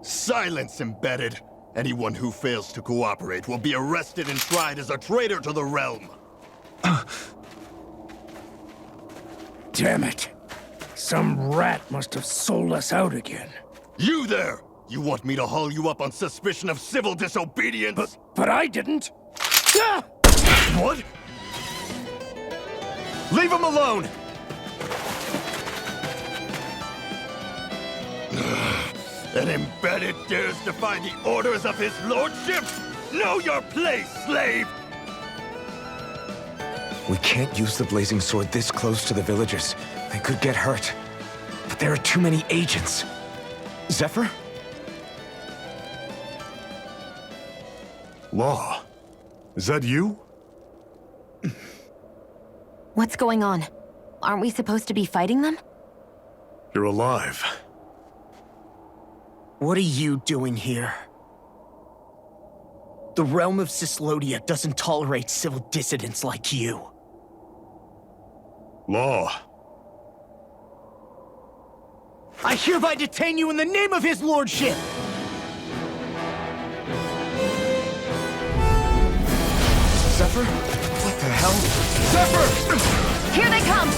Silence, embedded. Anyone who fails to cooperate will be arrested and tried as a traitor to the realm. Damn it. Some rat must have sold us out again. You there! You want me to haul you up on suspicion of civil disobedience? But I didn't. Ah! What? Leave him alone! An embedded dares defy the orders of his lordship? Know your place, slave! We can't use the blazing sword this close to the villagers. They could get hurt. But there are too many agents. Zephyr? Law, is that you? What's going on? Aren't we supposed to be fighting them? You're alive. What are you doing here? The realm of Cyslodia doesn't tolerate civil dissidents like you. Law. I hereby detain you in the name of his lordship! Zephyr? What the hell? Zephyr! Here they come!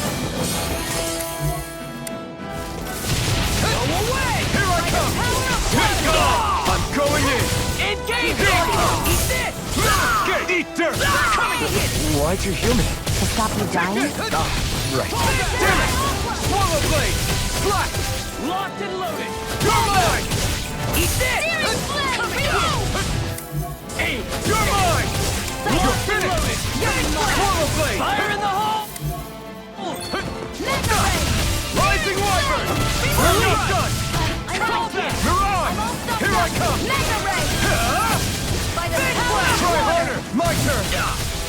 Go away! Here I come! I'm going in! Engage! Eat this! Get eat dirt! Why'd you heal me? To stop you dying? Right. Damn it! Swallow blade! Slack! Locked and loaded! You're mine! Eat this! Aim! You're mine! You're finished! Swallow blade! Fire in the hole! Rising wyvern! Release gun! Mirage! Here I come! Try harder! My turn!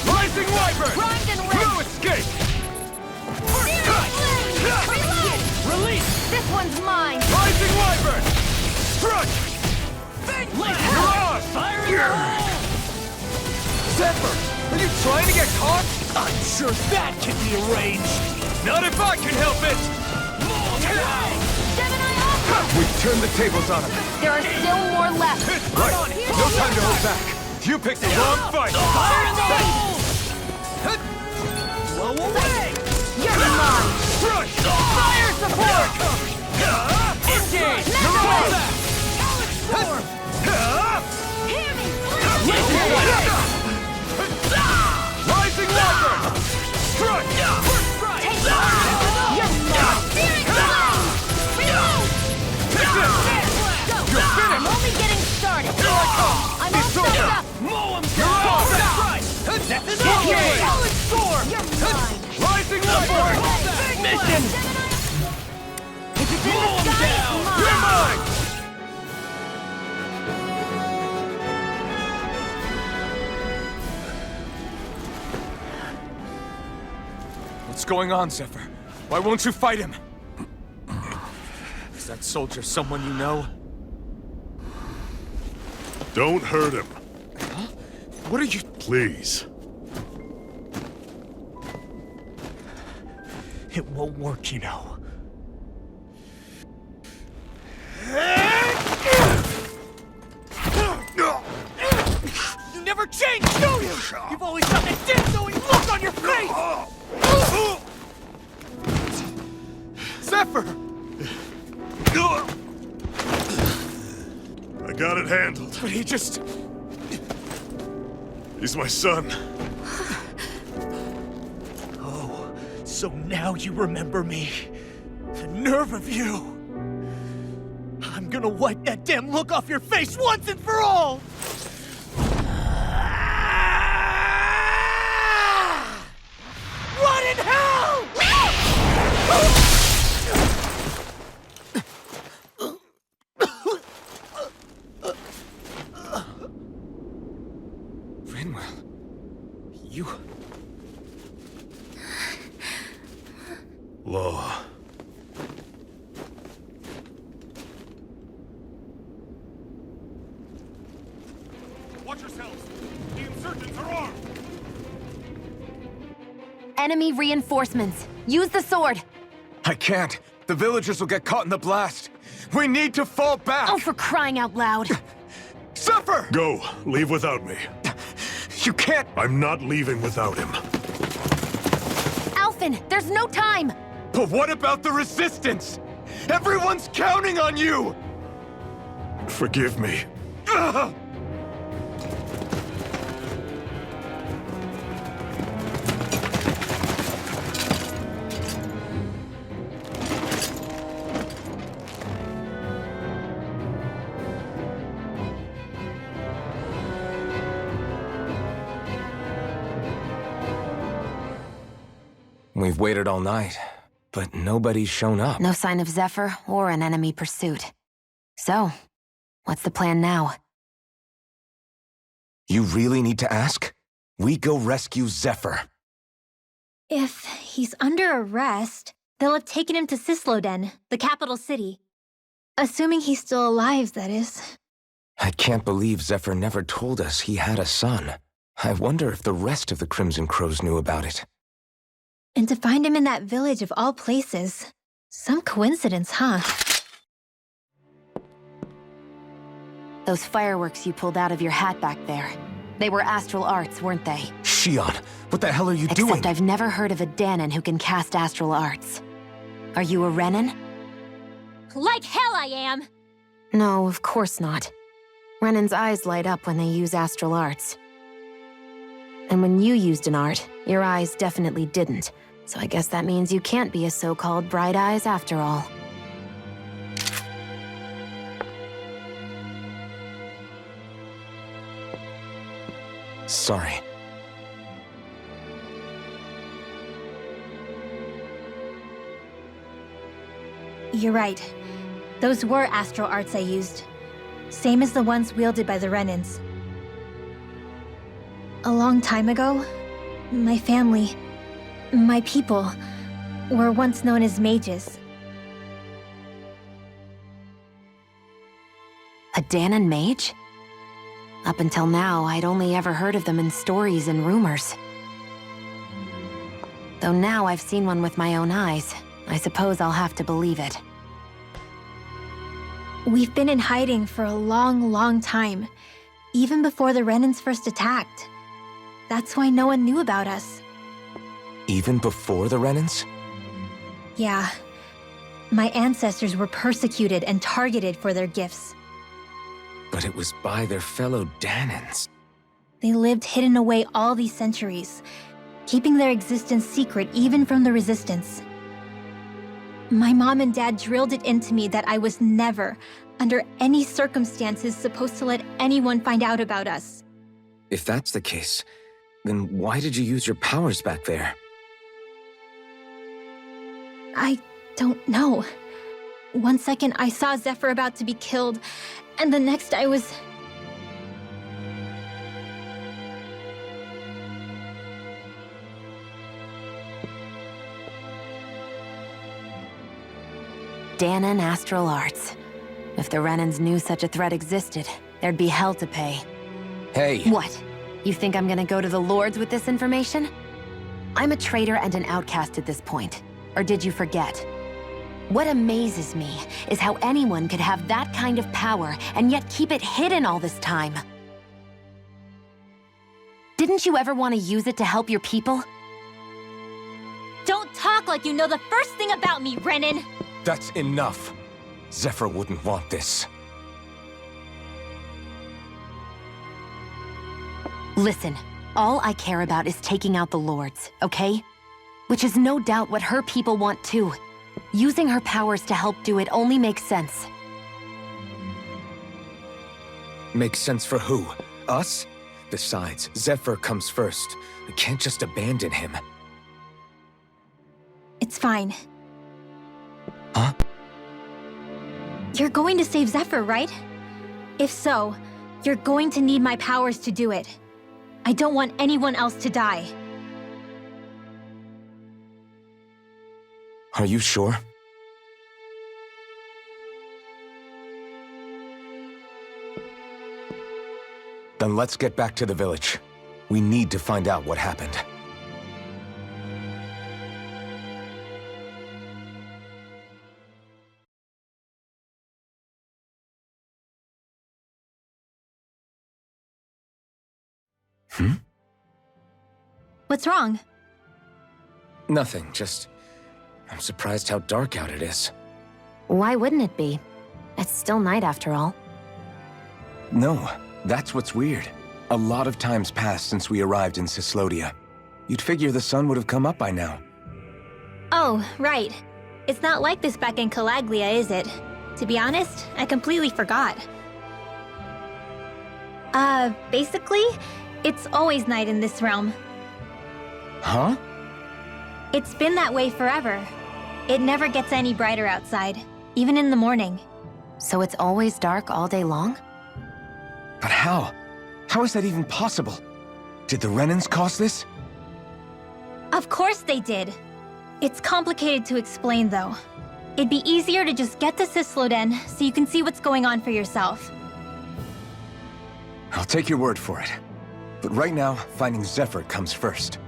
Rising wyvern! No escape! Release! This one's mine! Rising wyvern! Strike! Mirage! Fire in the hole! Zephyr! Are you trying to get caught? I'm sure that can be arranged! Not if I can help it! Gemini Alpha! We've turned the tables on him. There are still more left! Right! No time to hold back! You picked the wrong fight! Fire in the hole! Blow away! You're mine! Strike! Fire support! Engage! Mirage! Storm! Hear me! Rising wyvern! Strike! Take fire! You're mine! Searing blade! Reload! Take this! Go! You're finished! I'm only getting started! Here I come! I'm all set up! Mow him You're down! off! Right! That's Get enough! here! Solid storm! You're mine! Rising wyvern! Big mission! If it's in Blow the 'em sky, down! it's You're mine! mine! What's going on, Zephyr? Why won't you fight him? Is that soldier someone you know? Don't hurt him, What are you... please. It won't work, you know. You never change, do you? You've always got that dead-knowing look on your face! Zephyr! I got it handled. But he just... He's my son. Oh, so now you remember me. The nerve of you! I'm gonna wipe that damn look off your face once and for all! Rot in hell! Rinwell... You... Law. Watch yourselves! The insurgents are armed! Enemy reinforcements. Use the sword. I can't. The villagers will get caught in the blast. We need to fall back! Oh, for crying out loud! Zephyr! Go. Leave without me. You can't... I'm not leaving without him. Alphen, there's no time! But what about the Resistance? Everyone's counting on you! Forgive me. Ugh! We've waited all night, but nobody's shown up. No sign of Zephyr or an enemy pursuit. So, what's the plan now? You really need to ask? We go rescue Zephyr. If he's under arrest, they'll have taken him to Cysloden, the capital city. Assuming he's still alive, that is. I can't believe Zephyr never told us he had a son. I wonder if the rest of the Crimson Crows knew about it. And to find him in that village of all places. Some coincidence, huh? Those fireworks you pulled out of your hat back there. They were astral arts, weren't they? Shion, what the hell are you doing? Except I've never heard of a Danon who can cast astral arts. Are you a Renan? Like hell I am! No, of course not. Renan's eyes light up when they use astral arts. And when you used an art, your eyes definitely didn't. So I guess that means you can't be a so-called bright eyes after all. Sorry. You're right. Those were astral arts I used. Same as the ones wielded by the Renans. A long time ago, my family, my people, were once known as mages. A Danon mage? Up until now, I'd only ever heard of them in stories and rumors. Though now I've seen one with my own eyes, I suppose I'll have to believe it. We've been in hiding for a long, long time, even before the Renans first attacked. That's why no one knew about us. Even before the Renans? Yeah. My ancestors were persecuted and targeted for their gifts. But it was by their fellow Danons. They lived hidden away all these centuries, keeping their existence secret even from the Resistance. My mom and dad drilled it into me that I was never, under any circumstances, supposed to let anyone find out about us. If that's the case, then why did you use your powers back there? I don't know. One second I saw Zephyr about to be killed, and the next I was... Danon astral arts. If the Renans knew such a threat existed, there'd be hell to pay. Hey! What? You think I'm gonna go to the Lords with this information? I'm a traitor and an outcast at this point. Or did you forget? What amazes me is how anyone could have that kind of power and yet keep it hidden all this time. Didn't you ever want to use it to help your people? Don't talk like you know the first thing about me, Renan! That's enough. Zephyr wouldn't want this. Listen, all I care about is taking out the Lords, okay? Which is no doubt what her people want too. Using her powers to help do it only makes sense. Makes sense for who? Us? Besides, Zephyr comes first. We can't just abandon him. It's fine. Huh? You're going to save Zephyr, right? If so, you're going to need my powers to do it. I don't want anyone else to die. Are you sure? Then let's get back to the village. We need to find out what happened. What's wrong? Nothing, just... I'm surprised how dark out it is. Why wouldn't it be? It's still night after all. No, that's what's weird. A lot of time's passed since we arrived in Cyslodia. You'd figure the sun would have come up by now. Oh, right. It's not like this back in Calaglia, is it? To be honest, I completely forgot. Basically, it's always night in this realm. Huh? It's been that way forever. It never gets any brighter outside, even in the morning. So it's always dark all day long? But how? How is that even possible? Did the Renans cause this? Of course they did. It's complicated to explain, though. It'd be easier to just get to Cysloden so you can see what's going on for yourself. I'll take your word for it. But right now, finding Zephyr comes first.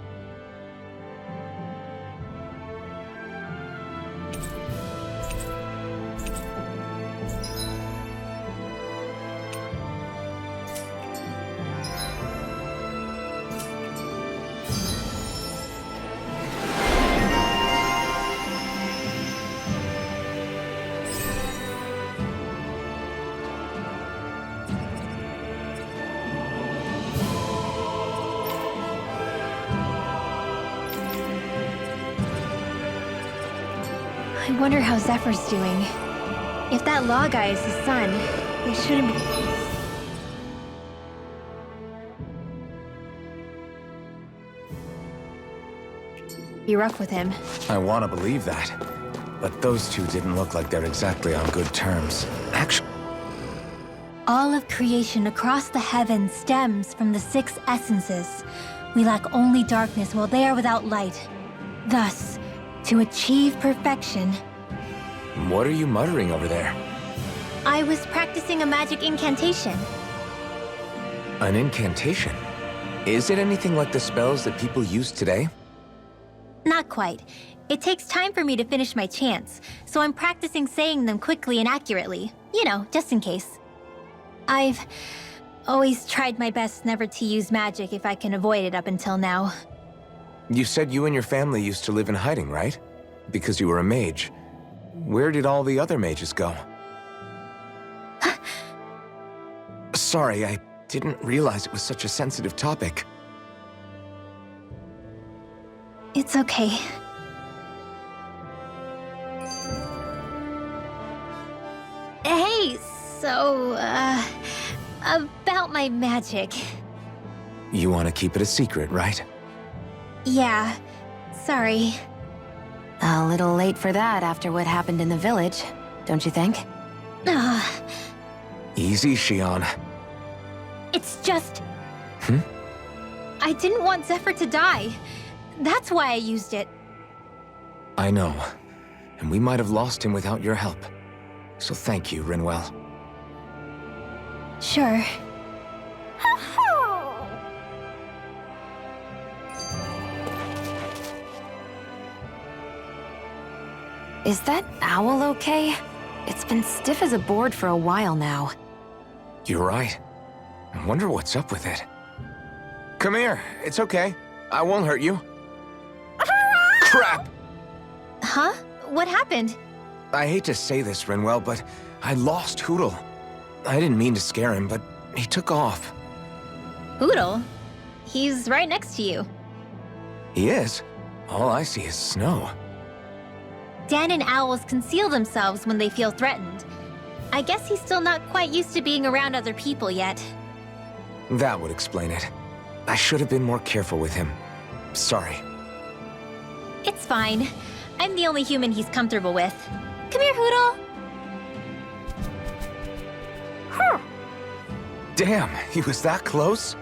I wonder how Zephyr's doing. If that law guy is his son, they shouldn't be... Be rough with him. I want to believe that. But those two didn't look like they're exactly on good terms. Actually... All of creation across the heavens stems from the 6 essences. We lack only darkness while they are without light. Thus, to achieve perfection... What are you muttering over there? I was practicing a magic incantation. An incantation? Is it anything like the spells that people use today? Not quite. It takes time for me to finish my chants, so I'm practicing saying them quickly and accurately. You know, just in case. I've always tried my best never to use magic if I can avoid it up until now. You said you and your family used to live in hiding, right? Because you were a mage. Where did all the other mages go? Sorry, I didn't realize it was such a sensitive topic. It's okay. Hey, so, about my magic. You want to keep it a secret, right? Yeah, sorry. A little late for that after what happened in the village, don't you think? Easy, Shion. It's just... I didn't want Zephyr to die. That's why I used it. I know. And we might have lost him without your help. So thank you, Rinwell. Sure. Is that owl okay? It's been stiff as a board for a while now. You're right. I wonder what's up with it. Come here. It's okay. I won't hurt you. Crap! Huh? What happened? I hate to say this, Rinwell, but I lost Hootle. I didn't mean to scare him, but he took off. Hootle? He's right next to you. He is? All I see is snow. Dan and owls conceal themselves when they feel threatened. I guess he's still not quite used to being around other people yet. That would explain it. I should have been more careful with him. Sorry. It's fine. I'm the only human he's comfortable with. Come here, Hootle! Damn, he was that close?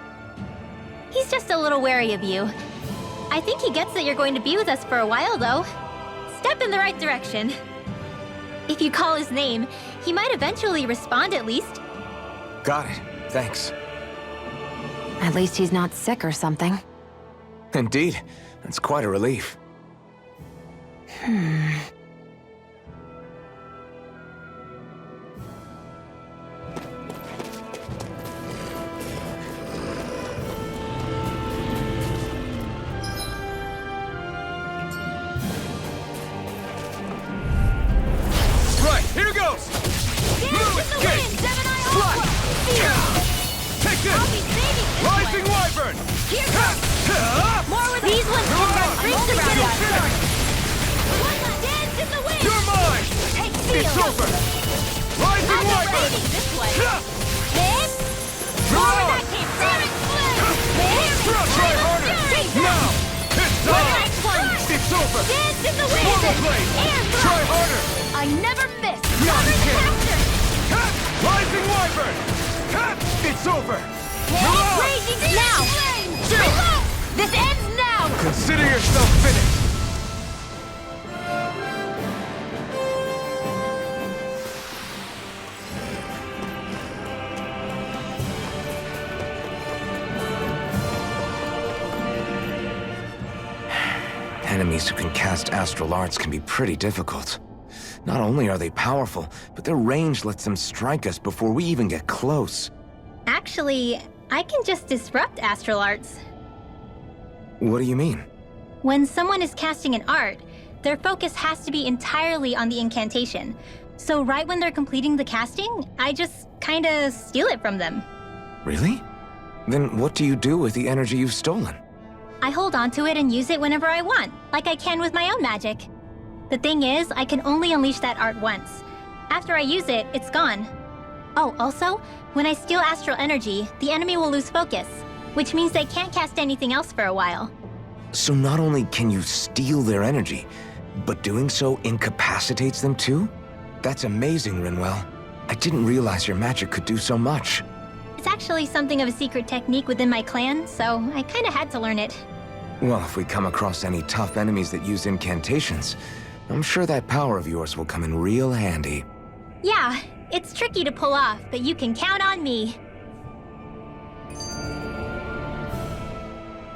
He's just a little wary of you. I think he gets that you're going to be with us for a while, though. Step in the right direction. If you call his name, he might eventually respond at least. Got it. Thanks. At least he's not sick or something. Indeed. That's quite a relief. It's over! Rising Wyvern! This way. Hit! Where that came from. Try harder! Now! It's on! Next one. It's over! Dance in the wind. Normal blade! Air Try thrust. harder! I never miss! Now Cover you the can! caster. Cut! Rising Wyvern! Cut! It's over! Raging now. Reload. This ends now! Consider yourself finished! Enemies who can cast astral arts can be pretty difficult. Not only are they powerful, but their range lets them strike us before we even get close. Actually, I can just disrupt astral arts. What do you mean? When someone is casting an art, their focus has to be entirely on the incantation. So right when they're completing the casting, I just kinda steal it from them. Really? Then what do you do with the energy you've stolen? I hold onto it and use it whenever I want, like I can with my own magic. The thing is, I can only unleash that art once. After I use it, it's gone. Oh, also, when I steal astral energy, the enemy will lose focus, which means they can't cast anything else for a while. So not only can you steal their energy, but doing so incapacitates them too? That's amazing, Rinwell. I didn't realize your magic could do so much. It's actually something of a secret technique within my clan, so I kinda had to learn it. Well, if we come across any tough enemies that use incantations, I'm sure that power of yours will come in real handy. Yeah, it's tricky to pull off, but you can count on me.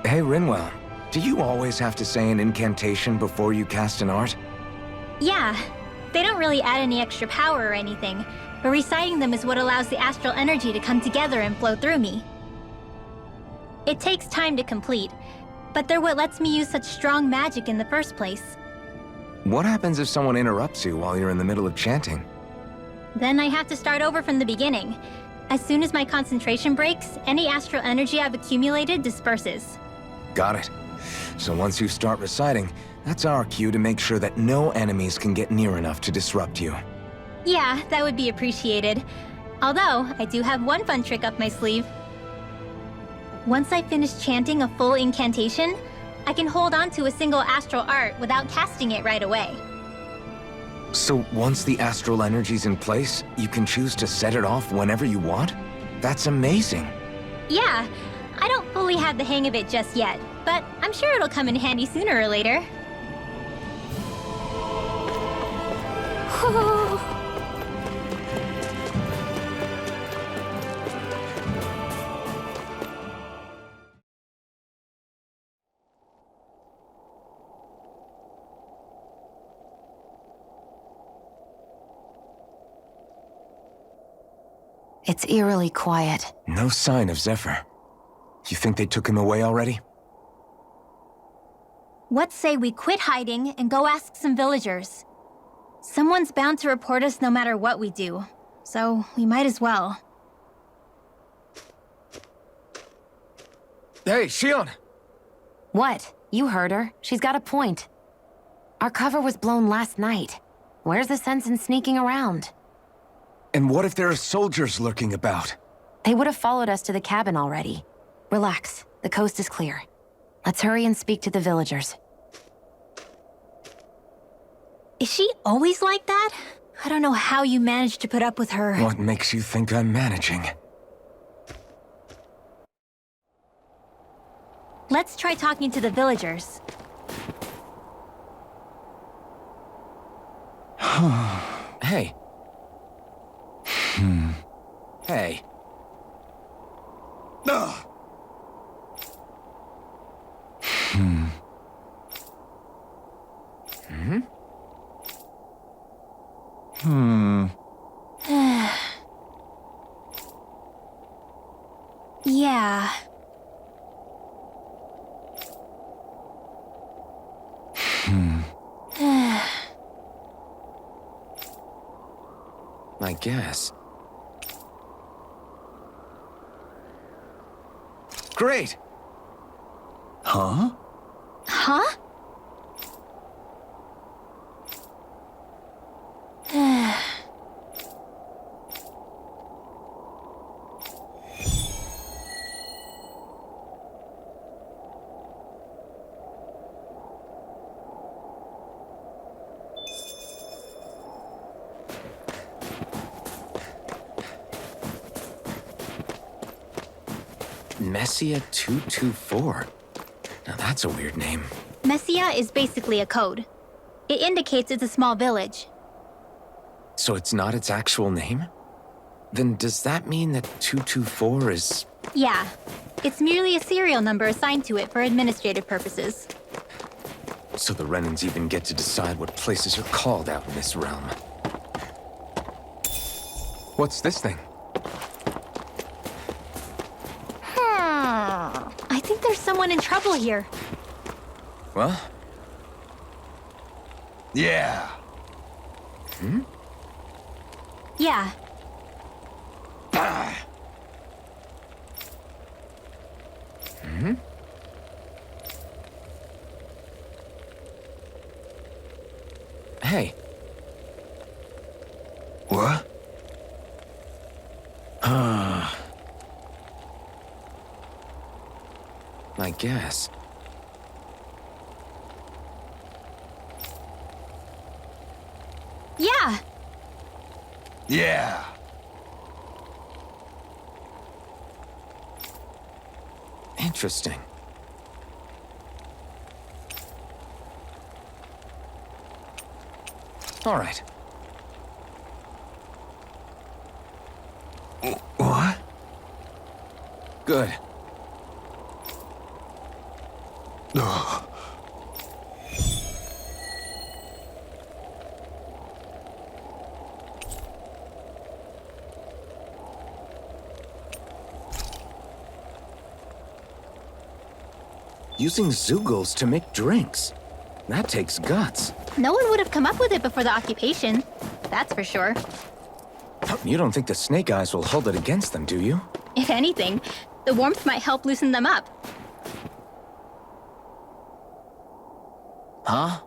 Hey, Rinwell, do you always have to say an incantation before you cast an art? Yeah, they don't really add any extra power or anything, but reciting them is what allows the astral energy to come together and flow through me. It takes time to complete, but they're what lets me use such strong magic in the first place. What happens if someone interrupts you while you're in the middle of chanting? Then I have to start over from the beginning. As soon as my concentration breaks, any astral energy I've accumulated disperses. Got it. So once you start reciting, that's our cue to make sure that no enemies can get near enough to disrupt you. Yeah, that would be appreciated. Although, I do have one fun trick up my sleeve. Once I finish chanting a full incantation, I can hold on to a single astral art without casting it right away. So once the astral energy's in place, you can choose to set it off whenever you want? That's amazing. Yeah, I don't fully have the hang of it just yet, but I'm sure it'll come in handy sooner or later. It's eerily quiet. No sign of Zephyr. You think they took him away already? What say we quit hiding and go ask some villagers? Someone's bound to report us no matter what we do, so we might as well. Hey, Shion! What? You heard her. She's got a point. Our cover was blown last night. Where's the sense in sneaking around? And what if there are soldiers lurking about? They would have followed us to the cabin already. Relax. The coast is clear. Let's hurry and speak to the villagers. Is she always like that? I don't know how you managed to put up with her. What makes you think I'm managing? Let's try talking to the villagers. Hey. Hey. Ugh. Yeah. I guess. Great! Huh? Huh? Messia 224. Now that's a weird name. Messia is basically a code. It indicates it's a small village. So it's not its actual name? Then does that mean that 224 is... Yeah. It's merely a serial number assigned to it for administrative purposes. So the Renans even get to decide what places are called out in this realm. What's this thing? I think there's someone in trouble here. Well? Yeah. Yeah. Hey. What? I guess. Yeah. Yeah. Interesting. All right. What? Good. Ugh. Using Zugals to make drinks. That takes guts. No one would have come up with it before the occupation. That's for sure. You don't think the Snake Eyes will hold it against them, do you? If anything, the warmth might help loosen them up. Huh?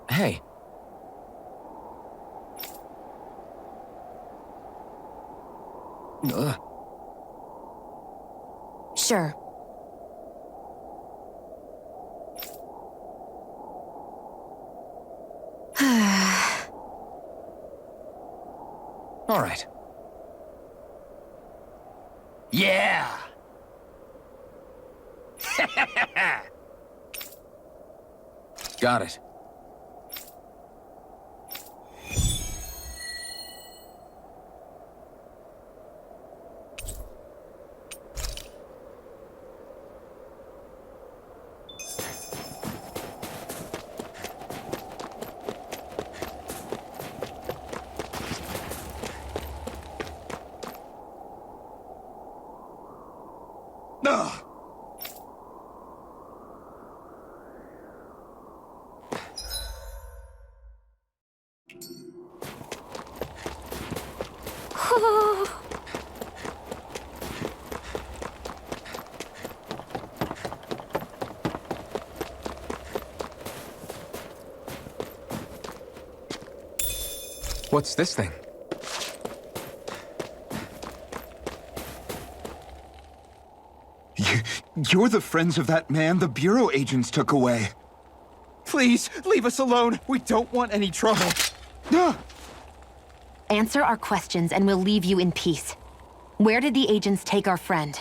Hey. Ugh. Sure. All right. Yeah. Got it. Ugh. What's this thing? You're the friends of that man the Bureau agents took away. Please, leave us alone. We don't want any trouble. Answer our questions and we'll leave you in peace. Where did the agents take our friend?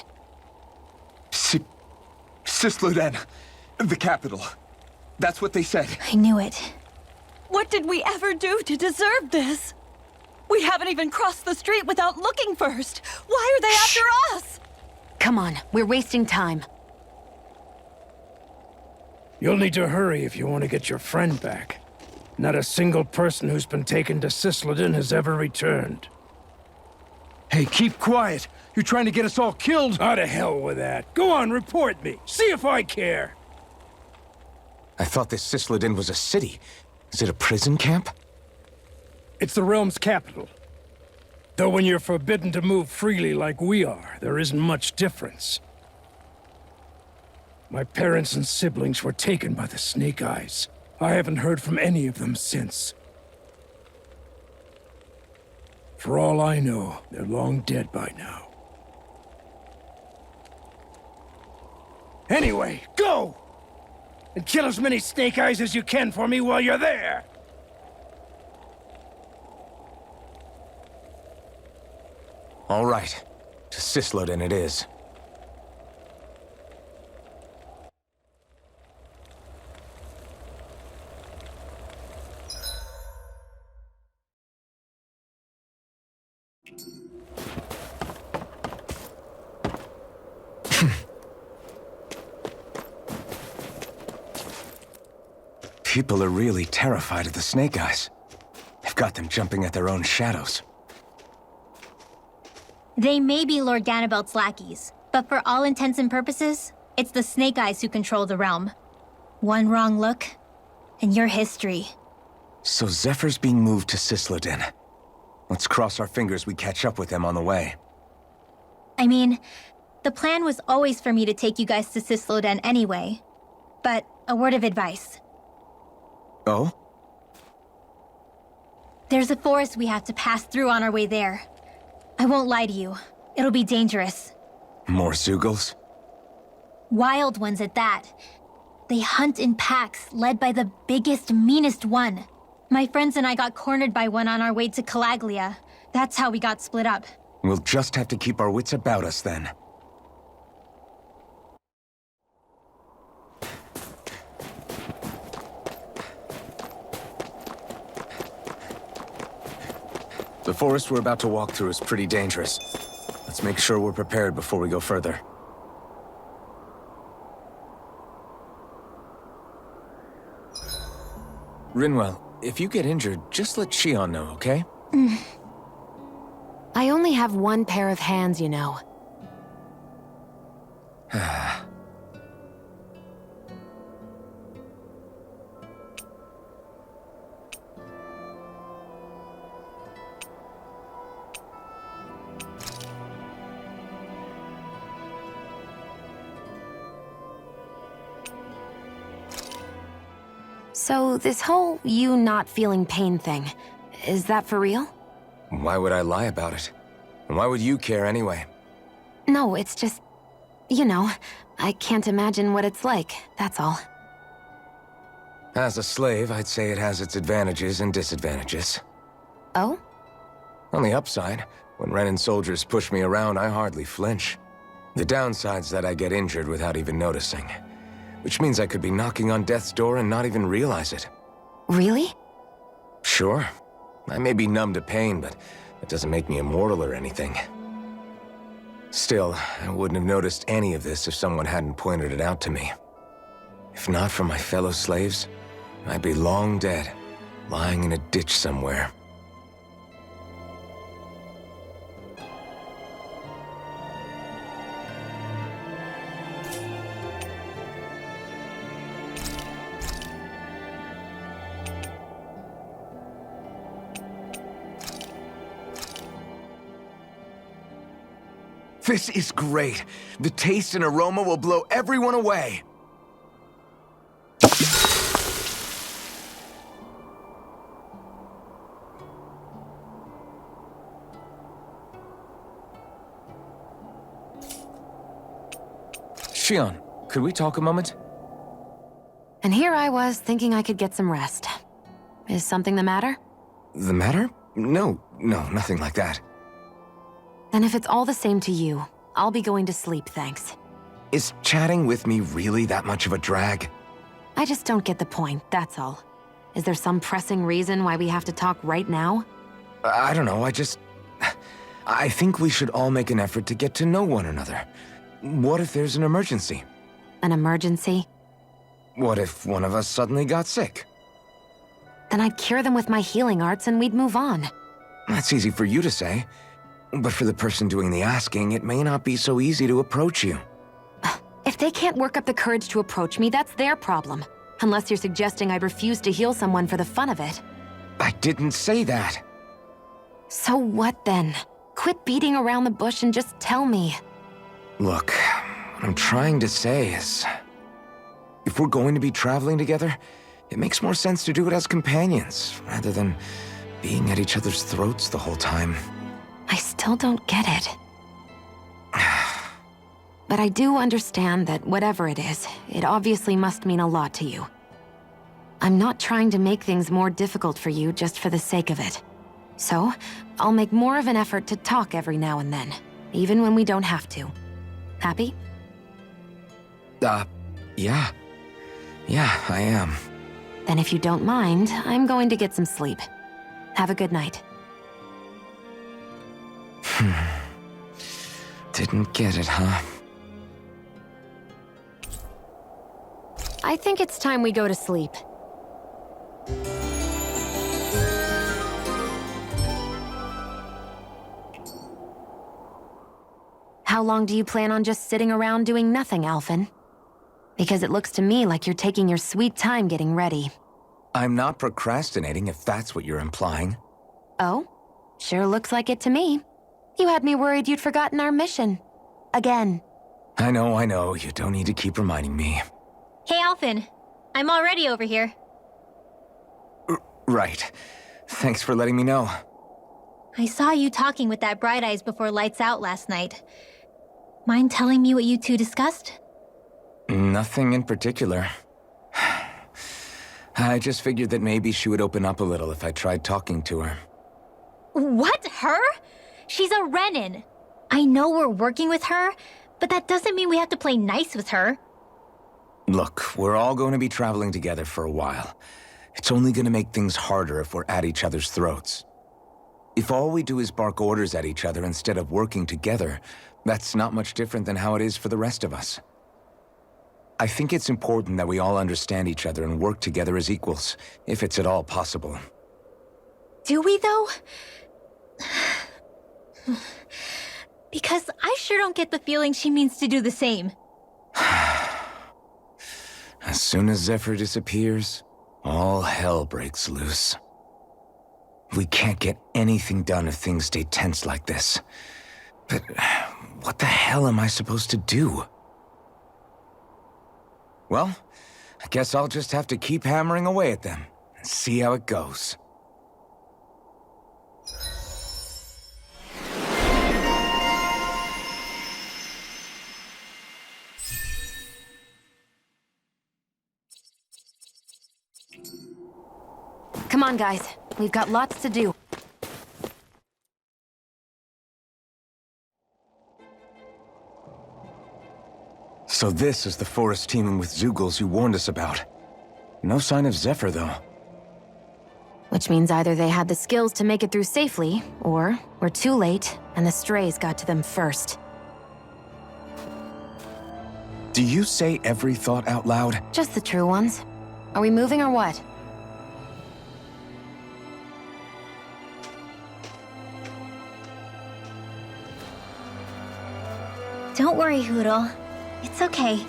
Cysloden, the capital. That's what they said. I knew it. What did we ever do to deserve this? We haven't even crossed the street without looking first. Why are they after us? Come on, we're wasting time. You'll need to hurry if you want to get your friend back. Not a single person who's been taken to Cysloden has ever returned. Hey, keep quiet. You're trying to get us all killed. How to hell with that. Go on, report me. See if I care. I thought this Cysloden was a city. Is it a prison camp? It's the realm's capital. Though when you're forbidden to move freely like we are, there isn't much difference. My parents and siblings were taken by the Snake Eyes. I haven't heard from any of them since. For all I know, they're long dead by now. Anyway, go! And kill as many Snake Eyes as you can for me while you're there! All right. To Cysloden it is. People are really terrified of the Snake Eyes. They've got them jumping at their own shadows. They may be Lord Ganabelt's lackeys, but for all intents and purposes, it's the Snake Eyes who control the realm. One wrong look, and your history. So Zephyr's being moved to Cysloden. Let's cross our fingers we catch up with him on the way. I mean, the plan was always for me to take you guys to Cysloden anyway. But a word of advice. Oh? There's a forest we have to pass through on our way there. I won't lie to you. It'll be dangerous. More Zeugles? Wild ones at that. They hunt in packs, led by the biggest, meanest one. My friends and I got cornered by one on our way to Calaglia. That's how we got split up. We'll just have to keep our wits about us then. The forest we're about to walk through is pretty dangerous. Let's make sure we're prepared before we go further. Rinwell, if you get injured, just let Shion know, okay? I only have one pair of hands, you know. So, this whole you not feeling pain thing, is that for real? Why would I lie about it? And why would you care anyway? No, it's just... You know, I can't imagine what it's like, that's all. As a slave, I'd say it has its advantages and disadvantages. Oh? On the upside, when Renan soldiers push me around, I hardly flinch. The downside's that I get injured without even noticing. Which means I could be knocking on death's door and not even realize it. Really? Sure. I may be numb to pain, but it doesn't make me immortal or anything. Still, I wouldn't have noticed any of this if someone hadn't pointed it out to me. If not for my fellow slaves, I'd be long dead, lying in a ditch somewhere. This is great. The taste and aroma will blow everyone away. Shion, could we talk a moment? And here I was thinking I could get some rest. Is something the matter? The matter? No, nothing like that. Then if it's all the same to you, I'll be going to sleep, thanks. Is chatting with me really that much of a drag? I just don't get the point, that's all. Is there some pressing reason why we have to talk right now? I don't know, I think we should all make an effort to get to know one another. What if there's an emergency? An emergency? What if one of us suddenly got sick? Then I'd cure them with my healing arts and we'd move on. That's easy for you to say. But for the person doing the asking, it may not be so easy to approach you. If they can't work up the courage to approach me, that's their problem. Unless you're suggesting I refuse to heal someone for the fun of it. I didn't say that. So what then? Quit beating around the bush and just tell me. Look, what I'm trying to say is... if we're going to be traveling together, it makes more sense to do it as companions, rather than being at each other's throats the whole time. I still don't get it. But I do understand that whatever it is, it obviously must mean a lot to you. I'm not trying to make things more difficult for you just for the sake of it. So, I'll make more of an effort to talk every now and then, even when we don't have to. Happy? Yeah. Yeah, I am. Then if you don't mind, I'm going to get some sleep. Have a good night. Didn't get it, huh? I think it's time we go to sleep. How long do you plan on just sitting around doing nothing, Alphen? Because it looks to me like you're taking your sweet time getting ready. I'm not procrastinating, if that's what you're implying. Oh? Sure looks like it to me. You had me worried you'd forgotten our mission. Again. I know. You don't need to keep reminding me. Hey, Alphen. I'm already over here. Right. Thanks for letting me know. I saw you talking with that Bright Eyes before lights out last night. Mind telling me what you two discussed? Nothing in particular. I just figured that maybe she would open up a little if I tried talking to her. What? Her? She's a Renin. I know we're working with her, but that doesn't mean we have to play nice with her. Look, we're all going to be traveling together for a while. It's only going to make things harder if we're at each other's throats. If all we do is bark orders at each other instead of working together, that's not much different than how it is for the rest of us. I think it's important that we all understand each other and work together as equals, if it's at all possible. Do we, though? Because I sure don't get the feeling she means to do the same. As soon as Zephyr disappears, all hell breaks loose. We can't get anything done if things stay tense like this. But what the hell am I supposed to do? Well, I guess I'll just have to keep hammering away at them and see how it goes. Come on, guys. We've got lots to do. So this is the forest teeming with Zeugles you warned us about. No sign of Zephyr, though. Which means either they had the skills to make it through safely, or we're too late, and the strays got to them first. Do you say every thought out loud? Just the true ones. Are we moving or what? Don't worry, Hoodle. It's okay.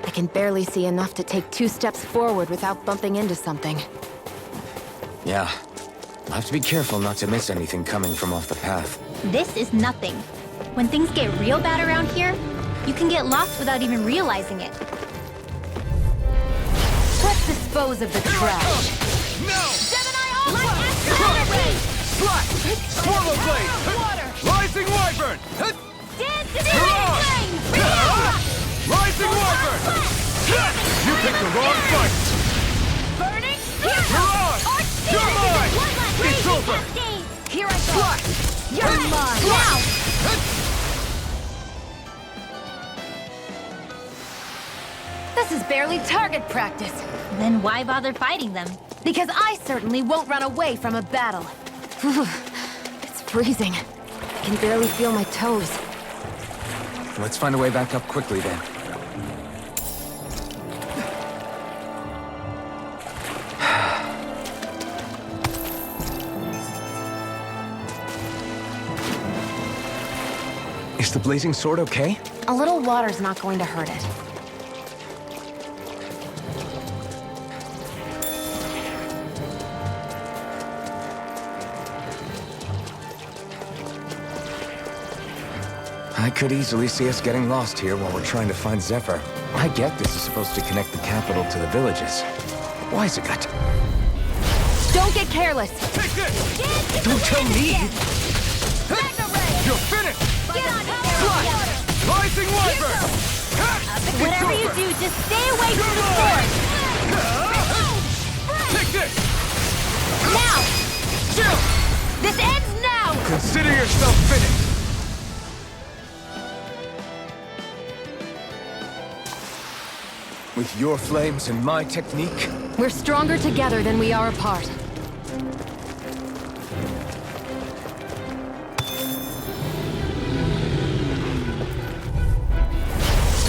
I can barely see enough to take 2 steps forward without bumping into something. Yeah. I'll have to be careful not to miss anything coming from off the path. This is nothing. When things get real bad around here, you can get lost without even realizing it. Let's dispose of the trash. Slack! Swallow Blade! Rising Wyvern! Rising Wyvern! You picked the wrong fight! Burning Mirage! You're mine! It's over! Here I go! Slack! You're mine! Now! This is barely target practice. Then why bother fighting them? Because I certainly won't run away from a battle. It's freezing. I can barely feel my toes. Let's find a way back up quickly, then. Is the blazing sword okay? A little water's not going to hurt it. I could easily see us getting lost here while we're trying to find Zephyr. I get this is supposed to connect the capital to the villages. Why is it got to... Don't get careless! Take this! Don't tell me! You're finished! Get on Slack! Rising Wyvern! Whatever you do, just stay away from the sword! this! Now! Chill! This ends now! Consider yourself finished! With your flames and my technique, We're stronger together than we are apart.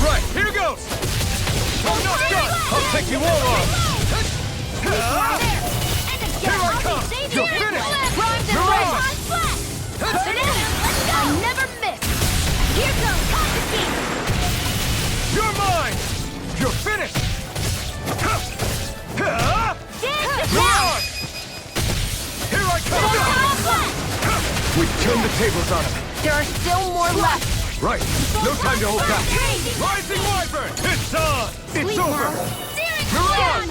right, here goes! I'm not done! I'll take you all on! Here I come! You're finished! Mirage! I never miss! Here goes Constantine! You're mine! You're finished! Mirage! Here I come! We've turned the tables on him. There are still more left. Right, no time to hold back. Rising Wyvern! It's on! It's over! Mirage!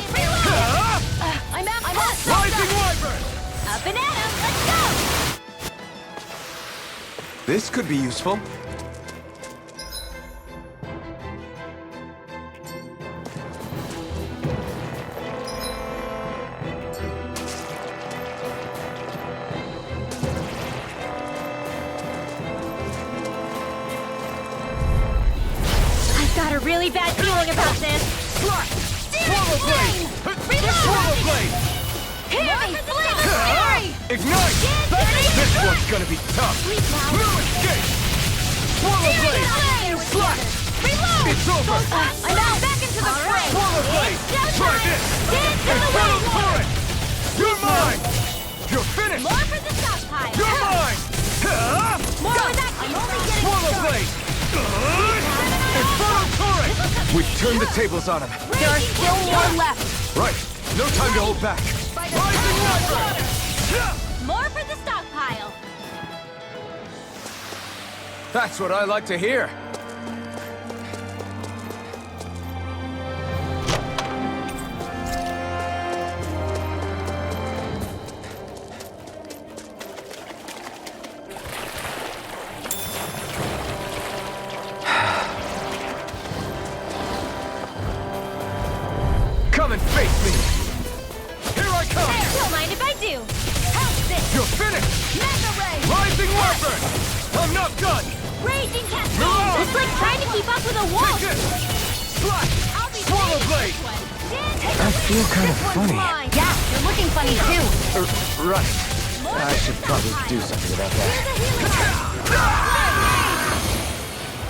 I'm out. Rising Wyvern! Up and at him. Let's go! This could be useful. I've got a really bad feeling about this. Swallow Blade! Swallow Blade! Heavy! Fury! Ignite! This one's gonna be tough! No escape! Swallow Blade! Slash! It's over! I'm out! Back into the fray! Swallow Blade! Try this! Infernal Torrent! You're mine! You're finished! More for the stockpile! You're mine! More of that! I'm only getting Swallow started. Blade! Infernal Torrent! We've turned the tables on him. There are still more left. Right, no time to hold back. Rising Wyvern! More for the stockpile. That's what I like to hear. Come and face me! Here I come! Don't mind if I do. How's this? You're finished! Mega ray! Rising Wyvern! I'm not done! Raging cascade! No! It's like trying to keep up with a wolf! Take this! Slash! I'll be Swallow saving Blade! this one. I feel kind of funny. Yeah, you're looking funny too. Right. I should probably do something about that.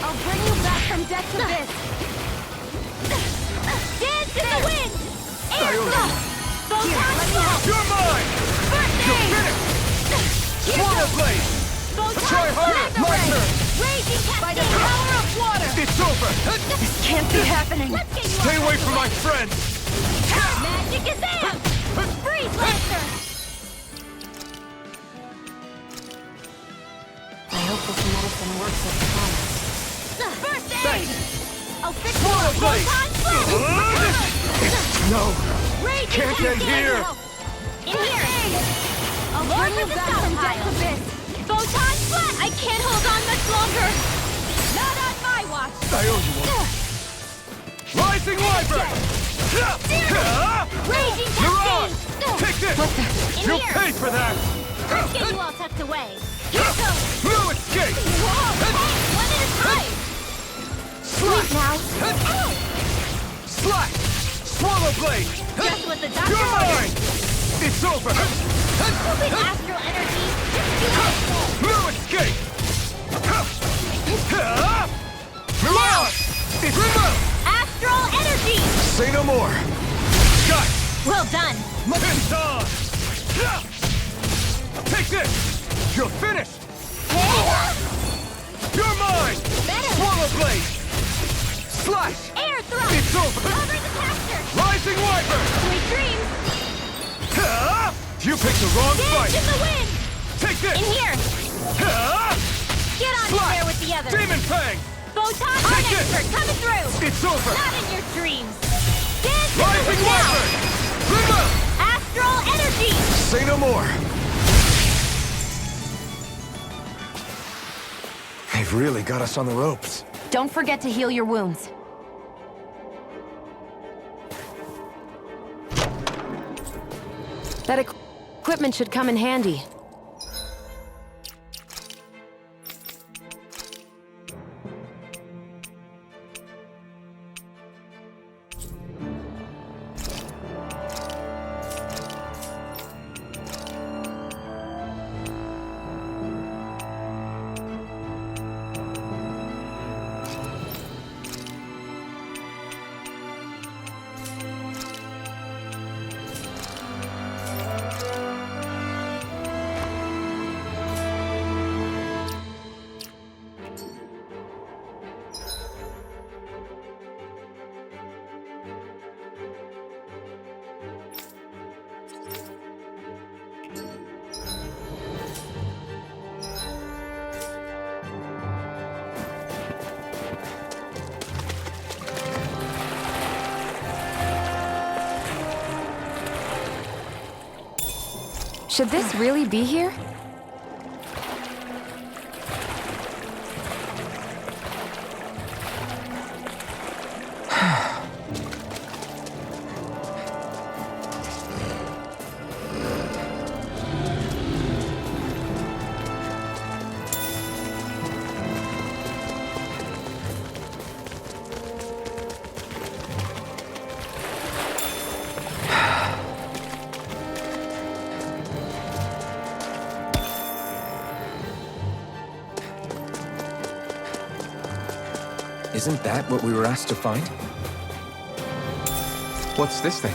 I'll bring you back from death to this. Dance in the wind! Air You're mine! You're finished! Swallow Blade! Try harder! My turn! Raging cascade! By the power of water! It's over! This can't be happening! Stay away from my friends! Magic is in! Freeze Lancer! I hope this medicine works as promised. First aid! I'll fix Swallow you! Blade! No! Raging Can't end here! In here! I'll bring you back from death abyss! Photon Flat! I can't hold on much longer! Not on my watch! I owe you one. Rising Wyvern! Raging Mirage! cascade! Take this! In You'll here! pay for that! Let's get you all tucked away! Here goes! No escape! Whoa! One at a time! Sleep now! Slash! Swallow Blade! Just what the doctor You're ordered! mine! It's over! Stupid astral energy! Just No escape! Mirage! It's removed! astral energy! Say no more! Got it! Well done! It's on! Take this! You're finished! You're mine! Better! Swallow Blade! Slash! Air thrust! It's over! Cover the caster! Rising Wyvern! Sweet dreams! You picked the wrong Dance fight! in the wind! Take this! In here! Get on in there with the others! Demon Fang! Photon Take this! expert coming through! It's over! Not in your dreams! Dance in the Rising wind now! Wyvern! Remove! Astral energy! Say no more! They've really got us on the ropes. Don't forget to heal your wounds. That equipment should come in handy. Should this really be here? Isn't that what we were asked to find? What's this thing?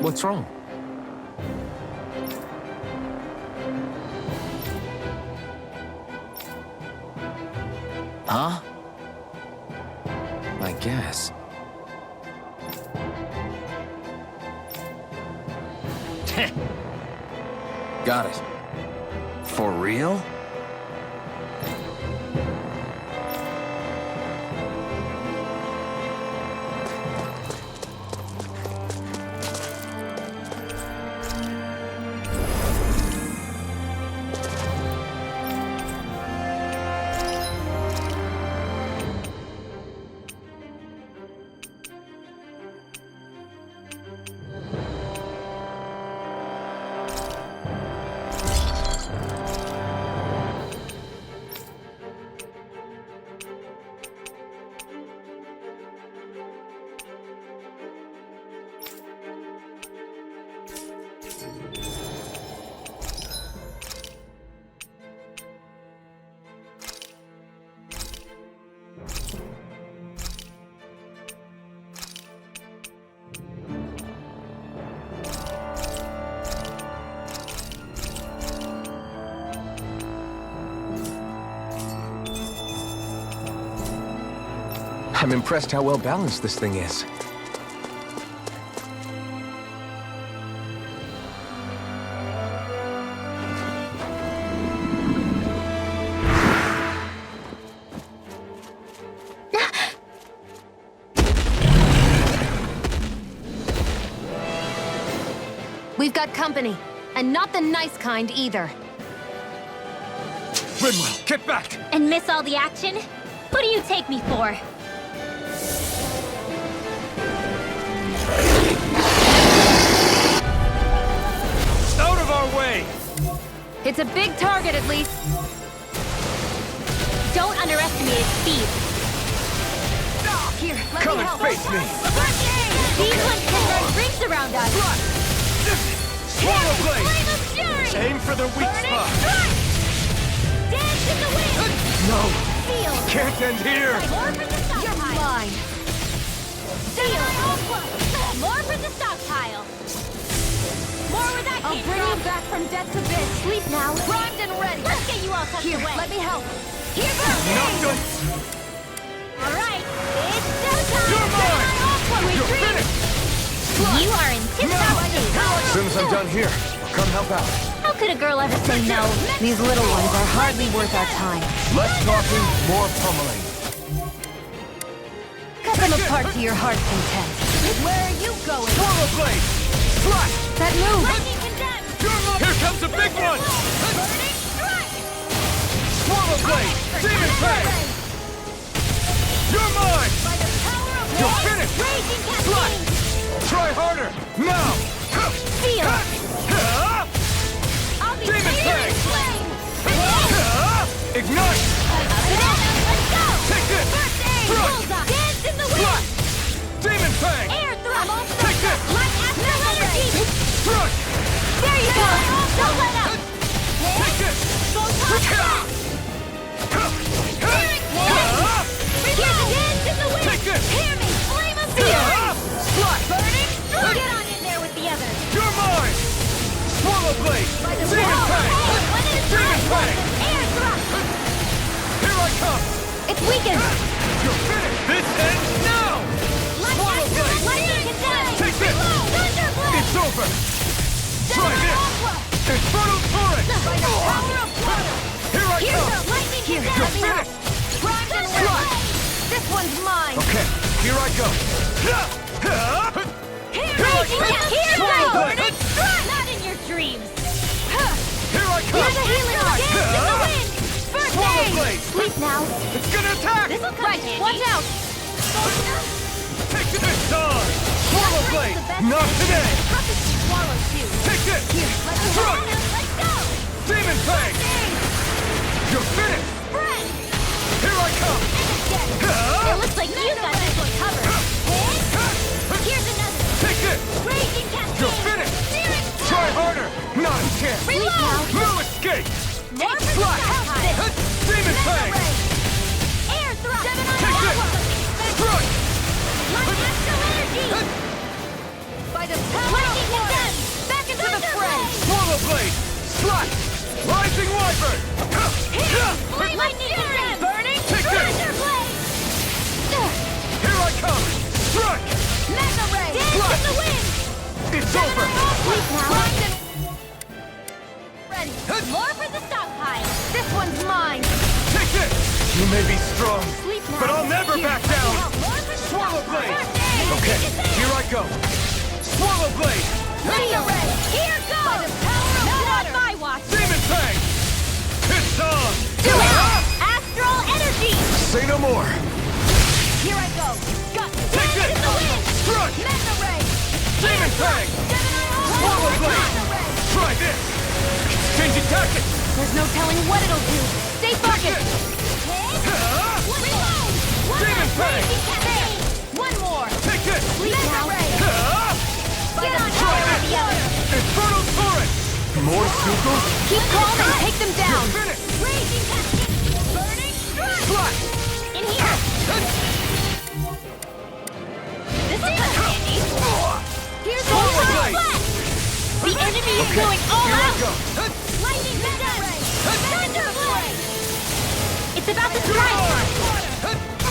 What's wrong? Huh? I guess. Got it. For real? I'm impressed how well balanced this thing is. We've got company, and not the nice kind either. Rinwell, get back! And miss all the action? Who do you take me for? Out of our way! It's a big target, at least. Don't underestimate its speed. Here, let Come me and help. face me! These ones can run rings around us. Swallow blade! Flame of fury! Aim for the weak Burning spot! strike! Dance in the wind! No! Seal! Can't end here! More for the stockpile! You're mine. Seal! More for the stockpile! More where that I'll came bring from! you back from death to bed. Sleep now. Primed and ready. Let's get you all tucked Here, away! let me help. Here goes! Not good! Alright, it's showtime! You're mine! You're Retreat! finished! You are in tip-top shape! As soon as I'm done here, I'll come help out. How could a girl ever say no? These little ones are hardly worth our time. Less talking, more pummeling. Cut them apart to your heart's content. Where are you going? Swallow blade! Slash! That move! Lightning condemned! Here comes a big one! Burning strike! Swallow blade! blade! Demon Fang! You're mine! You're finished! Slut! Try harder! Now! Feel! Demon Fang! Ignite! Take this! Thrust! Dance in the Slut! wind! Demon Fang! Air thrust! Take this! Light astral energy! Thrust! There you go! Don't let up! Take this! Dance in the wind! Take this! Hear me! Flame of fury! Slut! Burning strike! Get on in there with the others! You're mine! Swallow blade! Demon Fang! Demon Fang! Air thrust! Here I come! It's weakened! You're finished! This ends now! Swallow blade! Lightning condemn! Take this! Thunder blade! It's over! Try this! Infernal torrent! By the power of water! Here I Here's come! the lightning condemn! You're finished! Prime and Slut! This one's mine! Okay, here I go! Here Swallow goes! blade! Not in your dreams! Here I come! Here's a healing dance in the wind! First Swallow aid! blade! Sleep now! It's gonna attack! This'll come Right, handy. watch out! Take this on! Swallow blade! Not today! How could you swallow too? Take this! Let's Strike! go! Demon Fang! You're finished! Spread! Here I come! It looks like you got this one covered. Here's another. Take this! Raging cascade. You're finished! Try harder! Not a chance! Reload. No escape! More for the Slut! south. Demon Fang! Air thrust. Take this! Strike! Light astral energy. By the power of water. Back into the fray. Swallow blade! Slut! Rising Wyvern! Lightning condemn. Burning. Take this! Thunder blade. Here I come! Strike! Mega ray. Dance in the wind. It's over! Primed and ready. More for the stockpile. This one's mine! Take this! You may be strong, Sleep now. but I'll never back down! More for the Swallow stockpile. blade! First aid. Okay, here I go! Swallow blade! Mega ray. Here goes. By the power of water. Not on my watch. Demon Fang! It's on! Do it. Astral energy. Say no more! Here I go. Got Take dance this! in the wind. Strike! Mega ray. Demon Fang! Swallow blade! Try this! It's changing tactics! There's no telling what it'll do! Stay focused! Reload. Demon Fang! One more. Take this! Mega ray. Get on Try top of this! the other. Infernal torrent! More Sukos? Keep calm and take them down! Finish! Raging cascade. Burning strike. Slut! In here. This will come handy. Here's the Swallow one blade. flat. The enemy is going all Here I out. go! Lightning mega ray. Thunder blade. It's about to strike!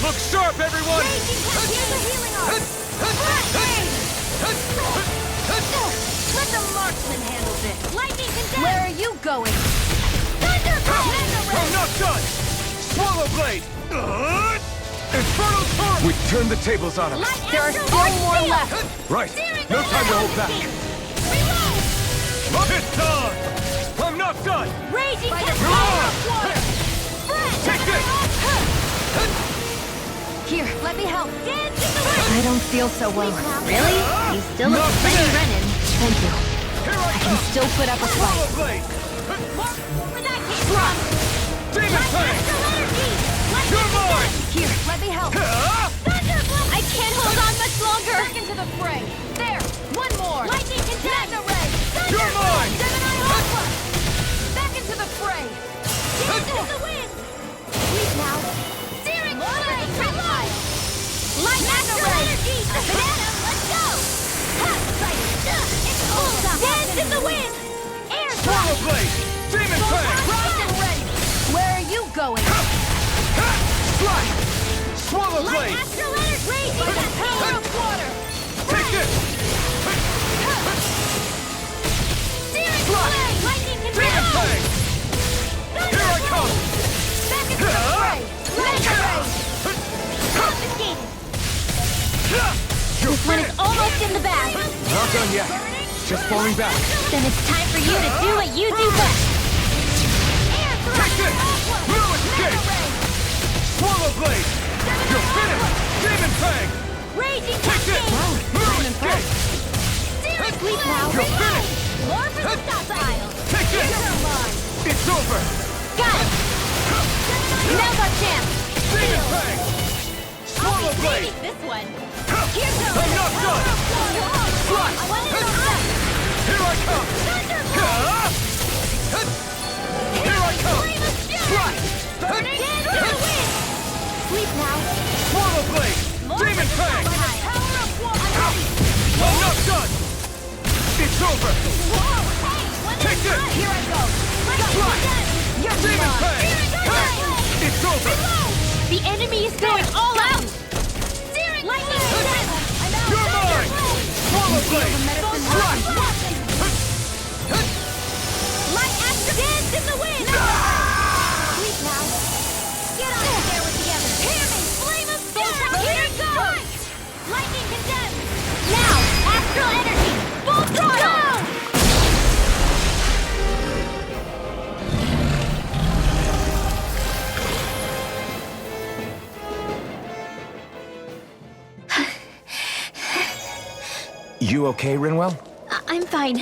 Look sharp, everyone! Raging cascade. Here's a healing arm. Let the marksman handle this. Lightning condemn. Where are you going? Thunder blade. Mega ray. I'm not done! Swallow blade! Infernal torrent! We turned the tables on him. Light There are astral still energy. more left! Right. Steering No the time to hold lightning back. beam. Reload. It's on! I'm not done! Raging By the cascade power of water. Spread. Take this! Here, let me help. Dance in the wind. I don't feel so well. Really? You still look Not pretty today. Renin. Thank you. Here I I can come! still put up a Swallow fight. blade! More where that came from. Demon Light Fang! astral energy. Lightning You're mine! Here, let me help. Thunder blade. I can't hold on much longer! Back into the fray. There. One more. Lightning condemn. Mega ray. You're mine! Gemini Aqua. Back into the fray. Dance in the wind. Sleep now. Steering blade. Reload. Light astral energy. Banana. Let's go. Hot sight. It's bullseye. Dance in the wind. Air Swallow thrust. blade! Demon Fang! Primed and ready. Where are you going? Slut! Swallow Light blade! astral energy. Raging the power of water. Take this! Steering blade. Lightning Demon condemn. Fang! Here I come! Back into the fray. Mega ray. Confiscated. You're This one is finished! almost in the bag. Not done yet. Just falling back. Then it's time for you to do what you do best. Air Take it! No escape! Swallow blade! You're finished! Demon Fang! Raging Take it! No escape! Sleep now. You're finished! More for the stockpile. Take it! It's over! Got it. Now's our chance. Demon Fang! Swallow blade! This one. I'm not done! Strike! Here I come! Here I come! Strike! Sleep now. Swallow blade! Demon Fang! I'm not done! It's over! Take this! Here I go. Strike! Demon Fang! It's over! The enemy is going all out. Lightning You're mine! Swallow blade! Strike! Light astral dance in the wind. Sleep now. Get on there with the others. Hear me! Flame of death! Here it goes! Lightning condemned! Now! Astral energy! Full throttle! You okay, Rinwell? I'm fine.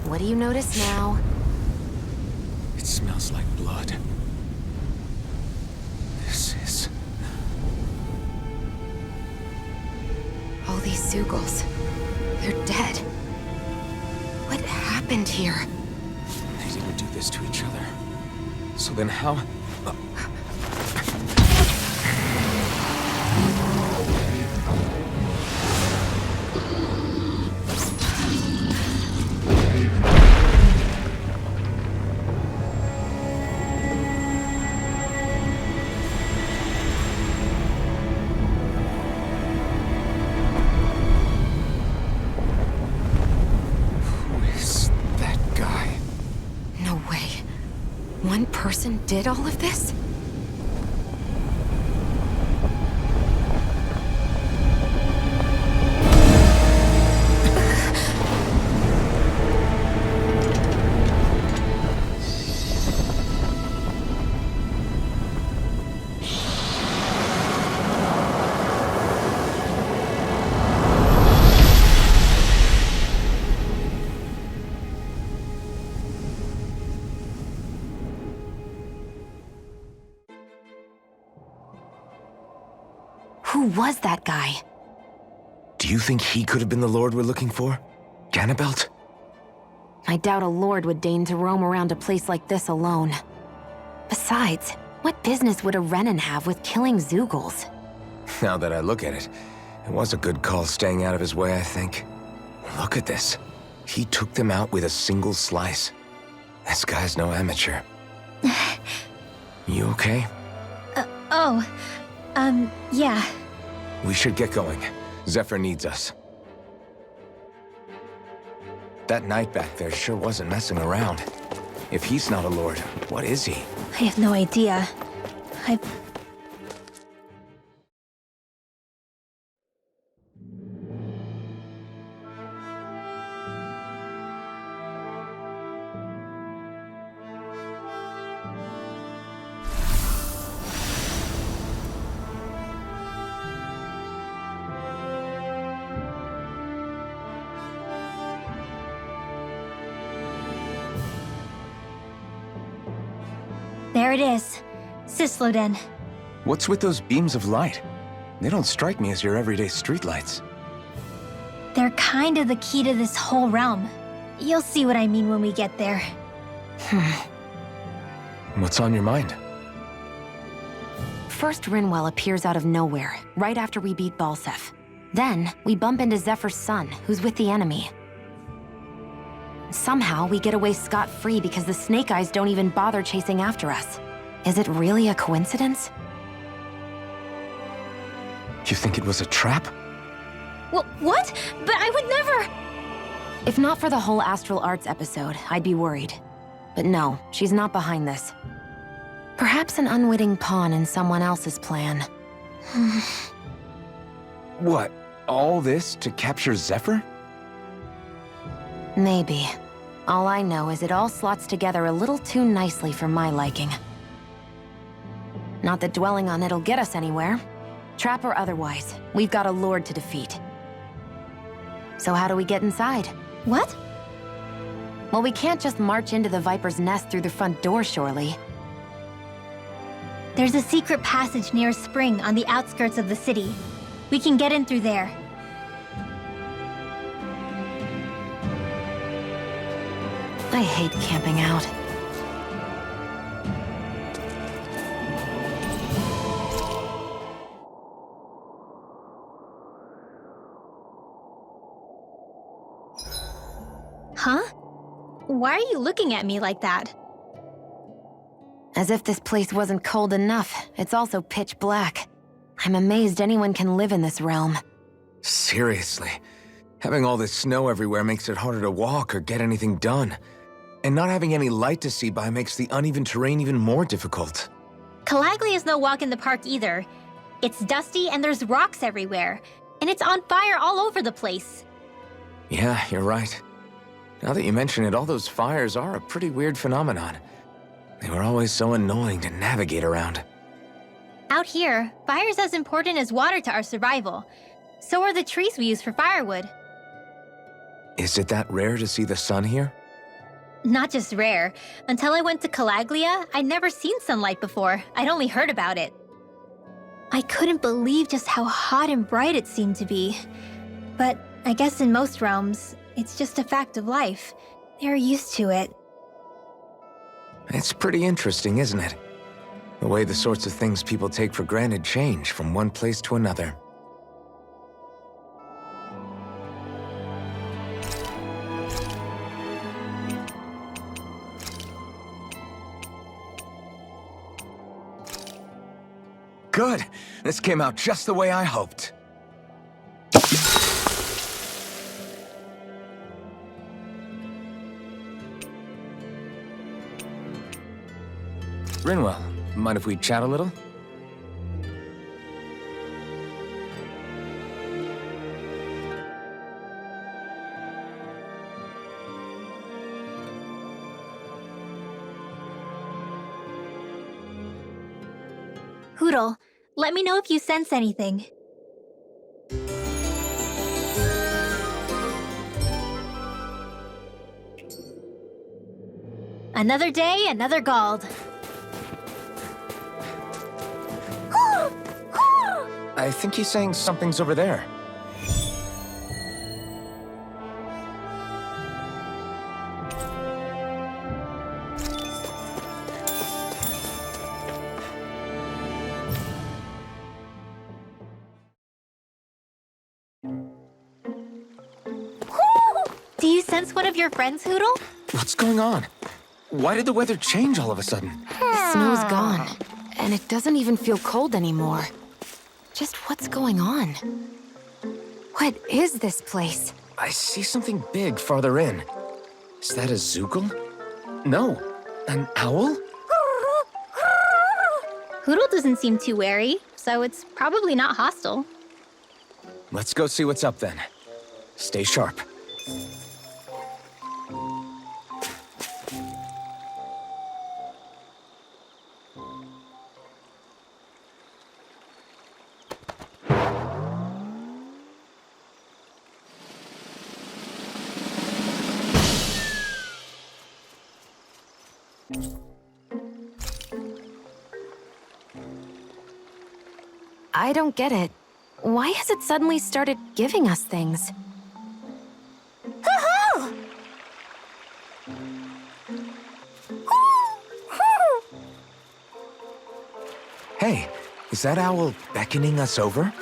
What do you notice now? It smells like blood. This is... All these Zeugles. They're dead. What happened here? They didn't do this to each other. So then how... One person did all of this? Who was that guy? Do you think he could have been the Lord we're looking for? Ganabelt? I doubt a lord would deign to roam around a place like this alone. Besides, what business would a Renan have with killing Zeugles? Now that I look at it, it was a good call staying out of his way, I think. Look at this. He took them out with a single slice. This guy's no amateur. You okay? Yeah. We should get going. Zephyr needs us. That knight back there sure wasn't messing around. If he's not a lord, what is he? I have no idea. There it is. Cysloden. What's with those beams of light? They don't strike me as your everyday streetlights. They're kind of the key to this whole realm. You'll see what I mean when we get there. What's on your mind? First, Rinwell appears out of nowhere, right after we beat Balseph. Then, we bump into Zephyr's son, who's with the enemy. Somehow, we get away scot-free because the Snake Eyes don't even bother chasing after us. Is it really a coincidence? You think it was a trap? What? But I would never... If not for the whole Astral Arts episode, I'd be worried. But no, she's not behind this. Perhaps an unwitting pawn in someone else's plan. What? All this to capture Zephyr? Maybe. All I know is it all slots together a little too nicely for my liking. Not that dwelling on it'll get us anywhere. Trap or otherwise, we've got a Lord to defeat. So how do we get inside? What? Well, we can't just march into the Viper's nest through the front door, surely. There's a secret passage near a spring on the outskirts of the city. We can get in through there. I hate camping out. Huh? Why are you looking at me like that? As if this place wasn't cold enough, it's also pitch black. I'm amazed anyone can live in this realm. Seriously. Having all this snow everywhere makes it harder to walk or get anything done. And not having any light to see by makes the uneven terrain even more difficult. Calaglia is no walk in the park either. It's dusty and there's rocks everywhere. And it's on fire all over the place. Yeah, you're right. Now that you mention it, all those fires are a pretty weird phenomenon. They were always so annoying to navigate around. Out here, fire's as important as water to our survival. So are the trees we use for firewood. Is it that rare to see the sun here? Not just rare. Until I went to Calaglia, I'd never seen sunlight before. I'd only heard about it. I couldn't believe just how hot and bright it seemed to be. But I guess in most realms, it's just a fact of life. They're used to it. It's pretty interesting, isn't it? The way the sorts of things people take for granted change from one place to another. Good! This came out just the way I hoped. Rinwell, mind if we chat a little? Hootle, let me know if you sense anything. Another day, another Gald. I think he's saying something's over there. Do you sense one of your friends, Hootle? What's going on? Why did the weather change all of a sudden? The snow's gone, and it doesn't even feel cold anymore. Just what's going on? What is this place? I see something big farther in. Is that a Zoogle? No, an owl? Hootle doesn't seem too wary, so it's probably not hostile. Let's go see what's up then. Stay sharp. I don't get it. Why has it suddenly started giving us things? Hey, is that owl beckoning us over?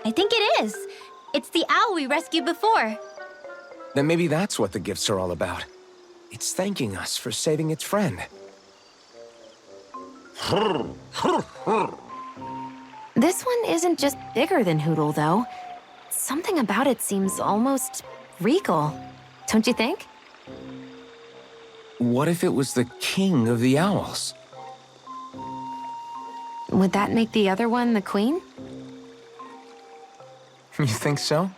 I think it is. It's the owl we rescued before. Then maybe that's what the gifts are all about. It's thanking us for saving its friend. This one isn't just bigger than Hootle, though. Something about it seems almost regal. Don't you think? What if it was the king of the owls? Would that make the other one the queen? You think so?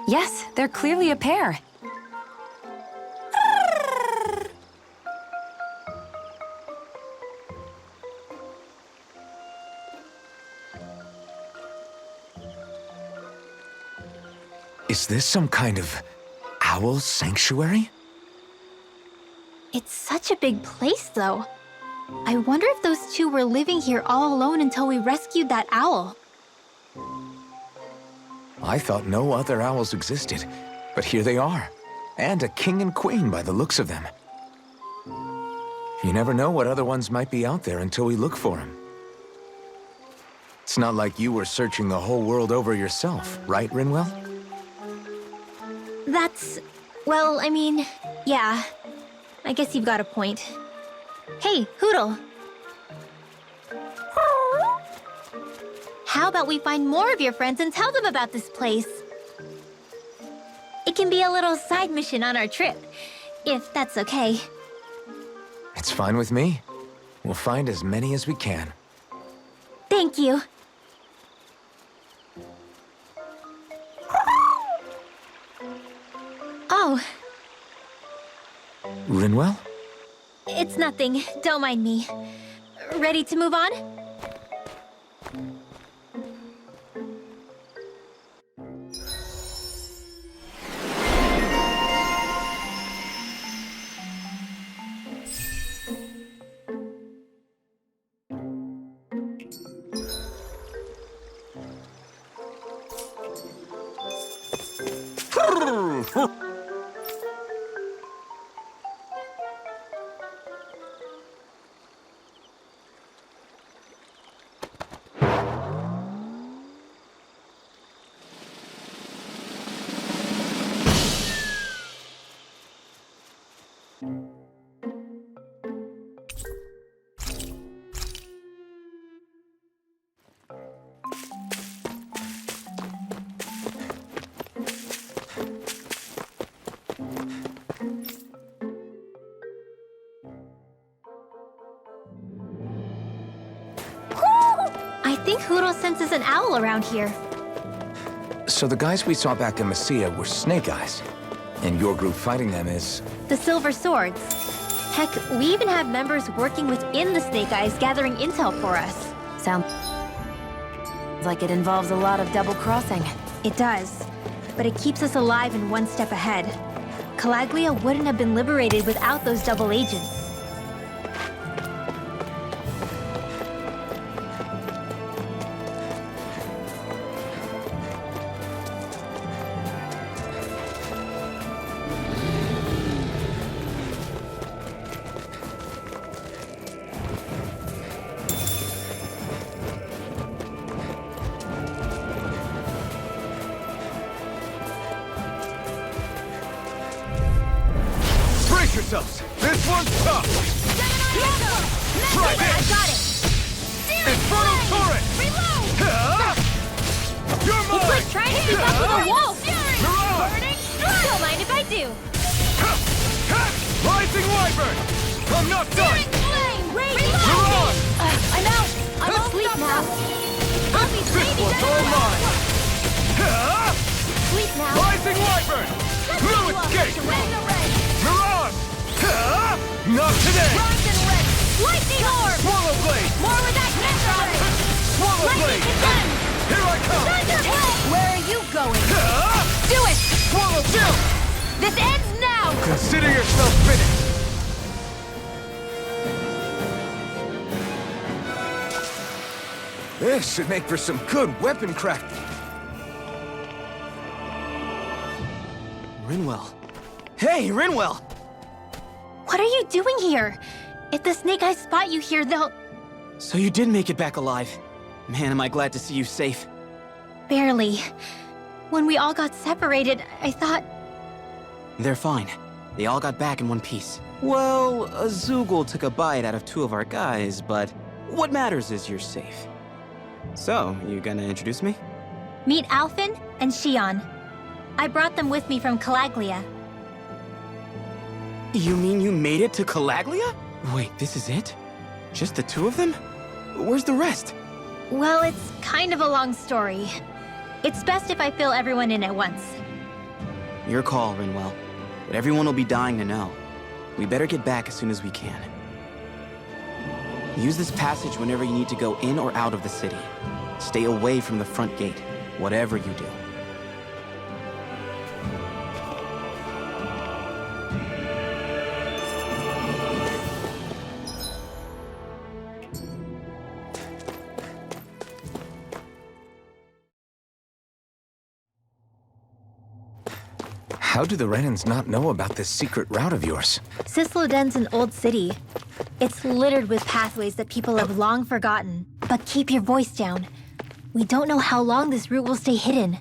Yes, they're clearly a pair. Is this some kind of owl sanctuary? It's such a big place, though. I wonder if those two were living here all alone until we rescued that owl. I thought no other owls existed, but here they are. And a king and queen by the looks of them. You never know what other ones might be out there until we look for them. It's not like you were searching the whole world over yourself, right, Rinwell? That's... well, I mean, yeah. I guess you've got a point. Hey, Hootle! How about we find more of your friends and tell them about this place? It can be a little side mission on our trip, if that's okay. It's fine with me. We'll find as many as we can. Thank you. Oh, Rinwell? it's nothing. Don't mind me. Ready to move on? I think Hootle senses an owl around here. So the guys we saw back in Messia were Snake Eyes. And your group fighting them is... The Silver Swords. Heck, we even have members working within the Snake Eyes gathering intel for us. Sounds like it involves a lot of double-crossing. It does, but it keeps us alive and one step ahead. Calaglia wouldn't have been liberated without those double agents. Brace yourselves! This one's tough! Try I this! got it! Infernal Torrent! Reload! You're It's mine! like trying to keep up with a wolf! Mirage! Don't mind if I do! Rising Wyvern! I'm not done! Flame! Mirage! I'm out! I'm asleep now! I'll be This saving one's all mine! Sleep now! Rising Wyvern! No escape! Mirage! Not today! Rise and red! Lightning orb! Swallow Blade! More with that camera! Swallow Lightning Blade! condemned! Here I come! Thunderblade! Where are you going? Do it! Swallow Chill! This ends now! Consider yourself finished! This should make for some good weapon crafting. Rinwell. Hey, Rinwell! What are you doing here? If the Snake Eyes spot you here, they'll... So you did make it back alive. Man, am I glad to see you safe. Barely. When we all got separated, I thought... They're fine. They all got back in one piece. Well, a Zoogle took a bite out of two of our guys, but what matters is you're safe. So, you gonna introduce me? Meet Alphen and Shion. I brought them with me from Calaglia. You mean you made it to Calaglia? Wait, this is it? Just the two of them? Where's the rest? Well, it's kind of a long story. It's best if I fill everyone in at once. Your call, Rinwell. But everyone will be dying to know. We better get back as soon as we can. Use this passage whenever you need to go in or out of the city. Stay away from the front gate, whatever you do. How do the Renans not know about this secret route of yours? Cysloden's an old city. It's littered with pathways that people have long forgotten. But keep your voice down. We don't know how long this route will stay hidden.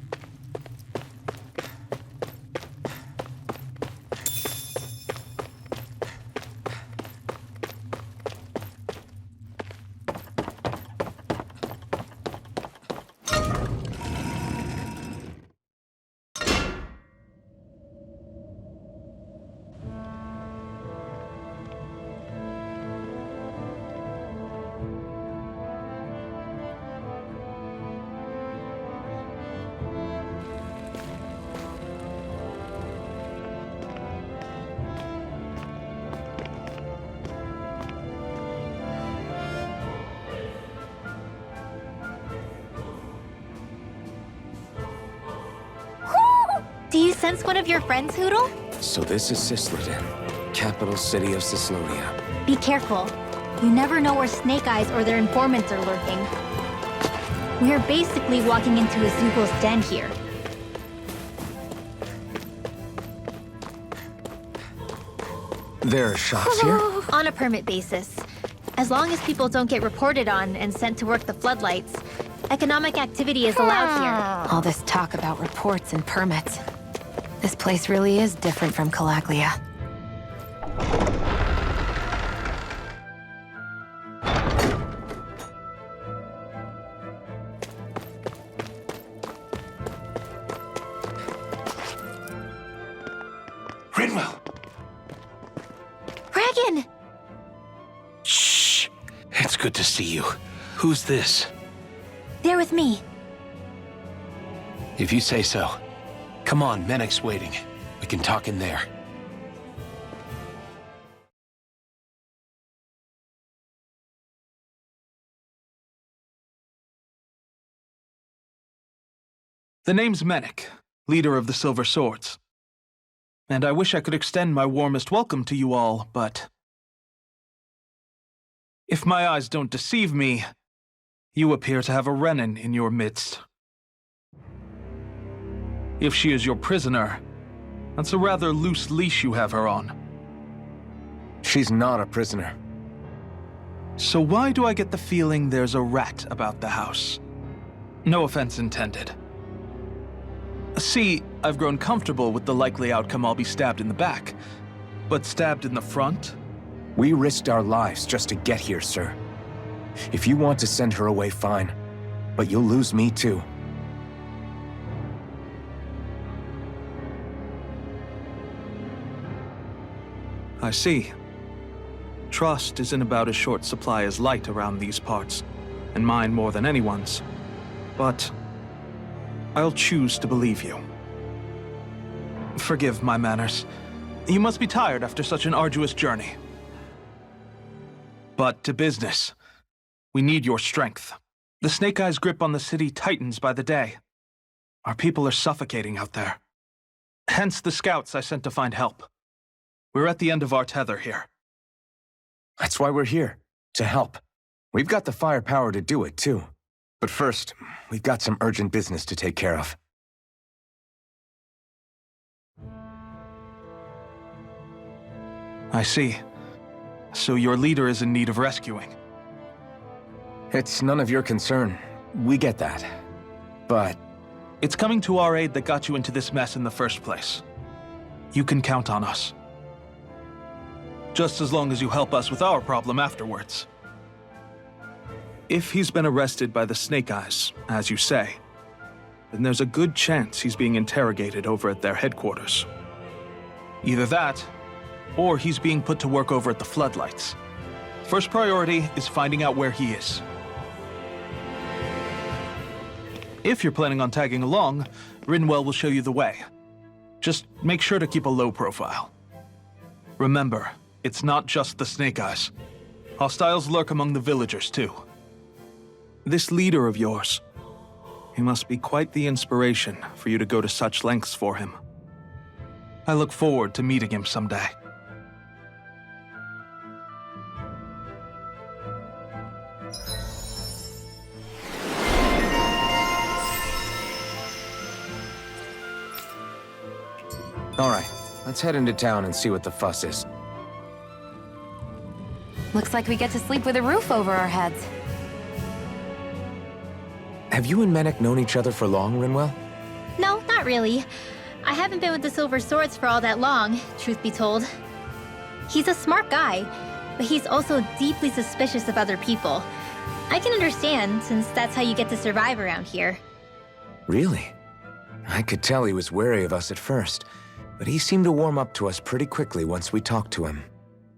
Do you sense one of your friends, Hootle? So this is Cysloden, capital city of Cyslodia. Be careful. You never know where Snake Eyes or their informants are lurking. We're basically walking into a Zoogel's den here. There are shops here? On a permit basis. As long as people don't get reported on and sent to work the floodlights, economic activity is allowed here. All this talk about reports and permits. This place really is different from Calaglia. Rinwell! Dragon! Shh! It's good to see you. Who's this? They're with me. If you say so. Come on, Menek's waiting. We can talk in there. The name's Menek, leader of the Silver Swords. And I wish I could extend my warmest welcome to you all, but... if my eyes don't deceive me, you appear to have a Renan in your midst. If she is your prisoner, that's a rather loose leash you have her on. She's not a prisoner. So why do I get the feeling there's a rat about the house? No offense intended. See, I've grown comfortable with the likely outcome I'll be stabbed in the back. But stabbed in the front? We risked our lives just to get here, sir. If you want to send her away, fine. But you'll lose me too. I see. Trust isn't about as short supply as light around these parts, and mine more than anyone's. But I'll choose to believe you. Forgive my manners. You must be tired after such an arduous journey. But to business. We need your strength. The Snake Eyes' grip on the city tightens by the day. Our people are suffocating out there. Hence the scouts I sent to find help. We're at the end of our tether here. That's why we're here, to help. We've got the firepower to do it, too. But first, we've got some urgent business to take care of. I see. So your leader is in need of rescuing. It's none of your concern. We get that. But... it's coming to our aid that got you into this mess in the first place. You can count on us. Just as long as you help us with our problem afterwards. If he's been arrested by the Snake Eyes, as you say, then there's a good chance he's being interrogated over at their headquarters. Either that, or he's being put to work over at the Floodlights. First priority is finding out where he is. If you're planning on tagging along, Rinwell will show you the way. Just make sure to keep a low profile. Remember, it's not just the Snake Eyes. Hostiles lurk among the villagers, too. This leader of yours, he must be quite the inspiration for you to go to such lengths for him. I look forward to meeting him someday. All right, let's head into town and see what the fuss is. Looks like we get to sleep with a roof over our heads. Have you and Menek known each other for long, Rinwell? No, not really. I haven't been with the Silver Swords for all that long, truth be told. He's a smart guy, but he's also deeply suspicious of other people. I can understand, since that's how you get to survive around here. Really? I could tell he was wary of us at first, but he seemed to warm up to us pretty quickly once we talked to him.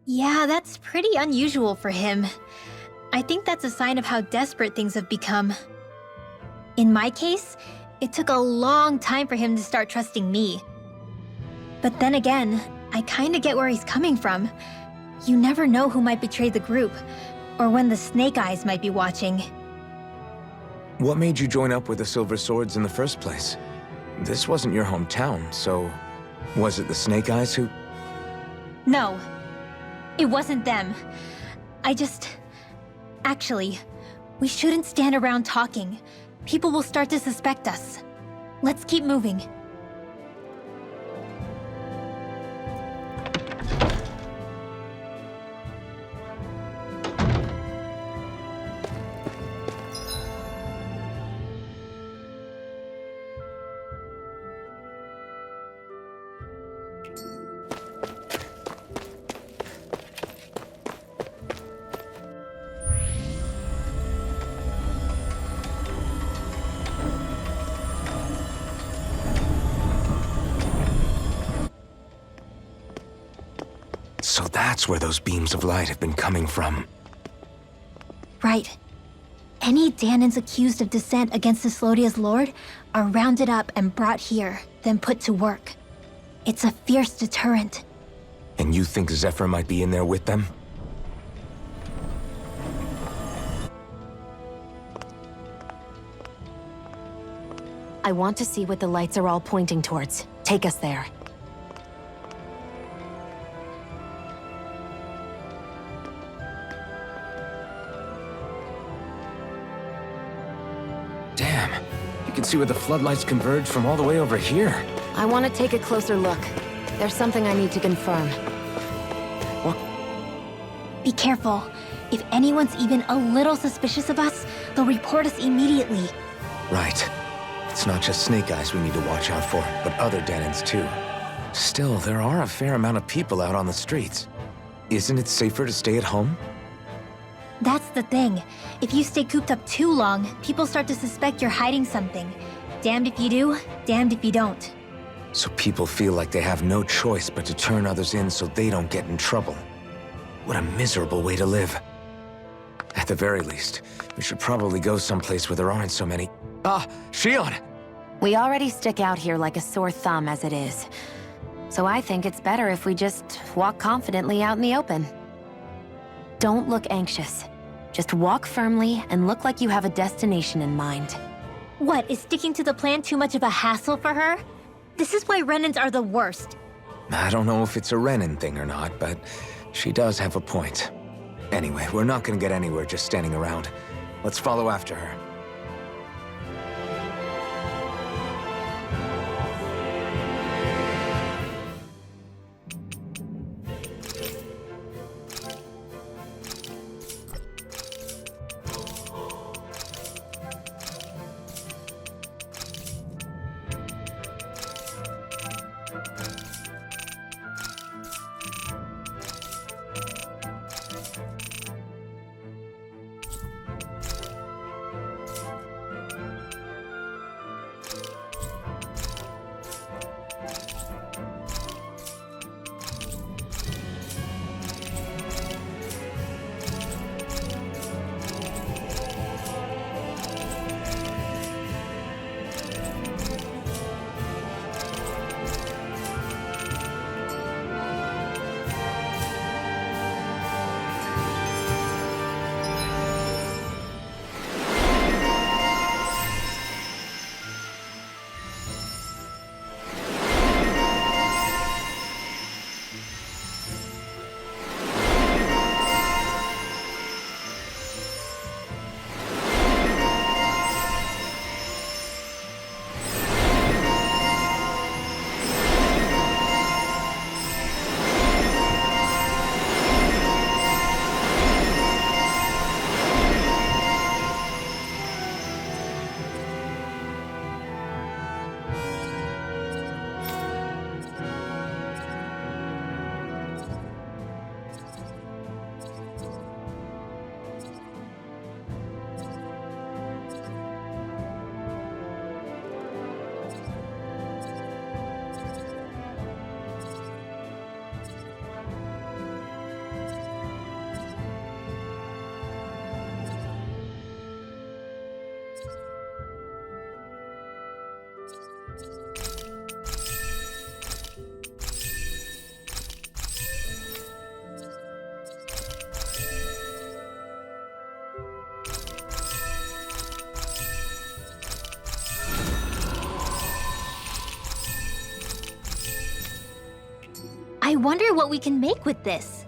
Yeah, that's pretty unusual for him. I think that's a sign of how desperate things have become. In my case, it took a long time for him to start trusting me. But then again, I kinda get where he's coming from. You never know who might betray the group, or when the Snake Eyes might be watching. What made you join up with the Silver Swords in the first place? This wasn't your hometown, so was it the Snake Eyes who... No, it wasn't them. Actually, we shouldn't stand around talking. People will start to suspect us. Let's keep moving. So that's where those beams of light have been coming from. Right. Any Danans accused of dissent against Cyslodia's lord are rounded up and brought here, then put to work. It's a fierce deterrent. And you think Zephyr might be in there with them? I want to see what the lights are all pointing towards. Take us there. Damn, you can see where the floodlights converge from all the way over here. I want to take a closer look. There's something I need to confirm. Be careful. If anyone's even a little suspicious of us, they'll report us immediately. Right. It's not just Snake Eyes we need to watch out for, but other Danans too. Still, there are a fair amount of people out on the streets. Isn't it safer to stay at home? That's the thing. If you stay cooped up too long, people start to suspect you're hiding something. Damned if you do, damned if you don't. So people feel like they have no choice but to turn others in so they don't get in trouble. What a miserable way to live. At the very least, we should probably go someplace where there aren't so many... Ah, Shion! We already stick out here like a sore thumb as it is. So I think it's better if we just walk confidently out in the open. Don't look anxious. Just walk firmly and look like you have a destination in mind. What, is sticking to the plan too much of a hassle for her? This is why Renans are the worst. I don't know if it's a Renan thing or not, but she does have a point. Anyway, we're not gonna get anywhere just standing around. Let's follow after her. wonder what we can make with this.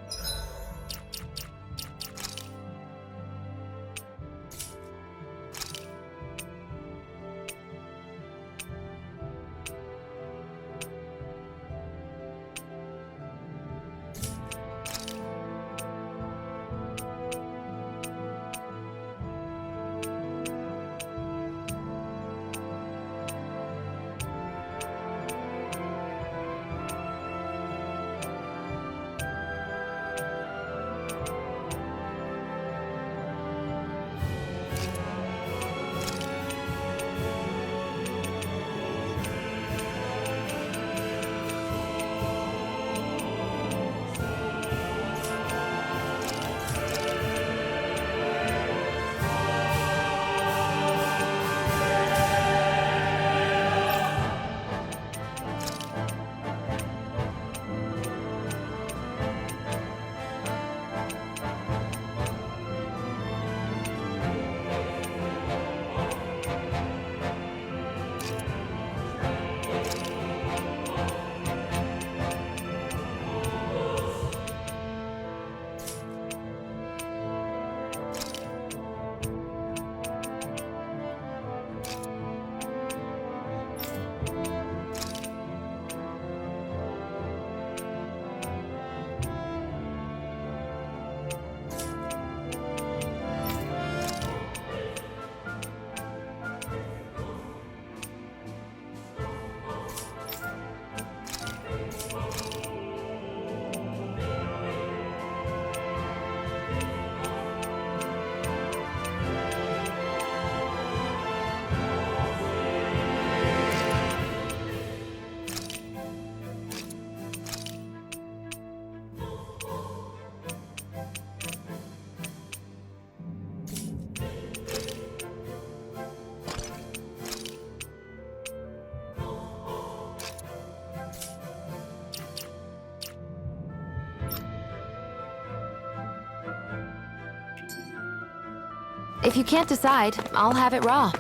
If you can't decide, I'll have it raw.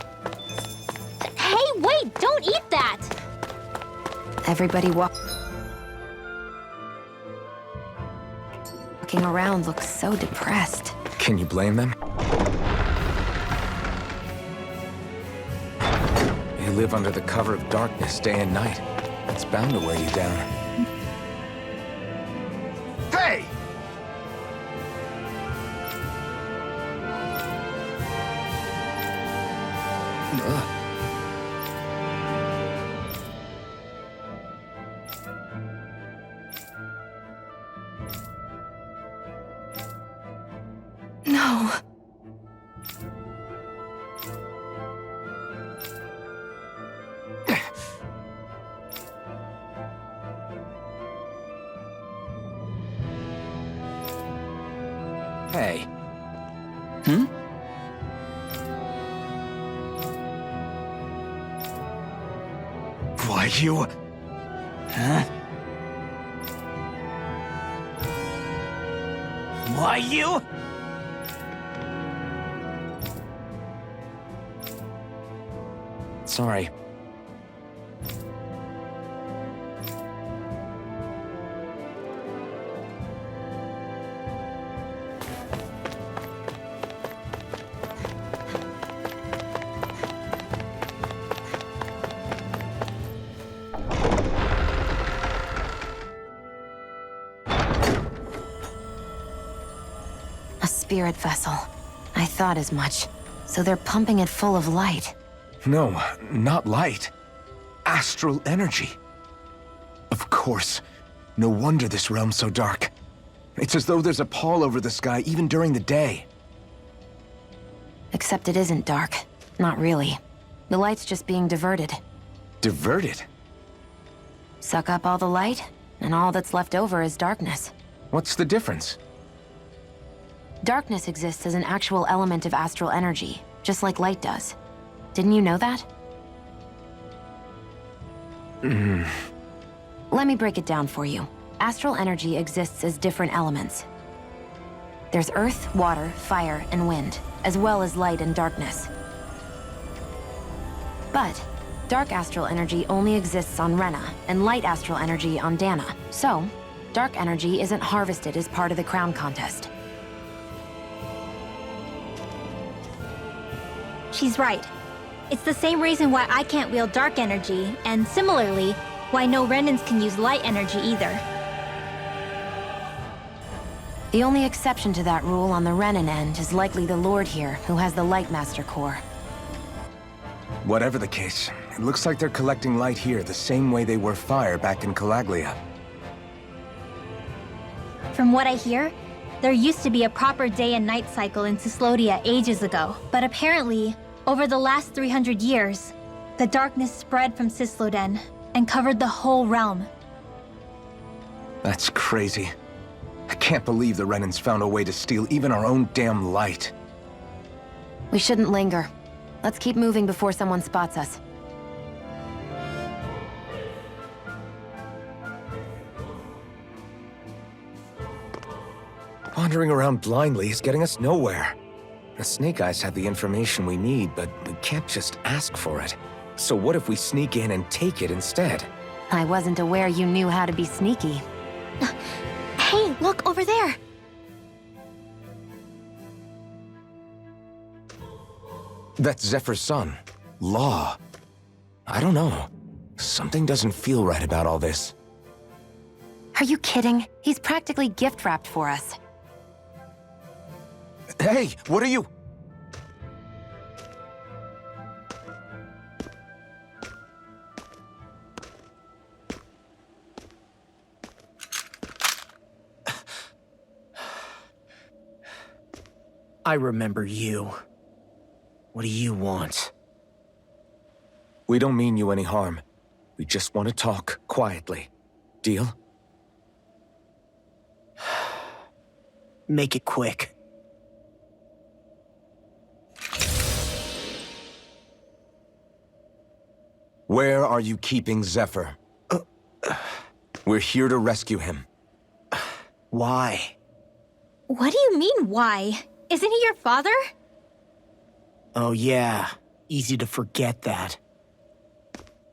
Hey, wait! Don't eat that! Everybody walking around looks so depressed. Can you blame them? They live under the cover of darkness day and night. It's bound to wear you down. Hey! No. Hey. Why, you... Huh? Why you? Sorry. A spirit vessel. I thought as much. So they're pumping it full of light. No, not light. Astral energy. Of course. No wonder this realm's so dark. It's as though there's a pall over the sky even during the day. Except it isn't dark. Not really. The light's just being diverted. Diverted? Suck up all the light, and all that's left over is darkness. What's the difference? Darkness exists as an actual element of astral energy, just like light does. Didn't you know that? Let me break it down for you. Astral energy exists as different elements. There's earth, water, fire, and wind, as well as light and darkness. But dark astral energy only exists on Rena, and light astral energy on Dana. So, dark energy isn't harvested as part of the crown contest. She's right. It's the same reason why I can't wield dark energy, and similarly, why no Renans can use light energy either. The only exception to that rule on the Renan end is likely the Lord here, who has the Light Master core. Whatever the case, it looks like they're collecting light here the same way they were fire back in Calaglia. From what I hear, there used to be a proper day and night cycle in Cyslodia ages ago, but apparently, over the last 300 years, the darkness spread from Cysloden and covered the whole realm. That's crazy. I can't believe the Renans found a way to steal even our own damn light. We shouldn't linger. Let's keep moving before someone spots us. Wandering around blindly is getting us nowhere. The Snake Eyes have the information we need, but we can't just ask for it. So what if we sneak in and take it instead? I wasn't aware you knew how to be sneaky. Hey, look over there! That's Zephyr's son, Law. I don't know. Something doesn't feel right about all this. Are you kidding? He's practically gift-wrapped for us. Hey, what are you... I remember you. What do you want? We don't mean you any harm. We just want to talk quietly. Deal? Make it quick. Where are you keeping Zephyr? We're here to rescue him. Why? What do you mean, why? Isn't he your father? Oh yeah, easy to forget that.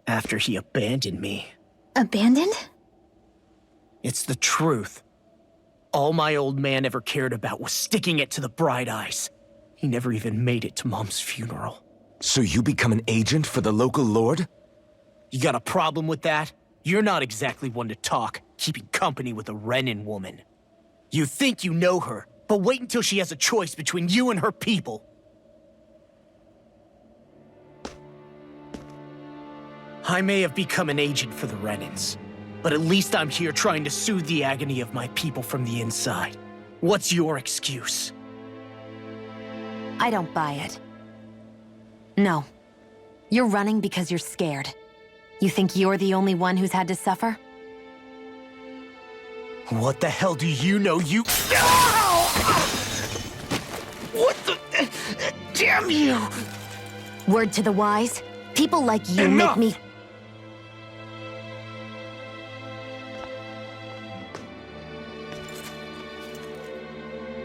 After he abandoned me. Abandoned? It's the truth. All my old man ever cared about was sticking it to the Bright Eyes. He never even made it to Mom's funeral. So you become an agent for the local lord? You got a problem with that? You're not exactly one to talk, keeping company with a Renan woman. You think you know her, but wait until she has a choice between you and her people. I may have become an agent for the Renans, but at least I'm here trying to soothe the agony of my people from the inside. What's your excuse? I don't buy it. No. You're running because you're scared. You think you're the only one who's had to suffer? What the hell do you know, you... What the... Damn you! Word to the wise, people like you Enough! make me...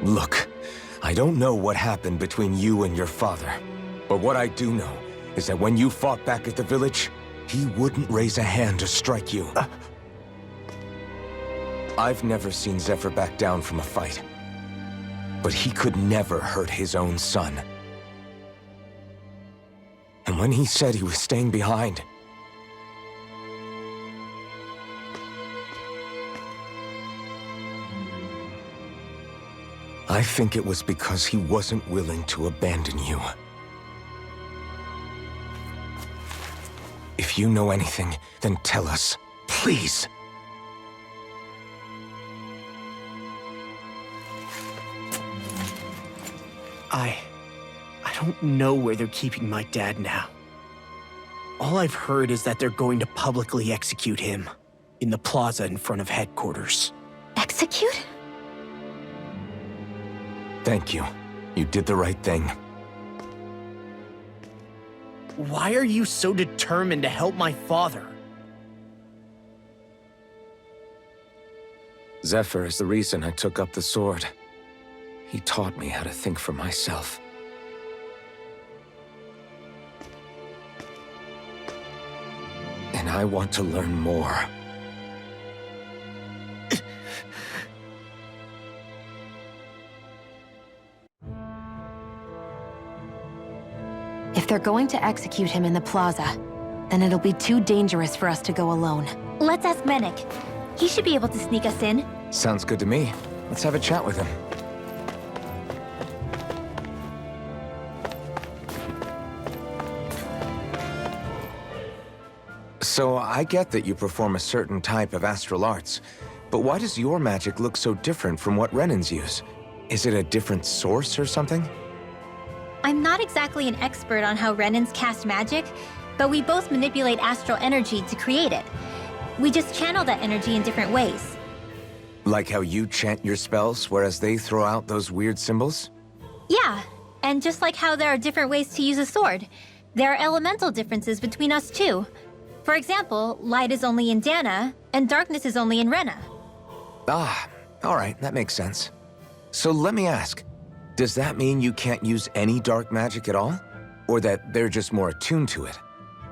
Look, I don't know what happened between you and your father. But what I do know is that when you fought back at the village, he wouldn't raise a hand to strike you. I've never seen Zephyr back down from a fight. But he could never hurt his own son. And when he said he was staying behind, I think it was because he wasn't willing to abandon you. If you know anything, then tell us, please. I don't know where they're keeping my dad now. All I've heard is that they're going to publicly execute him in the plaza in front of headquarters. Execute? Thank you. You did the right thing. Why are you so determined to help my father? Zephyr is the reason I took up the sword. He taught me how to think for myself. And I want to learn more. If they're going to execute him in the plaza, then it'll be too dangerous for us to go alone. Let's ask Menek. He should be able to sneak us in. Sounds good to me. Let's have a chat with him. So, I get that you perform a certain type of astral arts, but why does your magic look so different from what Renans use? Is it a different source or something? I'm not exactly an expert on how Renans cast magic, but we both manipulate astral energy to create it. We just channel that energy in different ways. Like how you chant your spells, whereas they throw out those weird symbols? Yeah, and just like how there are different ways to use a sword, there are elemental differences between us too. For example, light is only in Dana, and darkness is only in Rena. Ah, alright, that makes sense. So let me ask, does that mean you can't use any dark magic at all? Or that they're just more attuned to it?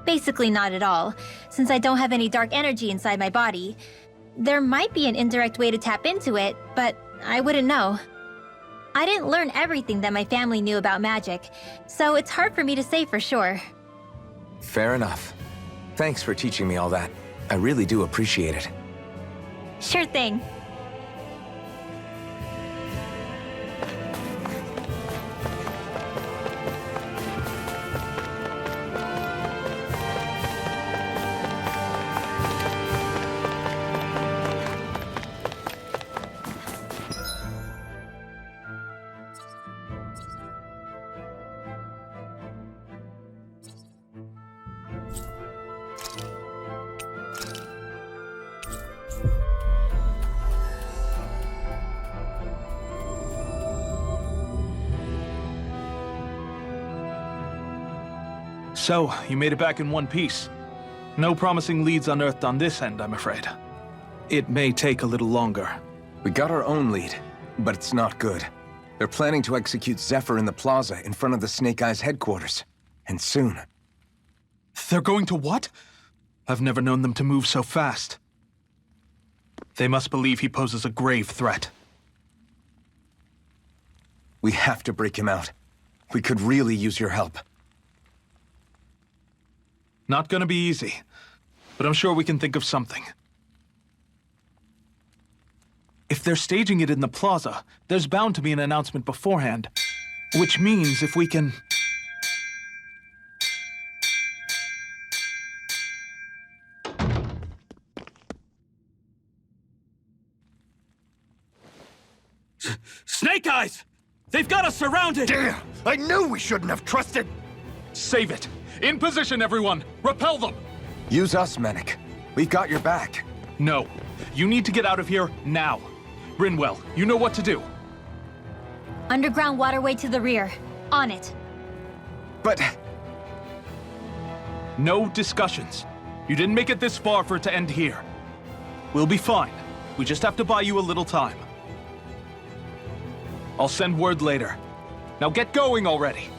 Basically not at all, since I don't have any dark energy inside my body. There might be an indirect way to tap into it, but I wouldn't know. I didn't learn everything that my family knew about magic, so it's hard for me to say for sure. Fair enough. Thanks for teaching me all that. I really do appreciate it. Sure thing. So, you made it back in one piece. No promising leads unearthed on this end, I'm afraid. It may take a little longer. We got our own lead, but it's not good. They're planning to execute Zephyr in the plaza in front of the Snake Eyes headquarters. And soon. They're going to what? I've never known them to move so fast. They must believe he poses a grave threat. We have to break him out. We could really use your help. Not gonna be easy, but I'm sure we can think of something. If they're staging it in the plaza, there's bound to be an announcement beforehand. Which means if we can... Snake Eyes! They've got us surrounded! Damn! I knew we shouldn't have trusted! Save it! In position, everyone! Repel them! Use us, Menek. We've got your back. No. You need to get out of here now. Rinwell, you know what to do. Underground waterway to the rear. On it. But... No discussions. You didn't make it this far for it to end here. We'll be fine. We just have to buy you a little time. I'll send word later. Now get going already.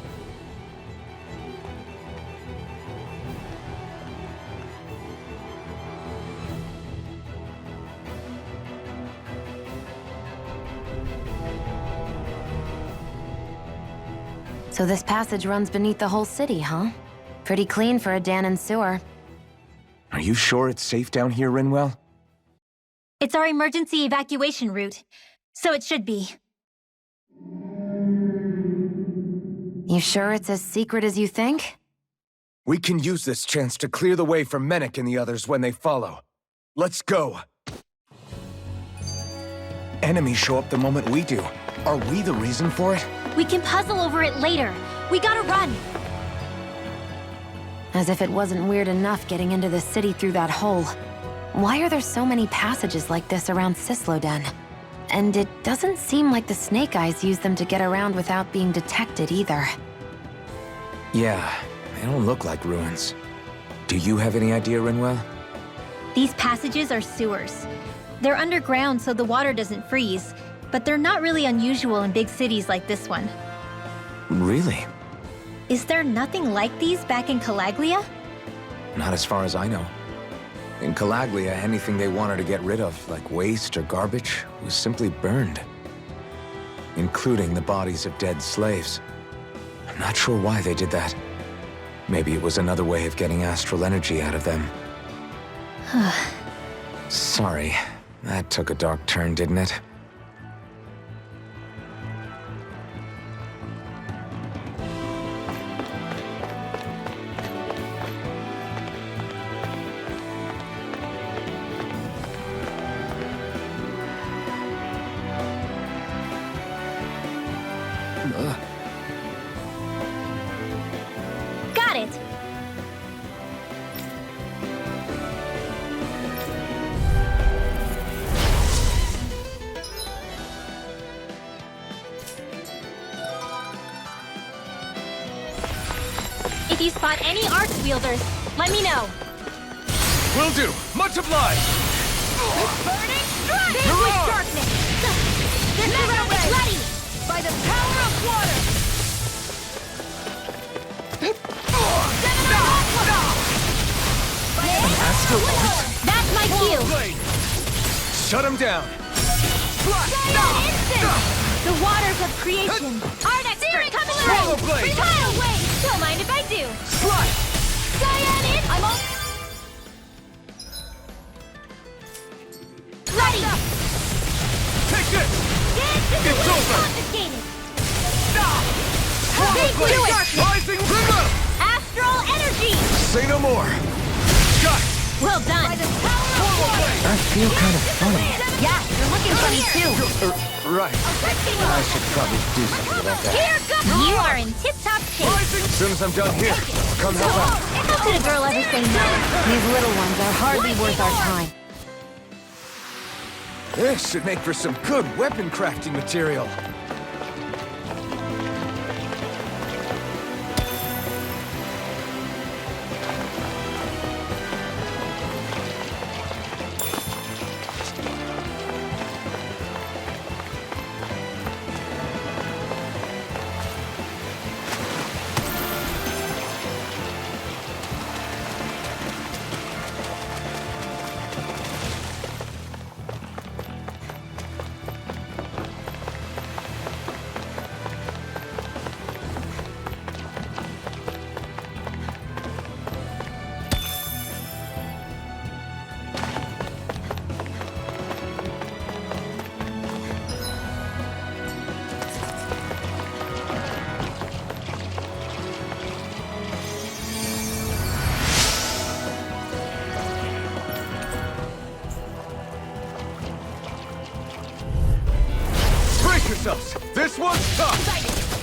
So this passage runs beneath the whole city, huh? Pretty clean for a Danon sewer. Are you sure it's safe down here, Rinwell? It's our emergency evacuation route, so it should be. You sure it's as secret as you think? We can use this chance to clear the way for Menek and the others when they follow. Let's go. Enemies show up the moment we do. Are we the reason for it? We can puzzle over it later. We gotta run. As if it wasn't weird enough getting into the city through that hole. Why are there so many passages like this around Cysloden? And it doesn't seem like the Snake Eyes use them to get around without being detected either. Yeah, they don't look like ruins. Do you have any idea, Rinwell? These passages are sewers. They're underground so the water doesn't freeze, but they're not really unusual in big cities like this one. Really? Is there nothing like these back in Calaglia? Not as far as I know. In Calaglia, anything they wanted to get rid of, like waste or garbage, was simply burned. Including the bodies of dead slaves. I'm not sure why they did that. Maybe it was another way of getting astral energy out of them. Sorry, that took a dark turn, didn't it? Got it! If you spot any arch wielders, let me know. Will do. Much obliged. Burning strike! Vanquish darkness! This round is ready! By the power of water! That's my cue! Shut him down. The waters of creation! Art expert coming Swallow through! blade! Retire away! Don't mind if I do! Slide. Cyan instant! I'm all ready! Take this. Dance in the It's wind! over. Confiscated! Swallow blade. Rising Rinwell. Astral energy! Say no more. Got it. Well done! By the power of water! I feel kind of funny. Yeah, you're looking funny too. Right. I should probably do something about that. Here goes! You are in tip-top shape! As soon as I'm done here, I'll come help out. How could a girl ever say no? These little ones are hardly worth our time. This should make for some good weapon crafting material. Yourselves. This one's tough.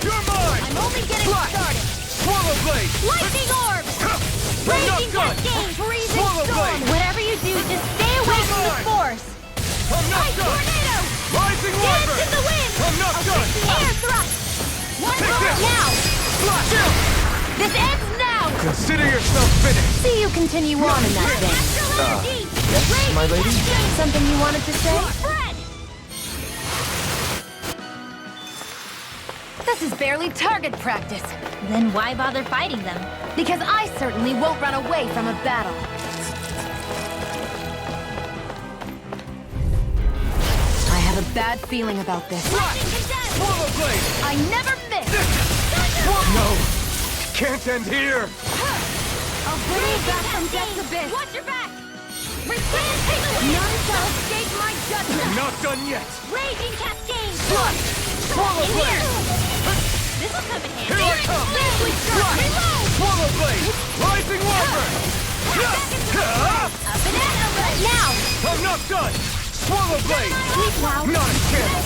You're mine. I'm only getting started! Swallow blade. Lightning orbs! I'm not Raging done. cascade! Freezing Swallow storm! blade. Whatever you do, just stay away from the force! I'm not Ice done. tornado! Rising Dance wyvern. in the wind! I'm not done. Air thrust! One Take more this. now! Flash. This ends now! Consider yourself finished. See you continue on in that vein. Astral energy! yes, Raging my lady? cascade! Something you wanted to say? Spread! This is barely target practice. Then why bother fighting them? Because I certainly won't run away from a battle. I have a bad feeling about this. Swallow blade. I never miss! No. Can't end here. I'll bring you back from death's abyss. Watch your back! Resist the wind! None shall escape my judgment. I'm not done yet. Raging cascade! Swallow In blade. here! This'll come in handy! Here I come. Liquid strike! Reload! Swallow blade. Rising wyvern. A banana red! Now! I'm not done. Swallow blade. Sleep now. Not a chance.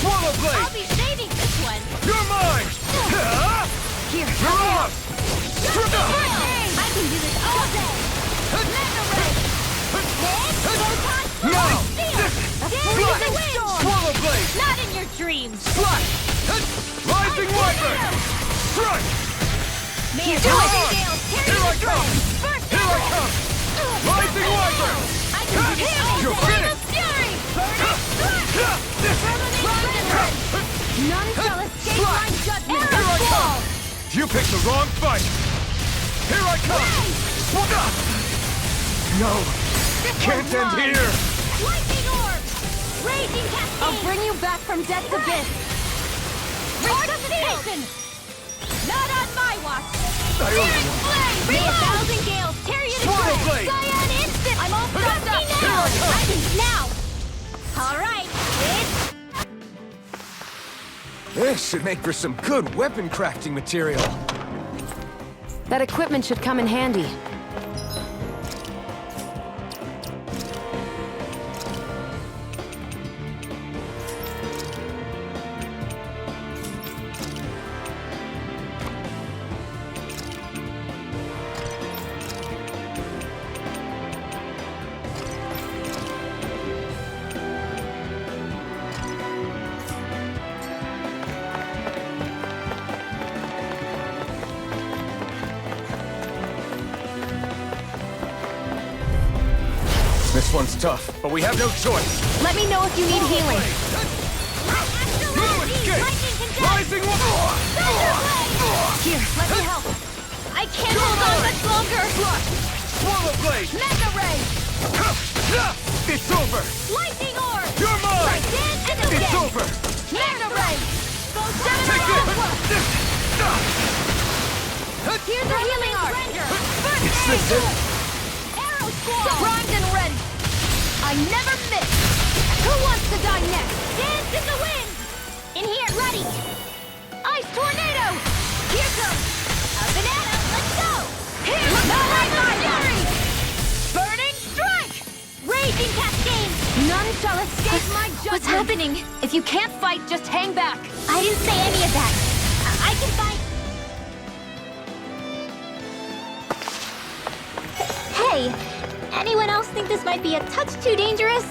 Swallow I'll blade. be saving this one! You're mine. Here. You're up. I can do this all day! Banana red! Photon! Now. Freezing wind! Swallow blade. Not in your dreams! Slash. Rising wyvern. Strike. Man, Here I Here come. First Here I come. Rising wyvern. I can do this all You're day! finished. Fury! None shall escape my judgment. Here I come. You picked the wrong fight. Here I come. No. Can't end here. Lightning orb! Raging cascade! I'll bring you back from death's abyss. Resuscitation! Not on my watch! I owe you. All right, it's This should make for some good weapon crafting material. That equipment should come in handy. This one's tough, but we have no choice. Let me know if you need healing. Rising one! Here, let me help. I can't hold on much longer. Swallow blade! Mega ray! It's over! Lightning orb! You're mine! It's over! Mega ray! Go Take it! Here's the healing arc! It's this it? Arrow squall! Primed and ready! I never miss! Who wants to die next? Dance in the wind! In here, ready! Ice tornado! Here comes! A banana, let's go! Here's the fury! Burning strike! Raging cascade! None shall escape my judgment. What's happening? If you can't fight, just hang back. I didn't say any of that. I can fight! Hey, anyone else think this might be a touch too dangerous?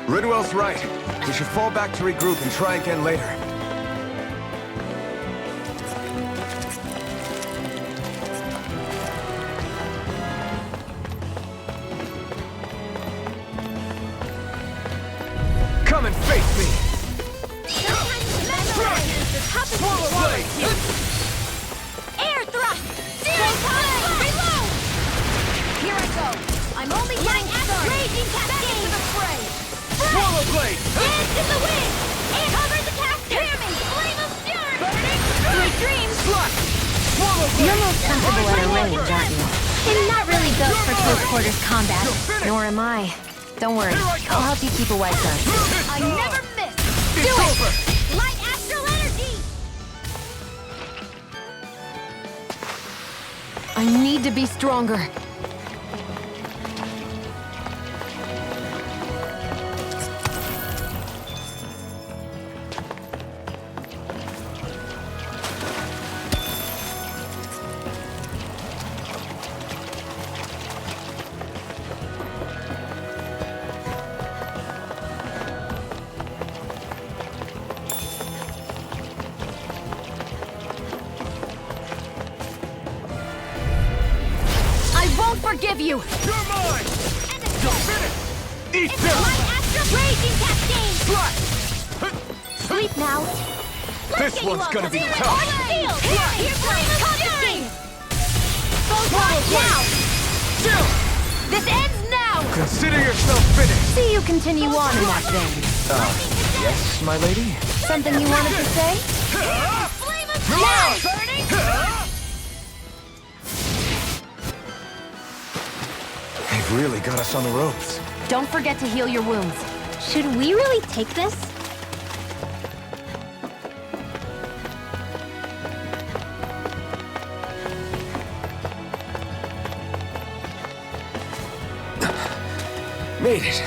Rinwell's right. We should fall back to regroup and try again later. Come and face me! Swallow blade! Air thrust! Reload! Here I go! I'm only getting started! Raging cascade! The fray! Swallow blade! Dance in the wind! And cover the cascade! Hear me! Flame of fury! Burning! Sweet dreams! Slash! Swallow blade! You're most comfortable at a range, aren't you? I'm not really built for close quarters combat. Nor am I. Don't worry. I'll help you keep a white gun. I never miss! It's over! Light astral energy! I need to be stronger. Forgive you! You're mine! You're finished! Eat It's this! light astral raging cascade! Slash! Sleep now. This one's gonna be tough! Here comes fury! Go Swallow blade! now! Chill! This ends now! Consider yourself finished! See you continue on in that vein. Yes, my lady? Something you wanted to say? Flame of Now! burning! They've really got us on the ropes. Don't forget to heal your wounds. Should we really take this? Made it.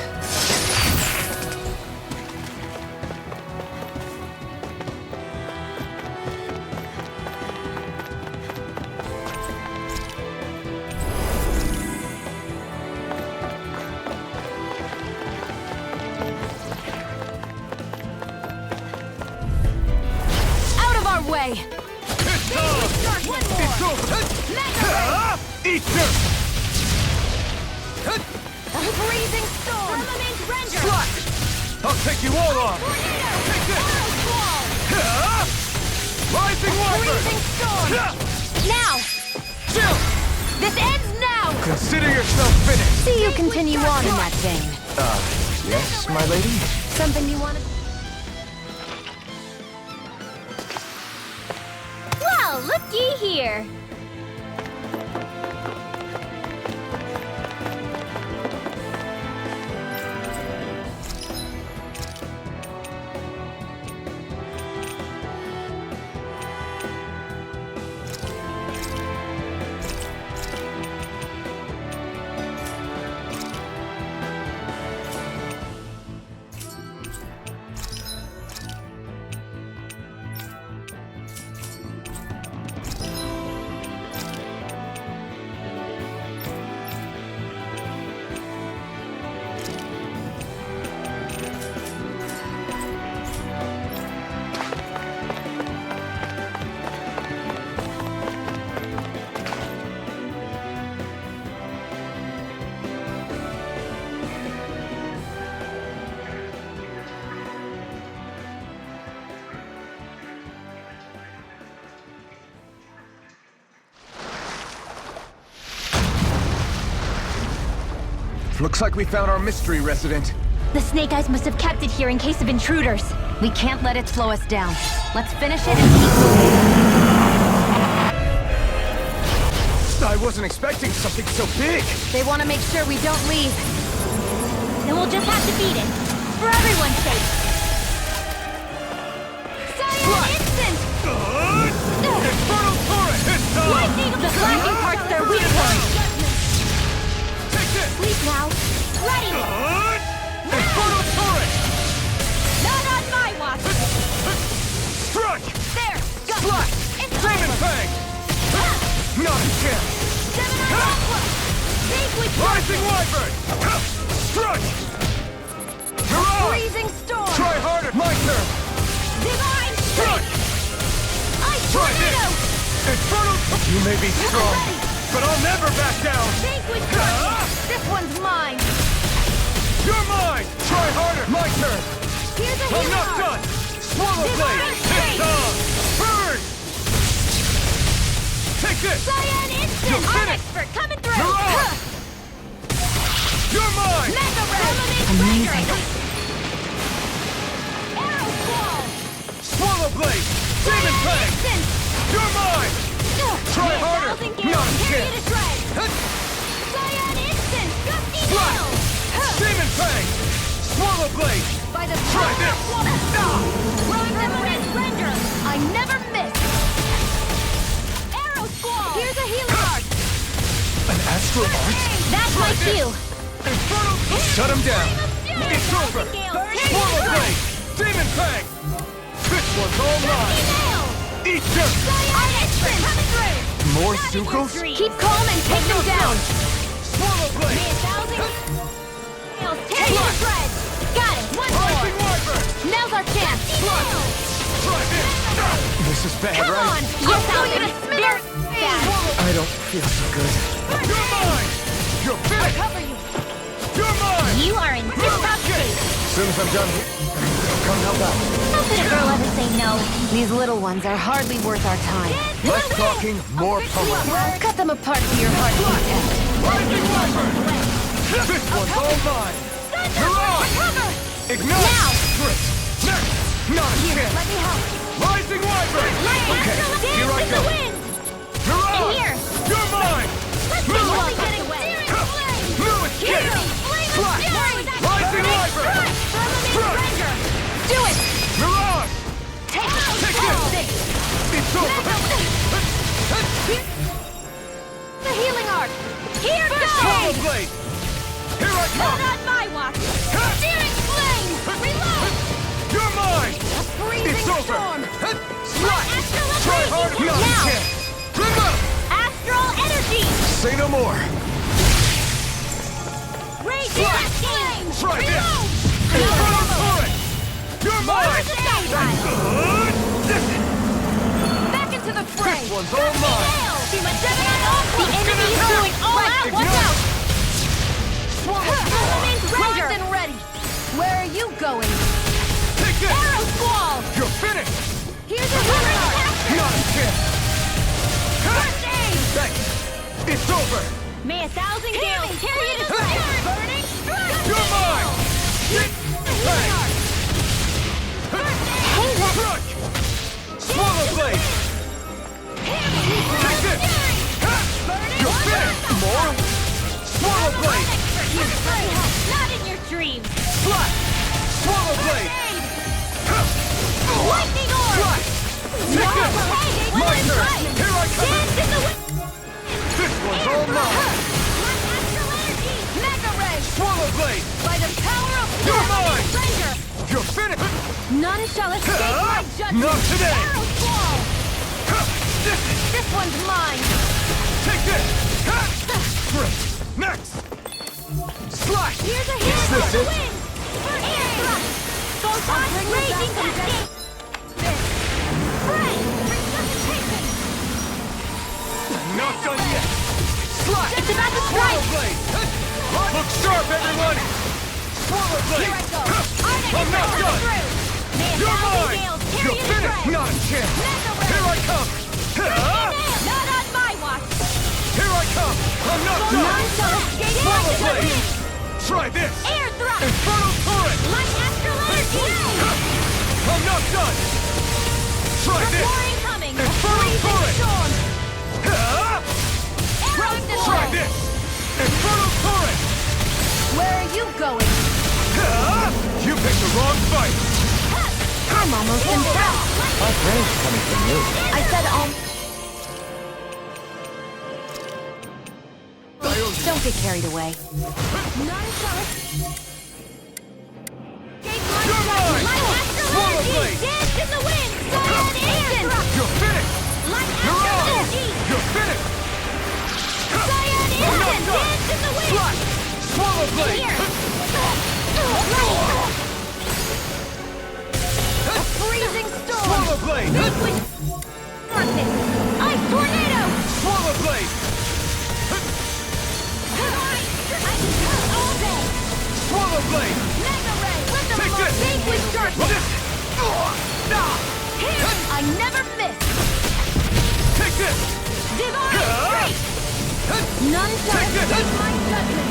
Way. It's over! Eat this! Freezing storm! Firmament render! Slash! I'll take you all on! Take this! Rising water! Freezing storm! Now! Chill! This ends now! Consider yourself finished! See you continue on in that vein. Yes, my lady? Something you wanted... Well, looky here. Looks like we found our mystery resident. The Snake Eyes must have kept it here in case of intruders. We can't let it slow us down. Let's finish it and keep moving. I wasn't expecting something so big. They want to make sure we don't leave. Then we'll just have to beat it. For everyone's sake. Cyan instant! Infernal turret! It's time! Lightning! The flashing part's their weak point. Take this! Sleep now. Ready! Infernal turret! Not on my watch! Strike! There! Go! Slash! Demon Fang! Not a chance! Rising Wyvern! Strike! Mirage! Freezing storm! Try harder! My turn! Divine Strike! Ice Try tornado! this! Infernal... You may be strong, but I'll never back down! Vanquish Guardian! This one's mine! You're mine! Try harder! My turn! Here's a I'm healing not art. done! Swallow Blade! Divine It's Strength. on! Burn! Take this! Cyan instant! You're Art finished. expert coming through! Mirage! You're mine! Mega Red! Amazing. Arrow Squall! Swallow Blade! Demon Cyan Fang! instant! You're mine! Try harder! 1,000 Not gales, a carry you chance! to shreds! Cyan instant! Gusty Slash! nails! Demon Fang! Swallow Blade! By the Try power this! of Run Permanent Render! I never miss! Arrow Squall! Here's a healing art! An astral art? That's my cue. Infernal... Shut him down! It's over! Swallow Blade! Demon Fang! This one's all mine! Eat them! Cyan instant! Coming through! More Not in your Sukos? dreams. Keep calm and take them down. Swallow Blade! May 1,000 nails tear you to shreds! Got it! One Rising more! Wyvern! Now's our chance. Try this! This is bad, Come right? on! Yes, I'll I don't feel so good. You're mine! You're finished! cover you! You're mine! You are in tip-top shape. As soon as I'm done here, come help out. How could a girl ever say no? These little ones are hardly worth our time. Less talking, more pummeling. Well, cut them apart for your heartbeat test. Rising Wyvern! This one's all mine! Mirage! Ignite! Now! Crit! Next! Not a chance! Let me help. Rising Wyvern! Okay, here I go. Mirage! here. You're mine! Only getting steering flame! No escape! Slash! Rising Wyvern! Strike! Do it! Mirage! Take Take this! It's over! the healing art! Here Swallow goes! Blade! Here I Not come! on my watch! Steering flame! Reload! You're mine! A freezing It's over! storm! Slash! Astral Try ability! harder! Not a Now! chance! Remove! Astral energy! Say no more. Raging flame! Try this! Reload! Infernal turret! You're mine! Mars Samurai! This Back into the fray! one's all mine! The enemy is going all out! Watch out! Element Primed Render! and ready. Where are you going? Take this! Arrow Squall! You're finished! Here's a healing art! Not a chance! First aid! Thanks! It's over! May 1,000 gales carry you to shreds! Burning strike! You're mine! Healing art! Strike! Swallow Blade! Take this! You're finished! More? Swallow Blade! Not in your dreams! Slash! Swallow Blade! Lightning orb! Slash! Take this! My turn! Here I come! Dance in the wind! This one's all mine! Astral energy! Mega ray! Swallow Blade! By the power of You're mine! Render! You're finished! None shall escape my judgment! Not today! Arrow Squall! This This one's mine! Take this! Great! Next! Slash! Here's a healing this for the it? wind! Air thrust! Photon raging cascade! Spray! Resuscitation! Not done yet! Slash! It's about to Swallow strike! Blade! Look sharp, everyone! Swallow Blade! Here I go! I'm not done! You're mine! You're You're finished! Not a chance! Here I come! Not on my watch! Here I come! I'm not done! None shall escape Swallow my Blade! judgment! Try this! Air thrust! Infernal turret! Light astral energy! I'm not done! Try this! Before incoming! Infernal Freezing turret! storm! Try this! Infernal turret! Where are you going? You picked the wrong fight! I'm almost impressed. My praise coming from you. I said Don't get carried away. You're mine! Swallow blade! Dance in the wind! Cyan You're finished! Light You're astral on! energy! You're finished! Cyan dance in the wind! Slash! Swallow blade! A freezing storm! Swallow blade! Liquid darkness! Ice tornado! Swallow blade! I can cut all day! Swallow blade! Mega ray! With the Take this! liquid darkness! I never miss. Take this! Divine strength! None shall Take this! escape my judgment.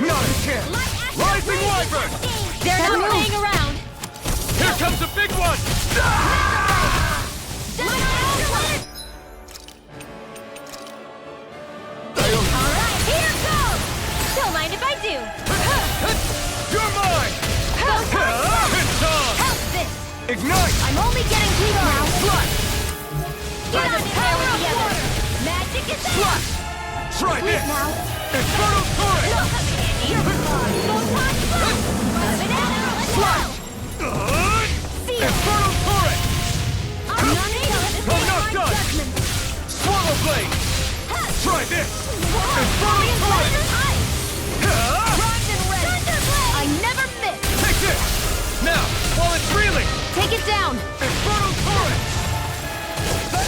Not a chance! Light astral Rising blade wyvern! is they're not playing around! Here comes a big one! Alright, here goes! Don't mind if I do! You're mine! It's on! How's this? Ignite! I'm only getting heat now! Flush! Get on in there with the others! Magic is there! Flush! Try this! Now! Infernal turret! You're gone! Photon blast! Flush! Infernal turret! I'm not done! Swallow blade! Try this! Infernal turret! I never miss. Take this! Now, while it's reeling! Take it down. Infernal turret!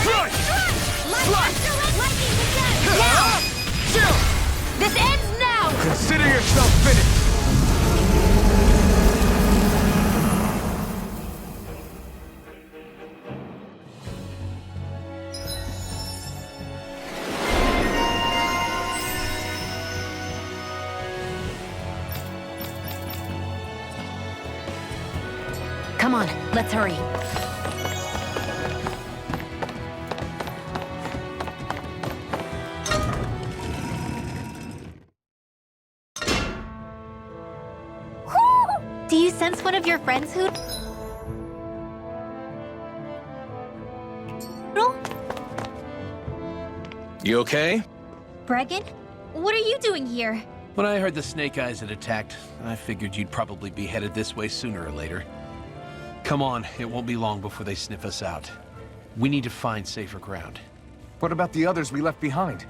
Crush! Now. Chill! This ends now. Consider yourself finished! Come on, let's hurry. Do you sense one of your friends who... You okay? Bregan? What are you doing here? When I heard the Snake Eyes had attacked, I figured you'd probably be headed this way sooner or later. Come on, it won't be long before they sniff us out. We need to find safer ground. What about the others we left behind?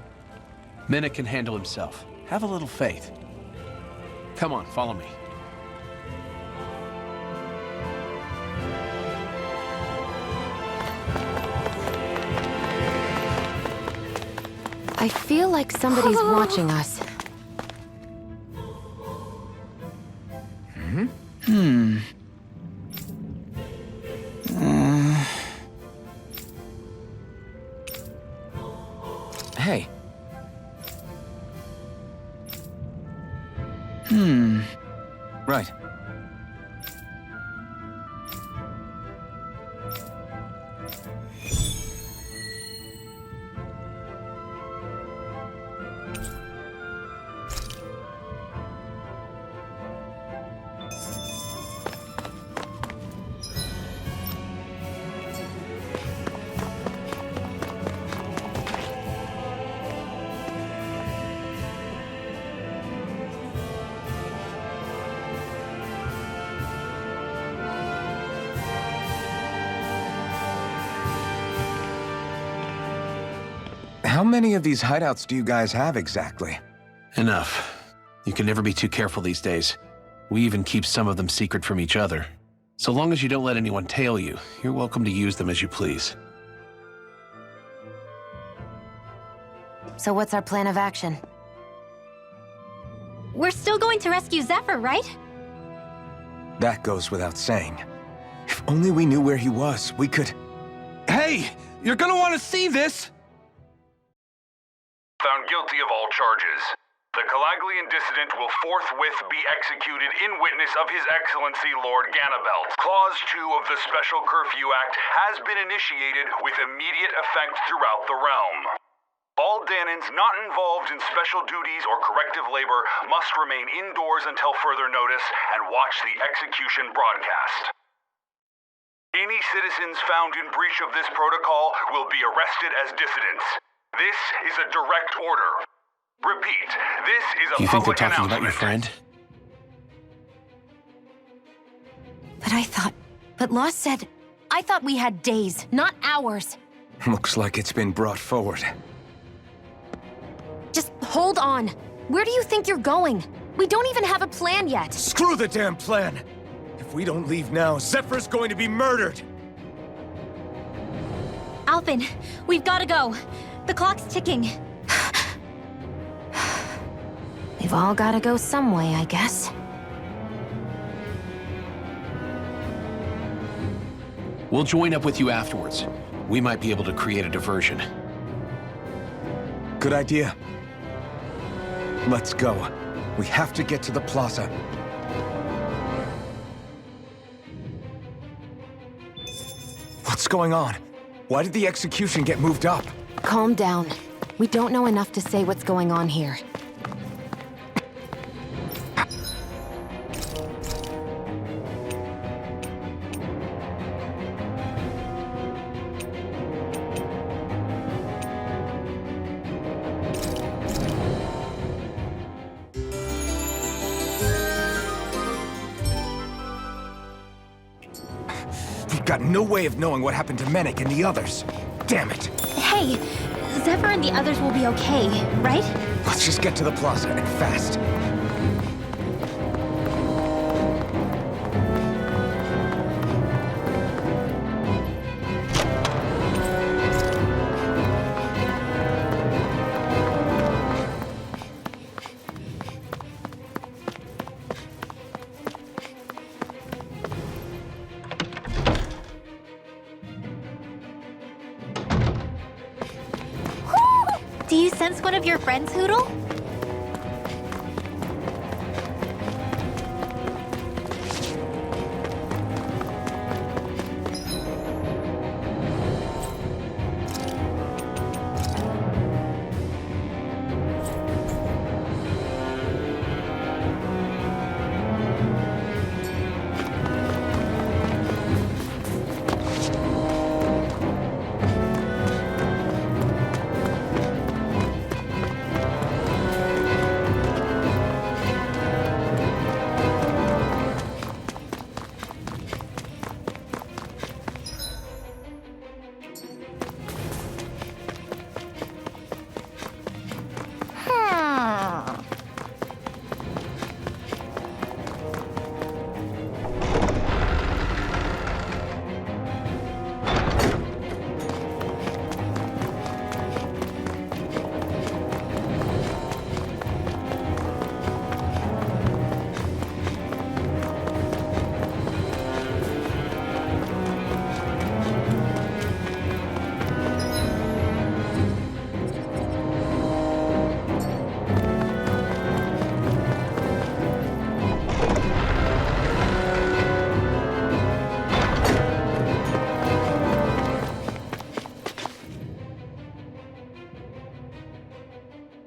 Minna can handle himself. Have a little faith. Come on, follow me. I feel like somebody's watching us. Hey. Right. How many of these hideouts do you guys have exactly? Enough. You can never be too careful these days. We even keep some of them secret from each other. So long as you don't let anyone tail you, you're welcome to use them as you please. So what's our plan of action? We're still going to rescue Zephyr, right? That goes without saying. If only we knew where he was, we could... Hey! You're gonna want to see this! Found guilty of all charges. The Calaglian dissident will forthwith be executed in witness of His Excellency Lord Ganabelt. Clause 2 of the Special Curfew Act has been initiated with immediate effect throughout the realm. All Danans not involved in special duties or corrective labor must remain indoors until further notice and watch the execution broadcast. Any citizens found in breach of this protocol will be arrested as dissidents. This is a direct order. Repeat, this is a Do you think they're public talking about your announcement. friend? But Law said, I thought we had days, not hours. Looks like it's been brought forward. Just hold on. Where do you think you're going? We don't even have a plan yet. Screw the damn plan! If we don't leave now, Zephyr's going to be murdered! Alphen, we've got to go. The clock's ticking. We've all got to go some way, I guess. We'll join up with you afterwards. We might be able to create a diversion. Good idea. Let's go. We have to get to the plaza. What's going on? Why did the execution get moved up? Calm down. We don't know enough to say what's going on here. We've got no way of knowing what happened to Menik and the others. Damn it! Hey, Zephyr and the others will be okay, right? Let's just get to the plaza, and fast. Do you sense one of your friends, Hootle?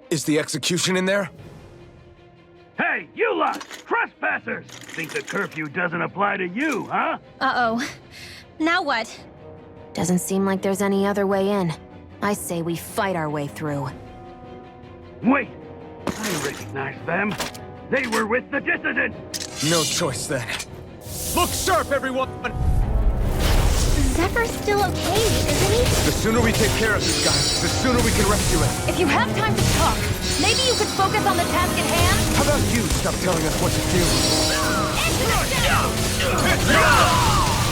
Is the execution in there? Hey, you lot! Trespassers! Think the curfew doesn't apply to you, huh? Uh-oh. Now what? Doesn't seem like there's any other way in. I say we fight our way through. Wait! I recognize them. They were with the dissident! No choice then. Look sharp, everyone! Zephyr's still okay, isn't he? The sooner we take care of this guy, the sooner we can rescue him. If you have time to talk, maybe you could focus on the task at hand? How about you stop telling us what to do?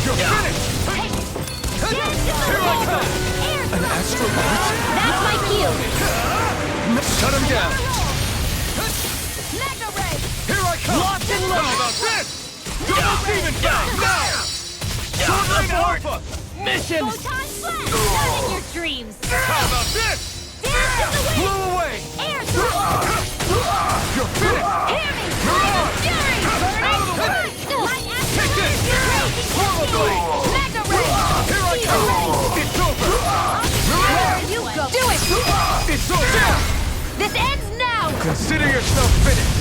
You're finished! Here I come! An astral bolt? That's my cue. Shut him down! Mega Ray! Here I come! Locked and loaded! How about this? Double demon bang! Now! Sword Alpha! Mission! Photon Blast! Not in your dreams! How about this? Dance in the wind! Blow away! Air Thrust! Mega Ray! Here I come! It's over! There you go! Do it! It's over! This ends now! Consider yourself finished!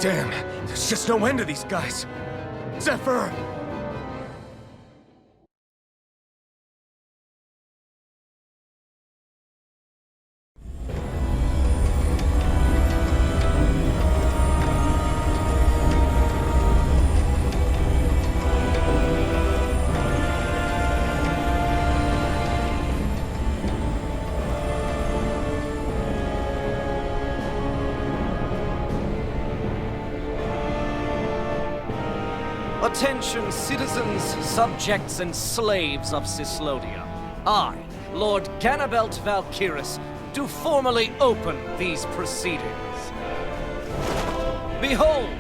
Damn, there's just no end to these guys. Zephyr! Attention, citizens, subjects, and slaves of Cyslodia. I, Lord Ganabelt Valkyris, do formally open these proceedings. Behold!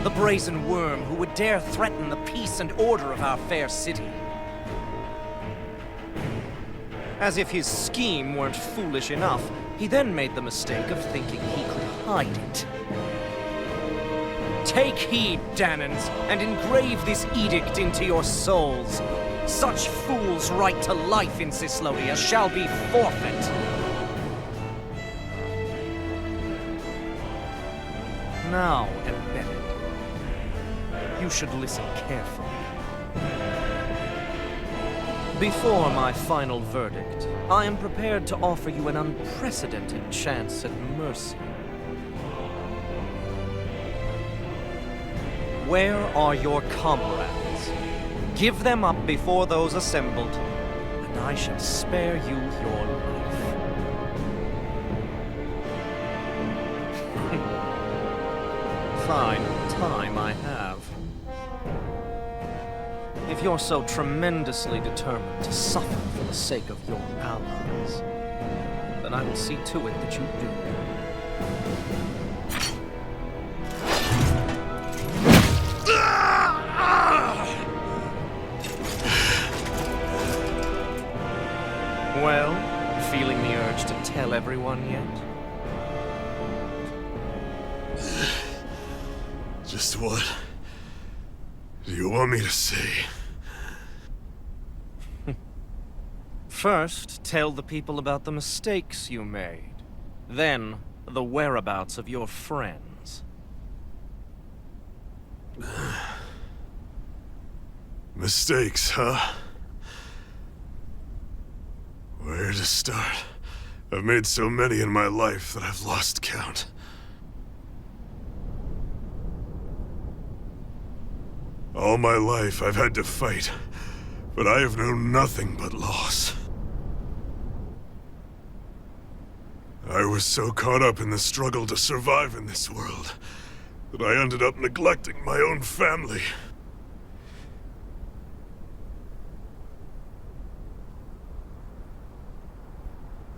The brazen worm who would dare threaten the peace and order of our fair city. As if his scheme weren't foolish enough, he then made the mistake of thinking he could hide it. Take heed, Danans, and engrave this edict into your souls. Such fools' right to life in Cyslodia shall be forfeit. Now, embedded, you should listen carefully. Before my final verdict, I am prepared to offer you an unprecedented chance at mercy. Where are your comrades? Give them up before those assembled, and I shall spare you your life. Fine time I have. If you're so tremendously determined to suffer for the sake of your allies, then I will see to it that you do. Well, feeling the urge to tell everyone yet? Just what do you want me to say? First, tell the people about the mistakes you made. Then, the whereabouts of your friends. Mistakes, huh? Where to start? I've made so many in my life that I've lost count. All my life I've had to fight, but I have known nothing but loss. I was so caught up in the struggle to survive in this world that I ended up neglecting my own family.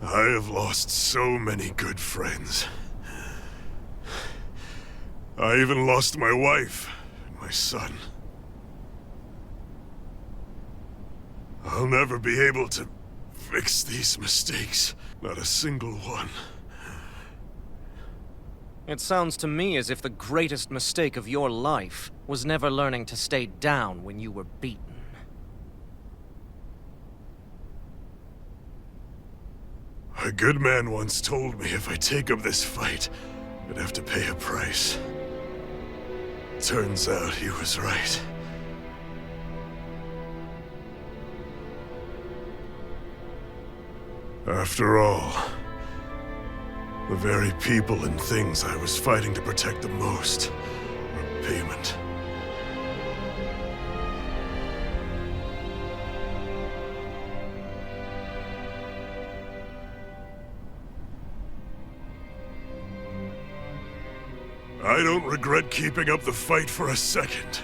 I have lost so many good friends. I even lost my wife and my son. I'll never be able to fix these mistakes. Not a single one. It sounds to me as if the greatest mistake of your life was never learning to stay down when you were beaten. A good man once told me if I take up this fight, I'd have to pay a price. Turns out he was right. After all, the very people and things I was fighting to protect the most were payment. I don't regret keeping up the fight for a second.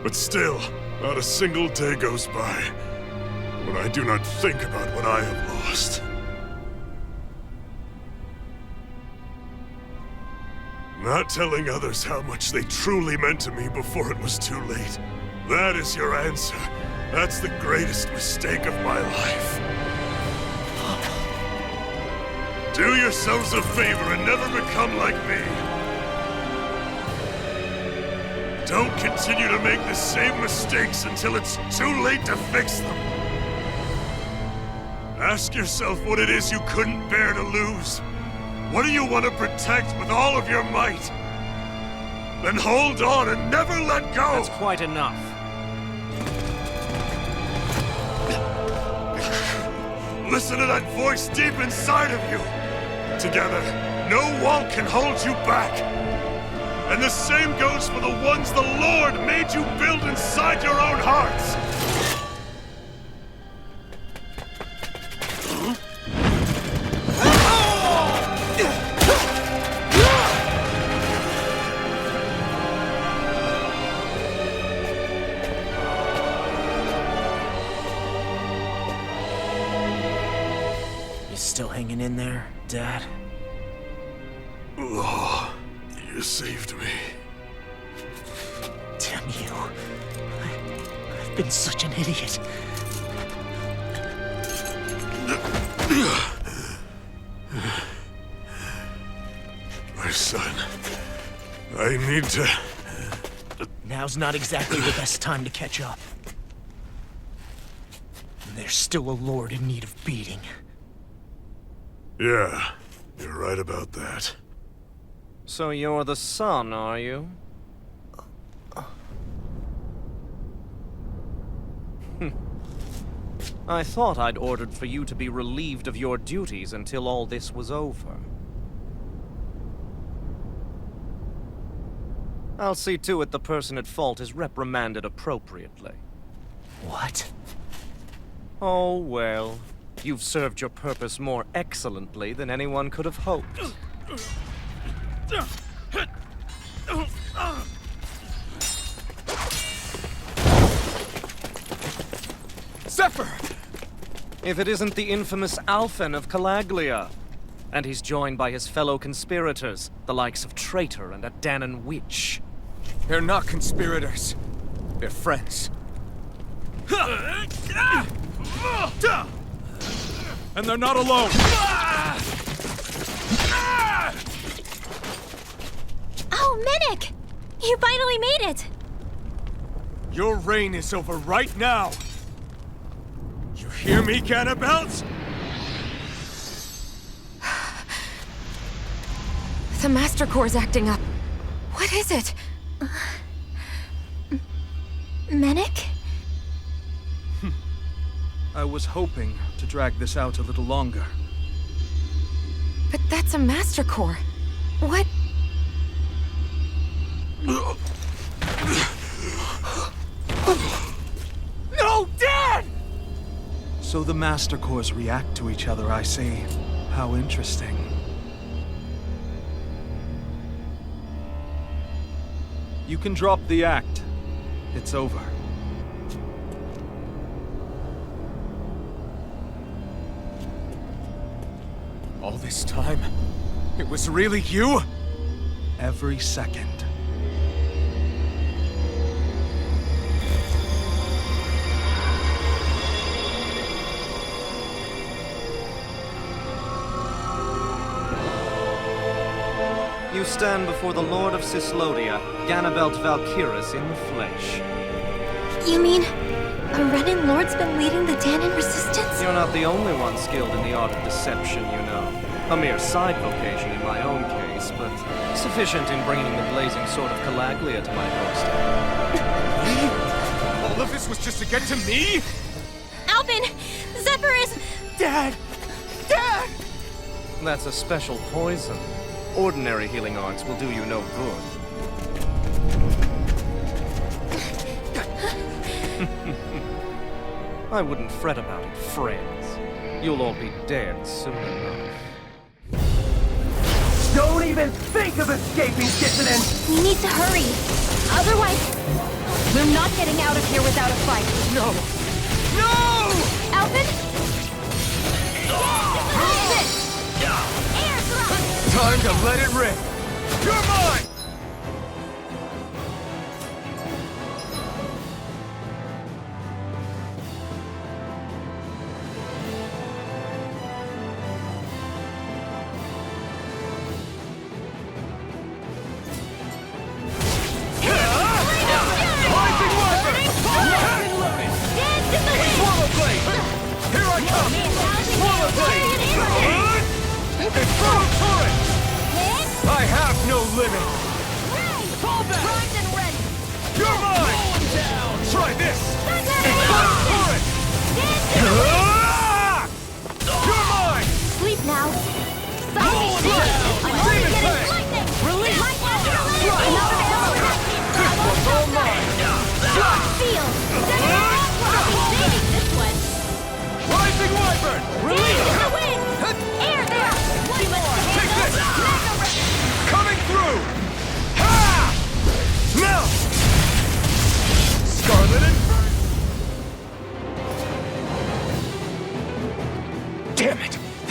But still, not a single day goes by when I do not think about what I have lost. Not telling others how much they truly meant to me before it was too late. That is your answer, That's the greatest mistake of my life. Do yourselves a favor and never become like me. Don't continue to make the same mistakes until it's too late to fix them. Ask yourself what it is you couldn't bear to lose. What do you want to protect with all of your might? Then hold on and never let go! That's quite enough. Listen to that voice deep inside of you! Together, no wall can hold you back! And the same goes for the ones the Lord made you build inside your own hearts! Still hanging in there, Dad? Oh, you saved me. Damn you. I've been such an idiot. My son, I need to... Now's not exactly the best time to catch up. There's still a lord in need of beating. Yeah, you're right about that. So you're the son, are you? I thought I'd ordered for you to be relieved of your duties until all this was over. I'll see to it the person at fault is reprimanded appropriately. What? Oh, well. You've served your purpose more excellently than anyone could have hoped. Zephyr! If it isn't the infamous Alphen of Calaglia. And he's joined by his fellow conspirators, the likes of Traitor and a Danon Witch. They're not conspirators. They're friends. And they're not alone! Oh, Minnick! You finally made it! Your reign is over right now! You hear me, Ganabelt? The Master Core's acting up. What is it? Minnick? I was hoping to drag this out a little longer. But that's a Master Core. What? No, Dad! So the Master Cores react to each other, I see. How interesting. You can drop the act. It's over. All this time, it was really you? Every second. You stand before the Lord of Cyslodia, Ganabelt Valkyris in the flesh. You mean a Renin Lord's been leading the Danon resistance? You're not the only one skilled in the art of deception, you know. A mere side vocation in my own case, but sufficient in bringing the blazing sword of Calaglia to my doorstep. All of this was just to get to me? Alphen! Zephyr is... Dad! Dad! That's a special poison. Ordinary healing arts will do you no good. I wouldn't fret about it, friends. You'll all be dead soon enough. Don't even think of escaping, dissident! We need to hurry. Otherwise... We're not getting out of here without a fight. No! No! Alphen? Time to let it rip! You're mine!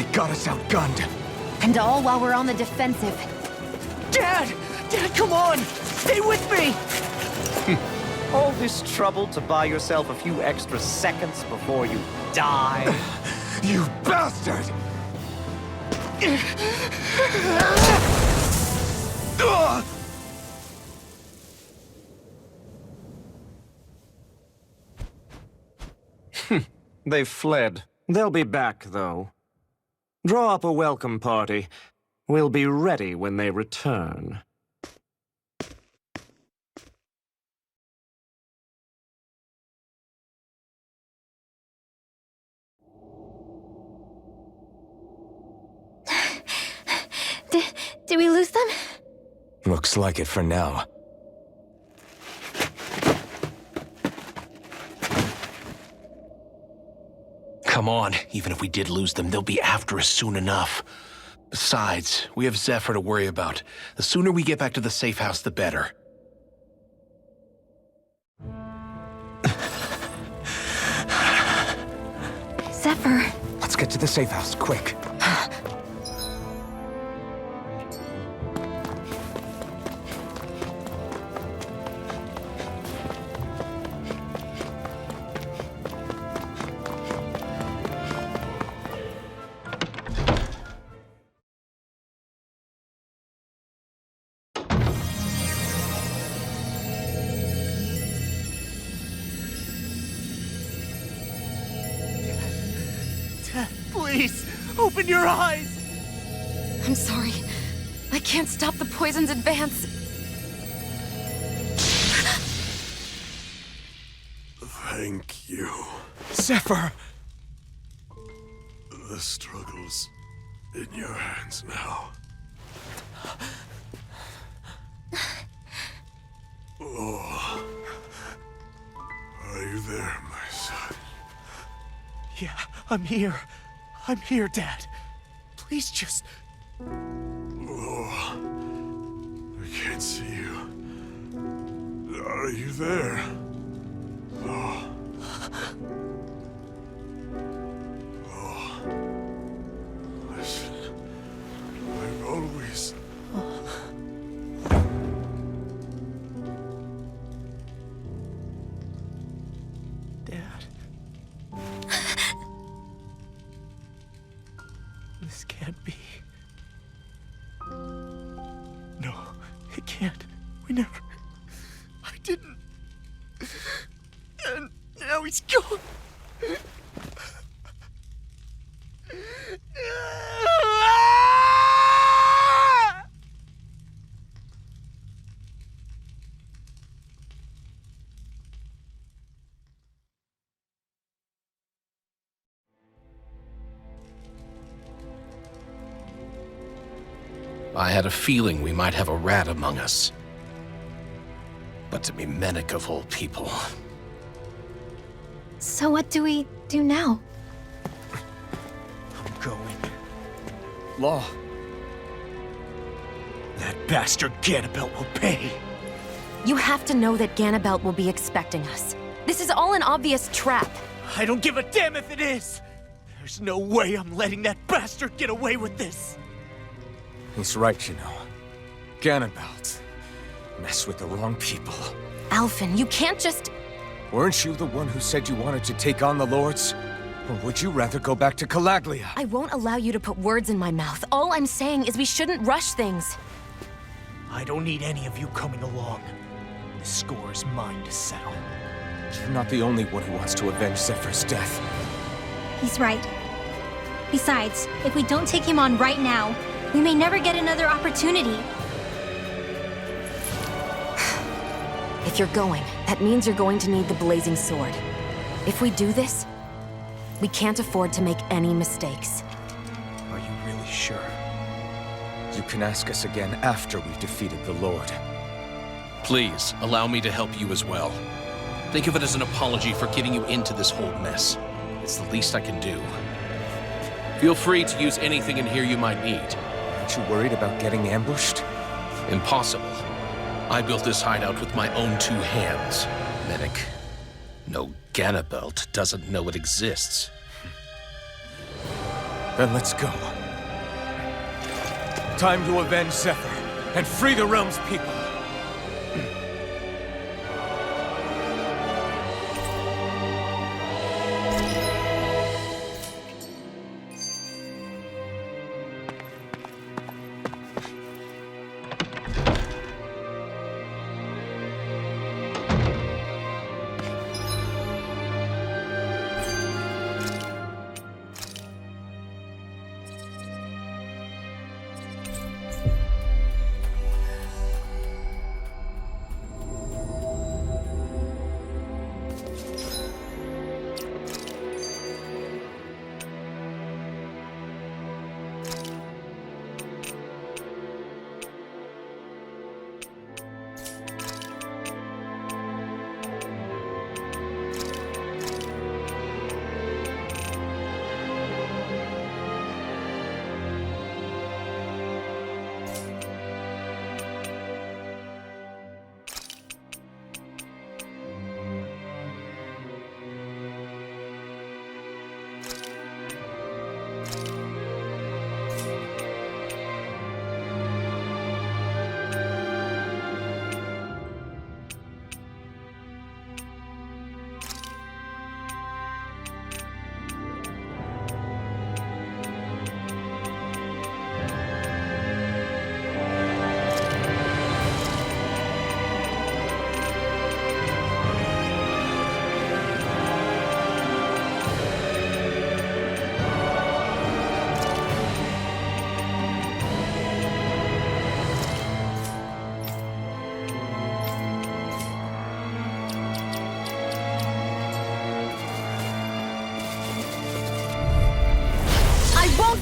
They got us outgunned. And all while we're on the defensive. Dad! Dad, come on! Stay with me! All this trouble to buy yourself a few extra seconds before you die? You bastard! They've fled. They'll be back, though. Draw up a welcome party. We'll be ready when they return. Did we lose them? Looks like it for now. Come on. Even if we did lose them, they'll be after us soon enough. Besides, we have Zephyr to worry about. The sooner we get back to the safe house, the better. Zephyr. Let's get to the safe house, quick. Please, open your eyes! I'm sorry. I can't stop the poison's advance. Thank you. Zephyr! The struggle's in your hands now. Oh. Are you there, my son? Yeah, I'm here. I'm here, Dad. Please just... Oh. I can't see you. Are you there? Oh. Oh. Listen. I've always... Dad. This can't be. No, it can't. We never... I didn't. And now he's gone. I had a feeling we might have a rat among us. But to be Menic of all people. So what do we do now? I'm going. Law. That bastard Ganabelt will pay. You have to know that Ganabelt will be expecting us. This is all an obvious trap. I don't give a damn if it is! There's no way I'm letting that bastard get away with this! He's right, you know. Ganabelt. Mess with the wrong people. Alphen, you can't just... Weren't you the one who said you wanted to take on the Lords? Or would you rather go back to Calaglia? I won't allow you to put words in my mouth. All I'm saying is we shouldn't rush things. I don't need any of you coming along. The score is mine to settle. You're not the only one who wants to avenge Zephyr's death. He's right. Besides, if we don't take him on right now, we may never get another opportunity. If you're going, that means you're going to need the blazing sword. If we do this, we can't afford to make any mistakes. Are you really sure? You can ask us again after we've defeated the Lord. Please, allow me to help you as well. Think of it as an apology for getting you into this whole mess. It's the least I can do. Feel free to use anything in here you might need. Aren't you worried about getting ambushed? Impossible. I built this hideout with my own 2 hands. Menic. No Ganabelt doesn't know it exists. Then let's go. Time to avenge Zephyr and free the realm's people.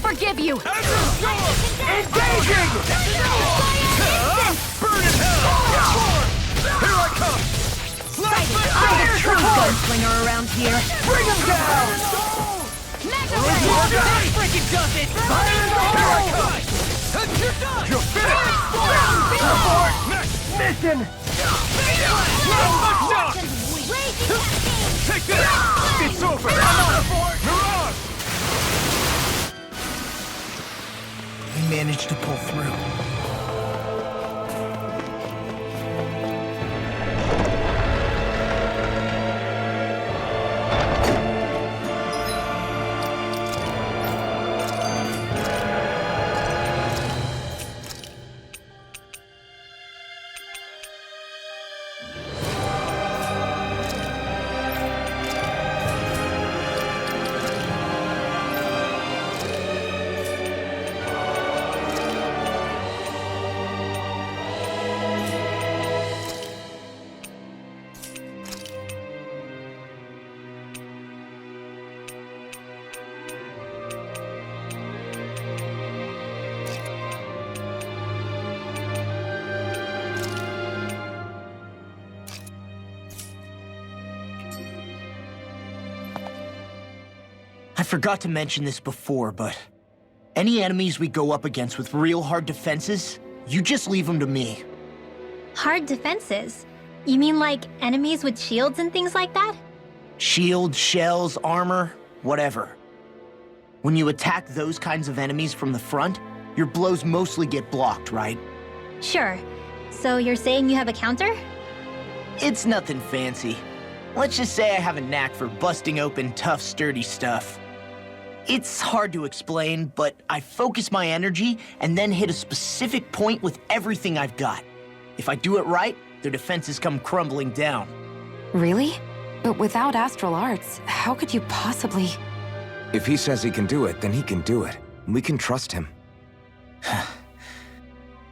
Forgive you! Engaging! Burn in hell! Here I come! I'm the true gunslinger around here! Bring him down! That freaking does it! Fire in the hole! You're done! You're finished! Abort! Next mission! Take this! It's over! Mirage! We managed to pull through. I forgot to mention this before, but any enemies we go up against with real hard defenses, you just leave them to me. Hard defenses? You mean like enemies with shields and things like that? Shields, shells, armor, whatever. When you attack those kinds of enemies from the front, your blows mostly get blocked, right? Sure. So you're saying you have a counter? It's nothing fancy. Let's just say I have a knack for busting open tough, sturdy stuff. It's hard to explain, but I focus my energy and then hit a specific point with everything I've got. If I do it right, their defenses come crumbling down. Really? But without astral arts, how could you possibly... If he says he can do it, then he can do it. We can trust him.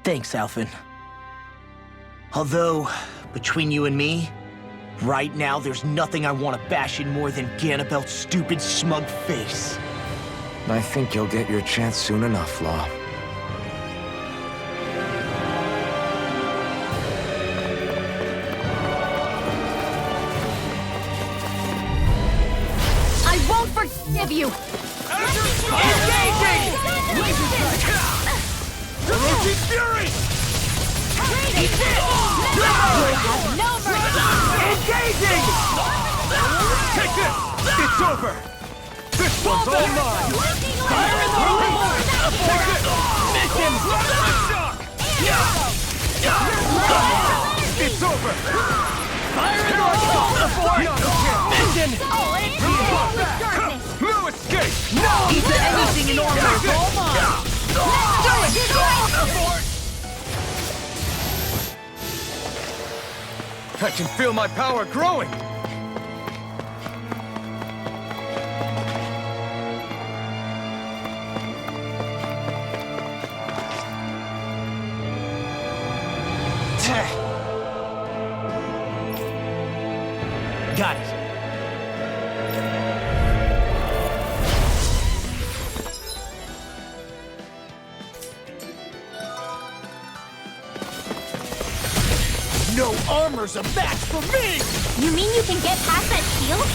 Thanks, Alphen. Although, between you and me, right now there's nothing I want to bash in more than Ganabelt's stupid, smug face. I think you'll get your chance soon enough, Law. I won't forgive you! Engaging! Raging Fury! Have no mercy! Engaging! Take this! It's over! This one's all mine! Fire in the I can feel my power growing! Got it. No armor's a match for me! You mean you can get past that shield?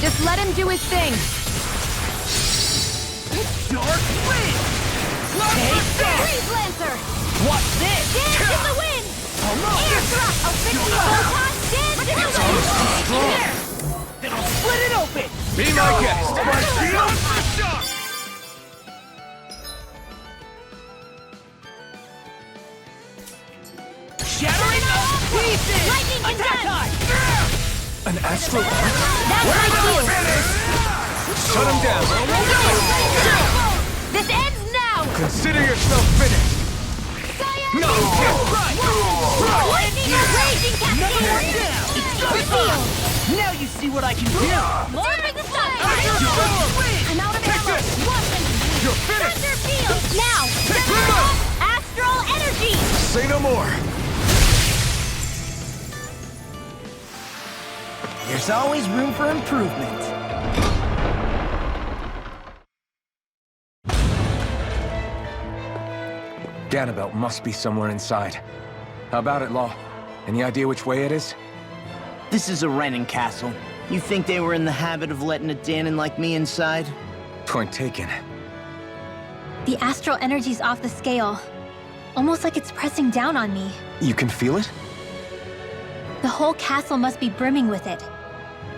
Just let him do his thing. Dark wind! Freeze Lancer! Watch this! Dance in the wind! Air thrust! I'll fix you up! Photon dance in the wind! Here! Then I'll split it open! Be my guest! My shield for shock! Shattering pieces! Lightning Attack condense! time! An astral arc? That's my shield! Shut him down! This ends now! Consider yourself finished! No! Lightning raging cascade! Reveal! Now you see what I can do! Lord of the Sun! I'm out of ammo! You're finished! Thunder field! Now! Astral energy! Say no more! There's always room for improvement. Ganabelt must be somewhere inside. How about it, Law? Any idea which way it is? This is a Renin castle. You think they were in the habit of letting a Danon like me inside? Point taken. The astral energy's off the scale. Almost like it's pressing down on me. You can feel it? The whole castle must be brimming with it.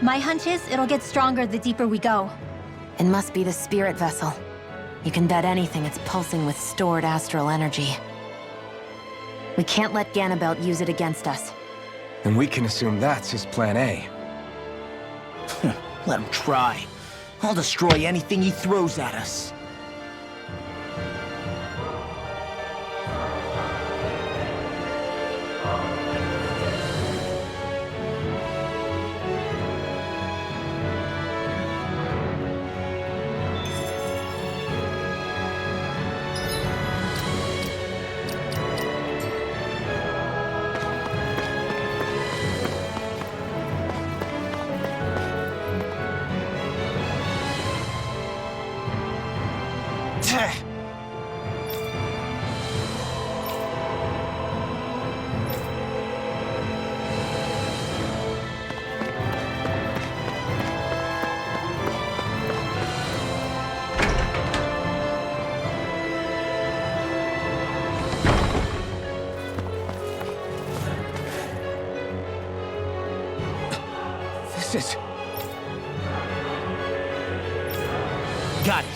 My hunch is it'll get stronger the deeper we go. It must be the spirit vessel. You can bet anything it's pulsing with stored astral energy. We can't let Ganabelt use it against us. And we can assume that's his plan A. Let him try. I'll destroy anything he throws at us. This is... Got it.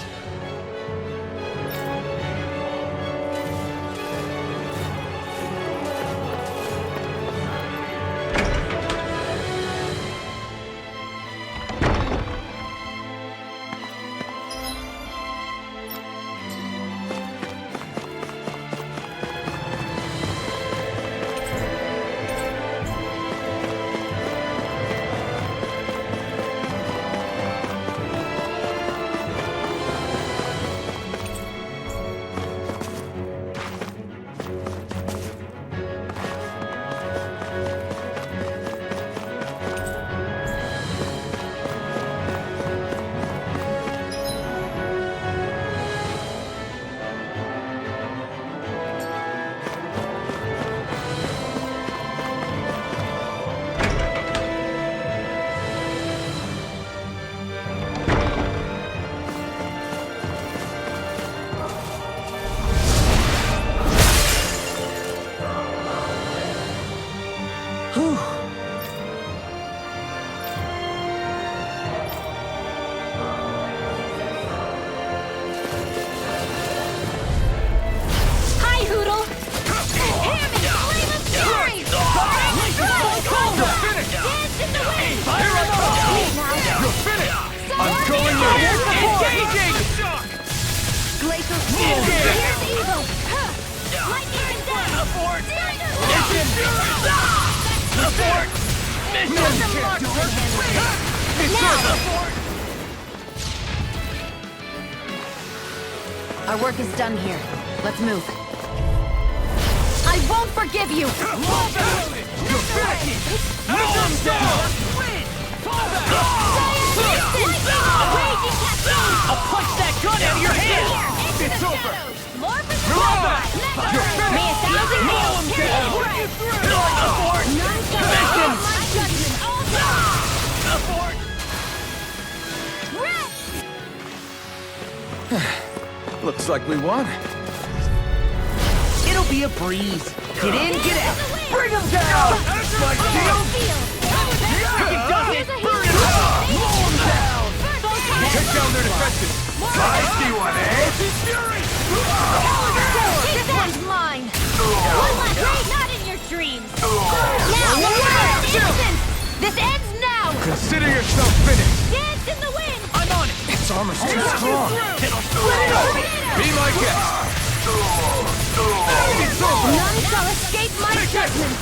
Abort! Our work is done here. Let's move. I won't forgive you! You're finished! No one's down! Fall back! I'll punch that gun out of your hand! It's over! More for the You're plaza! back! You're finished! May 1,000 No nails one's carry down! you through! None shall escape my judgment all day! Looks like we won. It'll be a breeze. Get in, get out. Bring him down! My deal! Here's a hero! Blow him down! Take down their defenses! Feisty one, eh? This one's mine! One last raid, not in your dreams! Now, an instant! This ends now! Consider yourself finished! Dance in the wind! I'm on it. Its armor's too strong. Be my guest! It's over! None shall escape my judgment!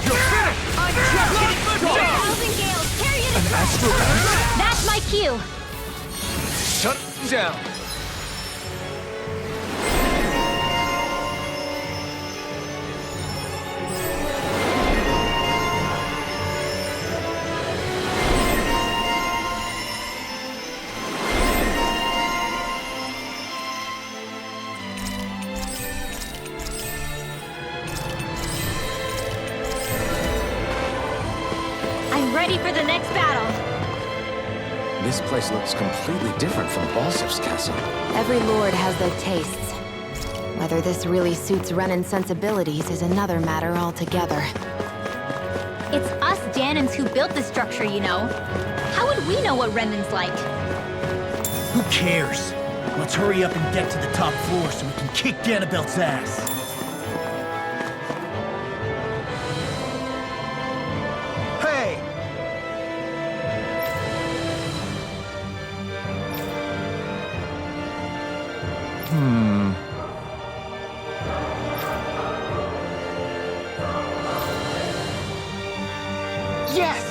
You're finished! I'm just getting started! 1,000 gales, carry it An astral? That's my cue! Shut down! I'm ready for the next battle! This place looks completely different from Balsif's castle. Every lord has their tastes. Whether this really suits Renan's sensibilities is another matter altogether. It's us Danans who built the structure, you know. How would we know what Renan's like? Who cares? Let's hurry up and get to the top floor so we can kick Ganabelt's ass. Hey! Yes!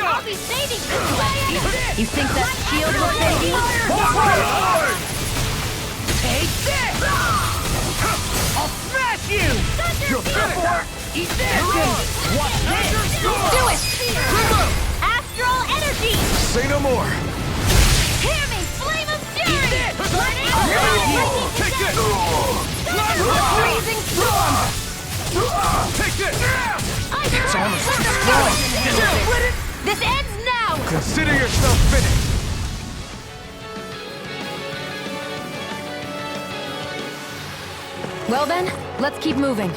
I'll be saving this! You think that shield will save you? Take this! I'll smash you! You're finished! Eat this! Watch this! Do it! Astral energy! Say no more! Hear me! Flame of fury! Take this! Freezing storm! Take this! It's almost strong! This ends now! Consider yourself finished! Well then, let's keep moving.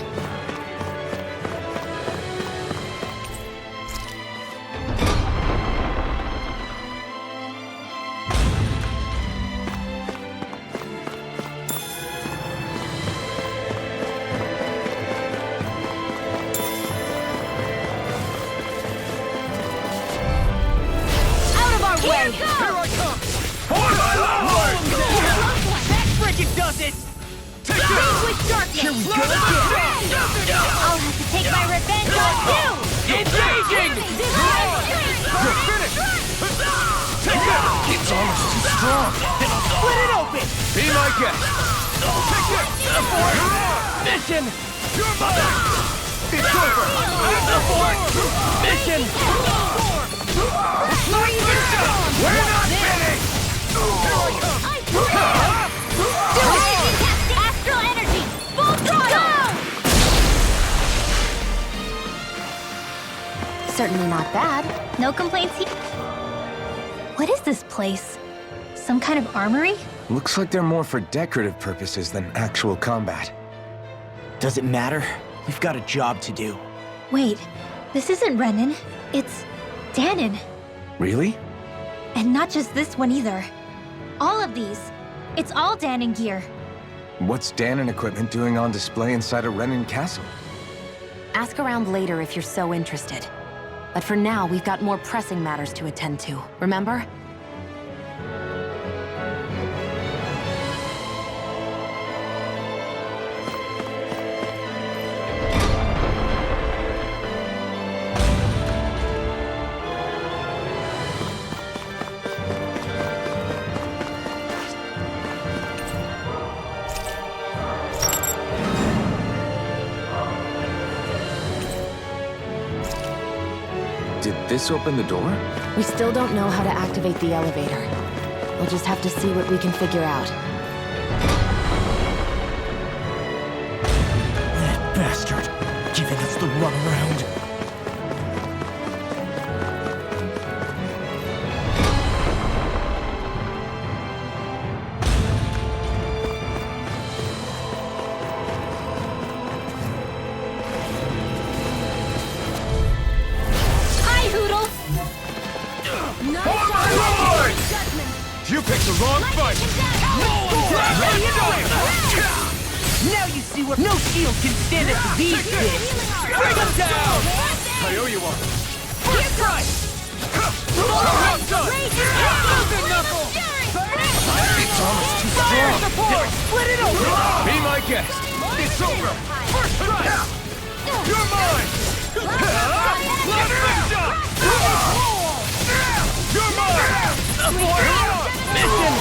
Here I come! For my lord! That frickin' does it! Take this! Vanquish darkness! Here we go! I'll have to take my revenge on you! Engaging! You're finished! Take it! It's almost too strong! Split it open! Be my guest! Take it! Mission! You're mine! It's over! Mission! We're not finished! Here I come! Astral energy! Full throttle! Certainly not bad. No complaints here. What is this place? Some kind of armory? Looks like they're more for decorative purposes than actual combat. Does it matter? We've got a job to do. Wait, this isn't Renan. It's Danon. Really? And not just this one either. All of these. It's all Danon gear. What's Danon equipment doing on display inside a Renan castle? Ask around later if you're so interested. But for now, we've got more pressing matters to attend to, remember? Did this open the door? We still don't know how to activate the elevator. We'll just have to see what we can figure out. That bastard! Giving us the runaround. You picked the wrong fight! Now you see what no shield can stand at these kids! Bring him down! I owe you one. First strike! It's almost too strong! Split it open! Be my guest! It's over! First strike! You're mine! You're mine! Mission!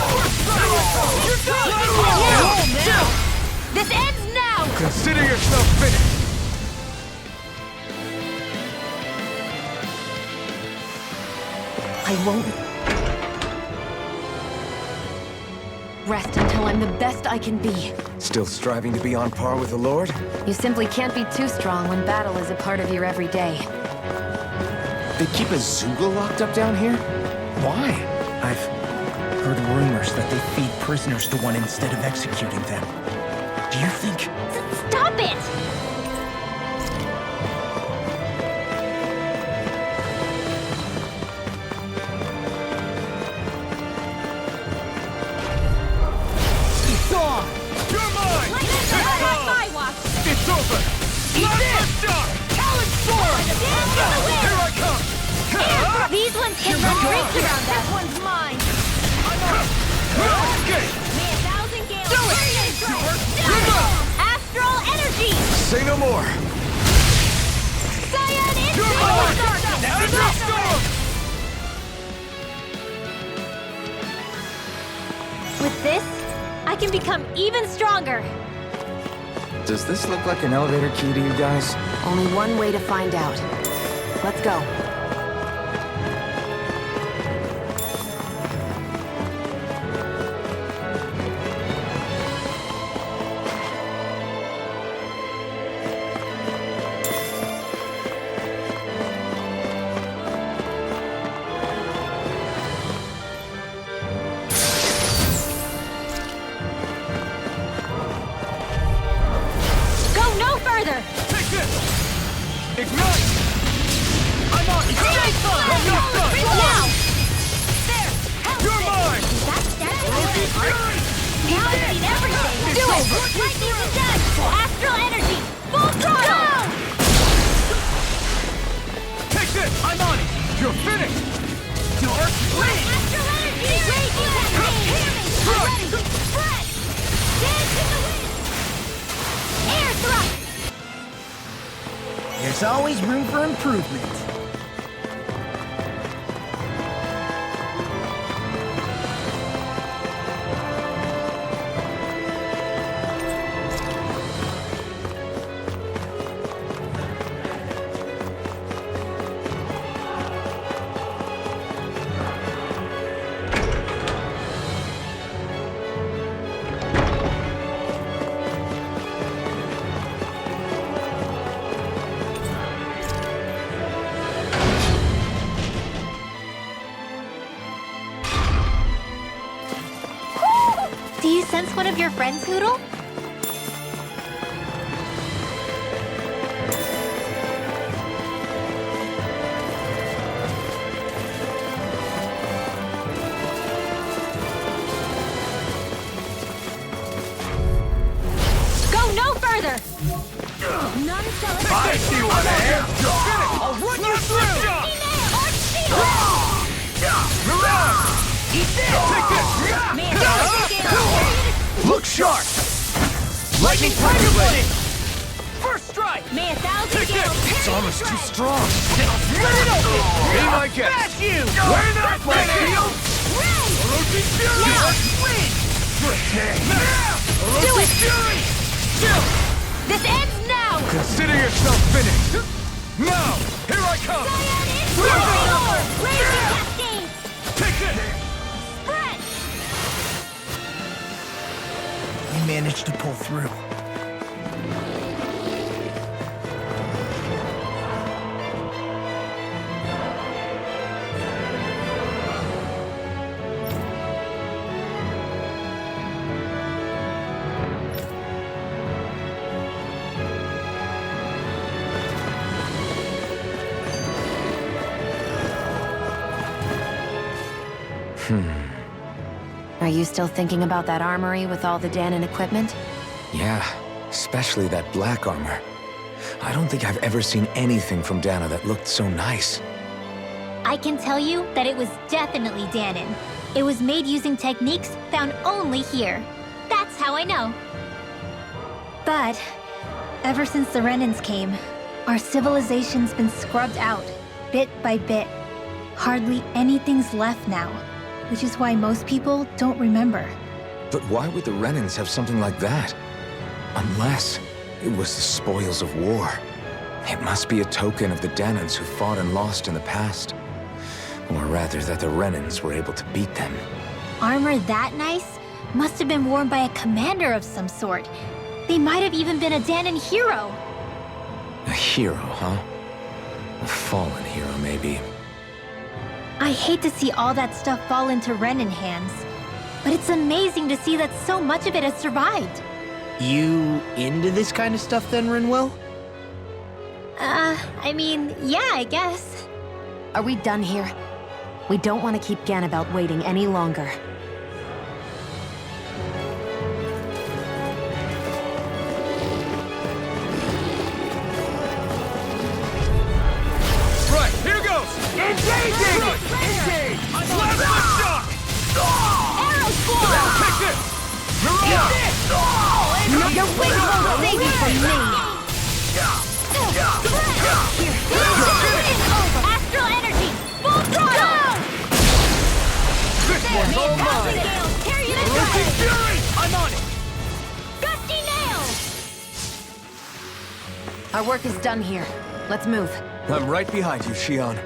This ends now! Consider yourself finished! I won't rest until I'm the best I can be. Still striving to be on par with the Lord? You simply can't be too strong when battle is a part of your everyday. They keep a Zoogle locked up down here? Why? I've heard rumors that they feed prisoners to one instead of executing them. Do you think... Stop it! It's on! You're mine! It's over! Eat this! Talon Sword! Here I come! These ones can run rings around that one's mine! Escape! Do it! Astral energy! Say no more! Cyan You're mine! Let's go! With this, I can become even stronger. Does this look like an elevator key to you guys? Only one way to find out. Let's go. Ignite! I'm on! Now! There! You're mine! Now I've seen everything! Do it! Lightning condense! Astral energy! Full throttle! Take this! I'm on it! You're finished! Dark Blade! Astral energy! Raging! Hear me! Ready! Spread! Dance in the wind! There's always room for improvement. Do you sense one of your friends, Hoodle? Go no further! None shall escape! I see what I am! I'll run you through! Mirage! Eat this! Take this! Look sharp! Lightning Tiger Blade! First strike! May 1,000 gales This armor's too strong! Let it open! Be my guest! Smash you! We're not ready! Orochi Fury! Do it! Chill! This ends now! Consider yourself finished! Now! Here I come! Raise your cascade! Take this! Spread! We managed to pull through. Are you still thinking about that armory with all the Danon equipment? Yeah, especially that black armor. I don't think I've ever seen anything from Dana that looked so nice. I can tell you that it was definitely Danon. It was made using techniques found only here. That's how I know. But ever since the Renans came, our civilization's been scrubbed out, bit by bit. Hardly anything's left now, which is why most people don't remember. But why would the Renans have something like that? Unless it was the spoils of war. It must be a token of the Danans who fought and lost in the past. Or rather, that the Renans were able to beat them. Armor that nice must have been worn by a commander of some sort. They might have even been a Danon hero. A hero, huh? A fallen hero, maybe. I hate to see all that stuff fall into Renan hands, but it's amazing to see that so much of it has survived. You into this kind of stuff then, Rinwell? I mean, yeah, I guess. Are we done here? We don't want to keep Ganabelt waiting any longer. Right, here goes! Engaging! Engage! Plasma shock! Arrow squall! Take this! Mirage! Your wings won't save you from me! Astral energy! Full throttle! This one's all mine! Carry you to Orochi drive! Fury! I'm on it! Gusty nail! Our work is done here. Let's move. I'm right behind you, Shion.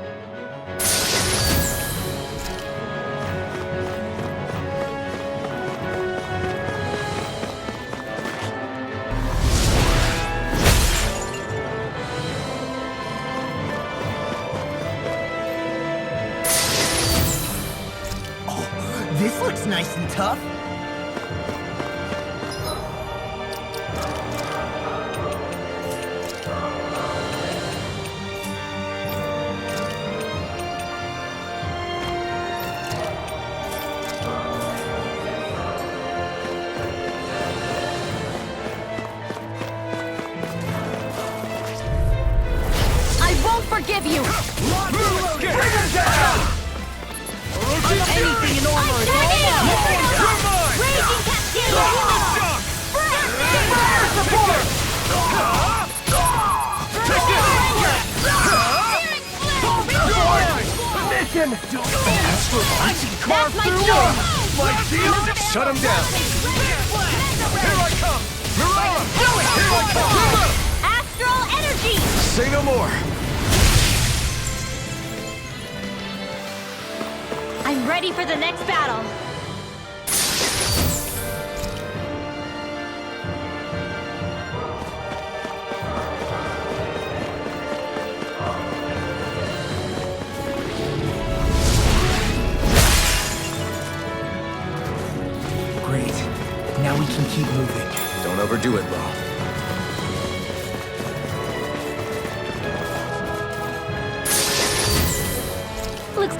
This looks nice and tough. I won't forgive you! Bring him down! Anything in armor is all mine. Raging cascade! Support! Take this! An astral punch? That's my sword! Like these? Shut him down! Here I come! Mirage! Here I come! Astral energy! Say no more! I'm ready for the next battle. Great. Now we can keep moving. Don't overdo it, Law. Looks...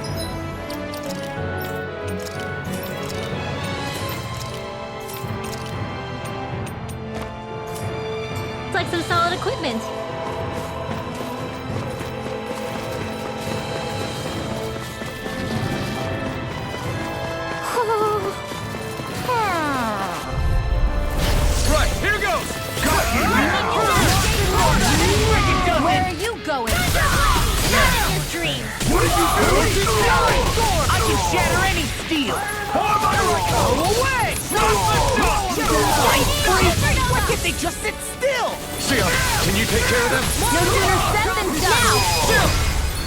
It's like some solid equipment. Right, here goes! Got you! Where are you going? Not in your dreams! What did you do? I can shatter any steel! Away! Why can't they just sit still? Sia, can you take care of them? No sooner said than done!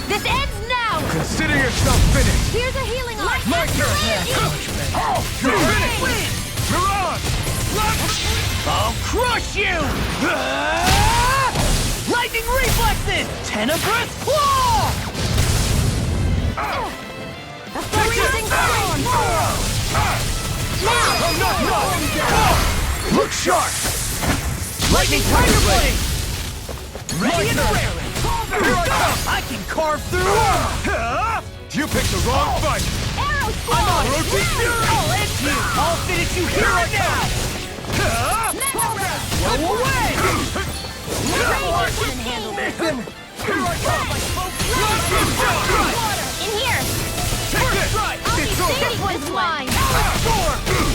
This ends now! Consider yourself finished! Here's a healing arm! My turn! You're finished! Mirage! I'll crush you! Lightning reflexes! Tenebrous claw! The freezing storm! Now! Look sharp! Lightning tiger blade! Ready and raring! Here I come! I can carve through! You picked the wrong fight! Arrow I'm squall! on rotate fury! I'll end you! I'll finish you here and now! Go away! Rage can handle this! Here I come! In here! Take this! I'll be saving this mine!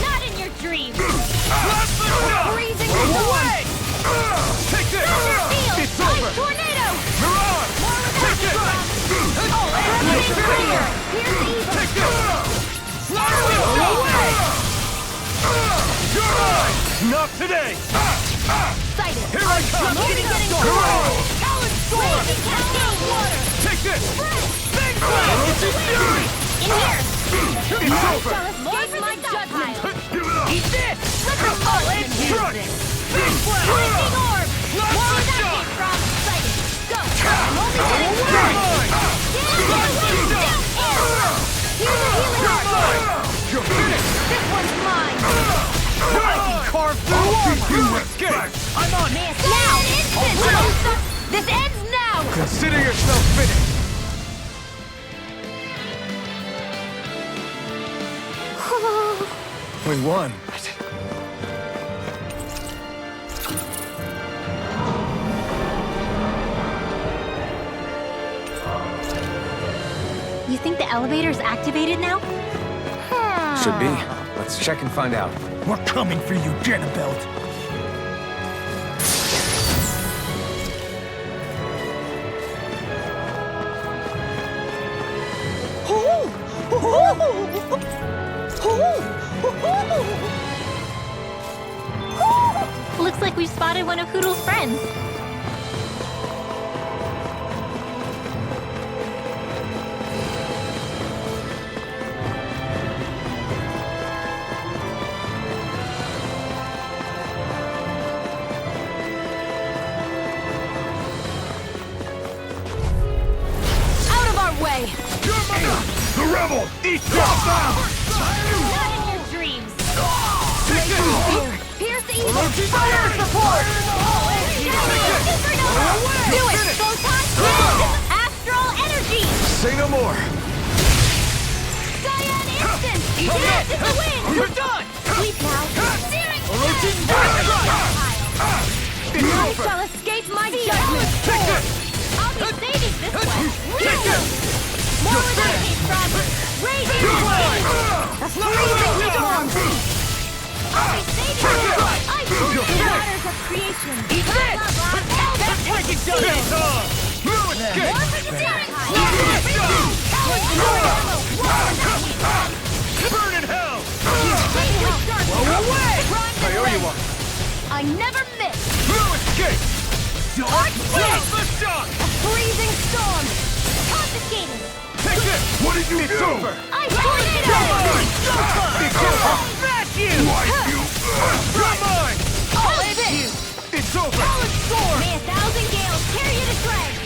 Not in your dreams! Freezing storm! Take this! Field! It's over! Ice tornado! Mirage! Take this! Blazing fire! Here's evil! Take this! You're mine! Not today! Sighted! Here I come! Getting Talon Storm! Blazing cascade water! Take this! Big Rotate Fury! In here! It's over! Escape my judgment! Eat this! I'll end you! Truck! Big Blazing orb! Where did that came from? Sighted! Go! Here's a healing arm! You're finished! This one's mine! I can carve through armor! I'm on! Now! Instant! This ends now! Consider yourself finished! We won. You think the elevator's activated now? Should be. Let's check and find out. We're coming for you, Ganabelt! Looks like we've spotted one of Hoodle's friends. Out of our way! The rebel! Eat that now! Not in your dreams! Pierce the evil! Fire support! Do it! Photon! Astral energy! Say no more! Cyan instant! Yes, it's a win! You're done! Sleep now! Searing I shall escape my judgment! Take this! I'll be saving this one! Take this! More where that came from! Raging flame! The freezing storm! I'll be saving this one! Ice waters of creation! Eat this! That's breaking down! It's on! No escape! More for the daring! Burn in hell! Blow away! I owe you one. I never miss! No escape! Dark Blast Wind! the shock! A freezing storm! Confiscated! Take this! What did you do? Over. I tornado! It's over! Smash you! You're mine! All this! It's over! Solid storm! May 1,000 gales tear you to shreds!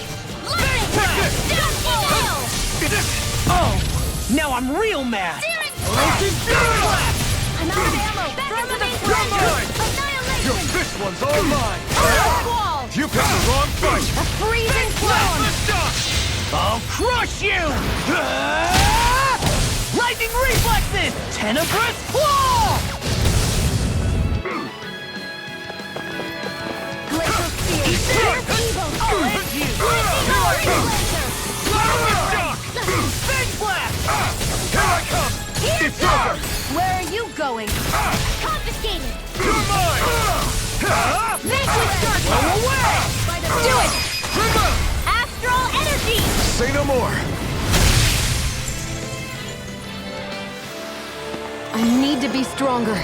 Lightning blast! Dusty nail! Oh! Now I'm real mad! I'm out of ammo! Back into the mine! Annihilation! This one's all mine! Wall! You picked the wrong fight! A freezing storm! I'll crush you! Lightning reflexes! Tenebrous claw! Glacial spear! Evil! Big blast! Here I come! It's over! Where are you going? Confiscated! You're mine! Vanquish Dark! Go away! Do it! Astral energy! Say no more! I need to be stronger.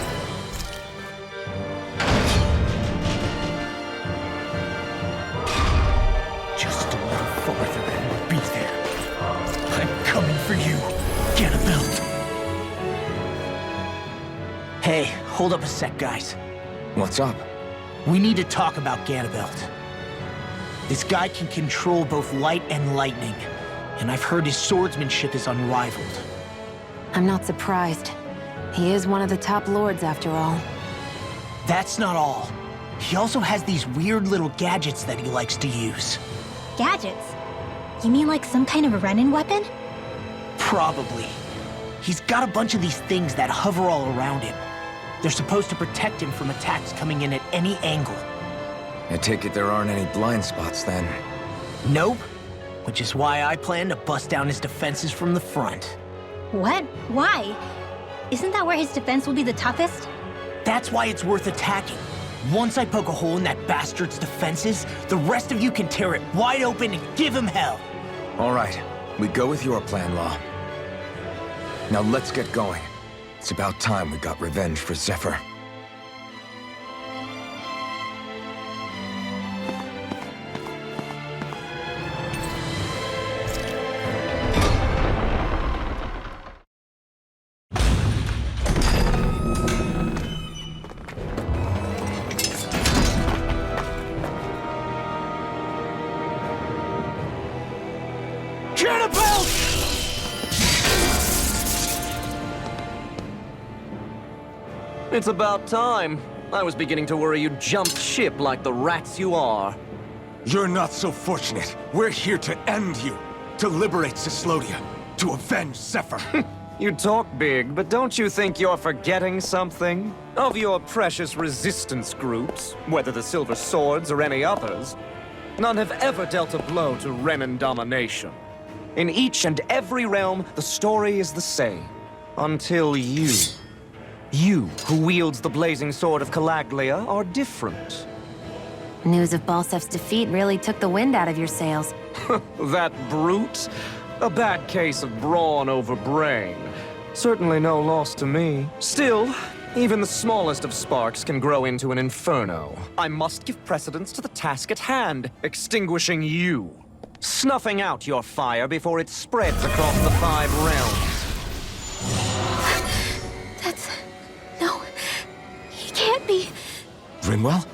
Just a little farther and we'll be there. I'm coming for you, Ganabelt. Hey, hold up a sec, guys. What's up? We need to talk about Ganabelt. This guy can control both light and lightning, and I've heard his swordsmanship is unrivaled. I'm not surprised. He is one of the top lords, after all. That's not all. He also has these weird little gadgets that he likes to use. Gadgets? You mean like some kind of a run-in weapon? Probably. He's got a bunch of these things that hover all around him. They're supposed to protect him from attacks coming in at any angle. I take it there aren't any blind spots then. Nope. Which is why I plan to bust down his defenses from the front. What? Why? Isn't that where his defense will be the toughest? That's why it's worth attacking. Once I poke a hole in that bastard's defenses, the rest of you can tear it wide open and give him hell. All right, we go with your plan, Law. Now let's get going. It's about time we got revenge for Zephyr. Ganabelt! It's about time. I was beginning to worry you jumped ship like the rats you are. You're not so fortunate. We're here to end you. To liberate Cyslodia. To avenge Zephyr. You talk big, but don't you think you're forgetting something? Of your precious resistance groups, whether the Silver Swords or any others, none have ever dealt a blow to Renan domination. In each and every realm, the story is the same. Until you. You, who wields the blazing sword of Calaglia, are different. News of Balsef's defeat really took the wind out of your sails. That brute? A bad case of brawn over brain. Certainly no loss to me. Still, even the smallest of sparks can grow into an inferno. I must give precedence to the task at hand, extinguishing you. Snuffing out your fire before it spreads across the 5 realms. No. He can't be. Rinwell?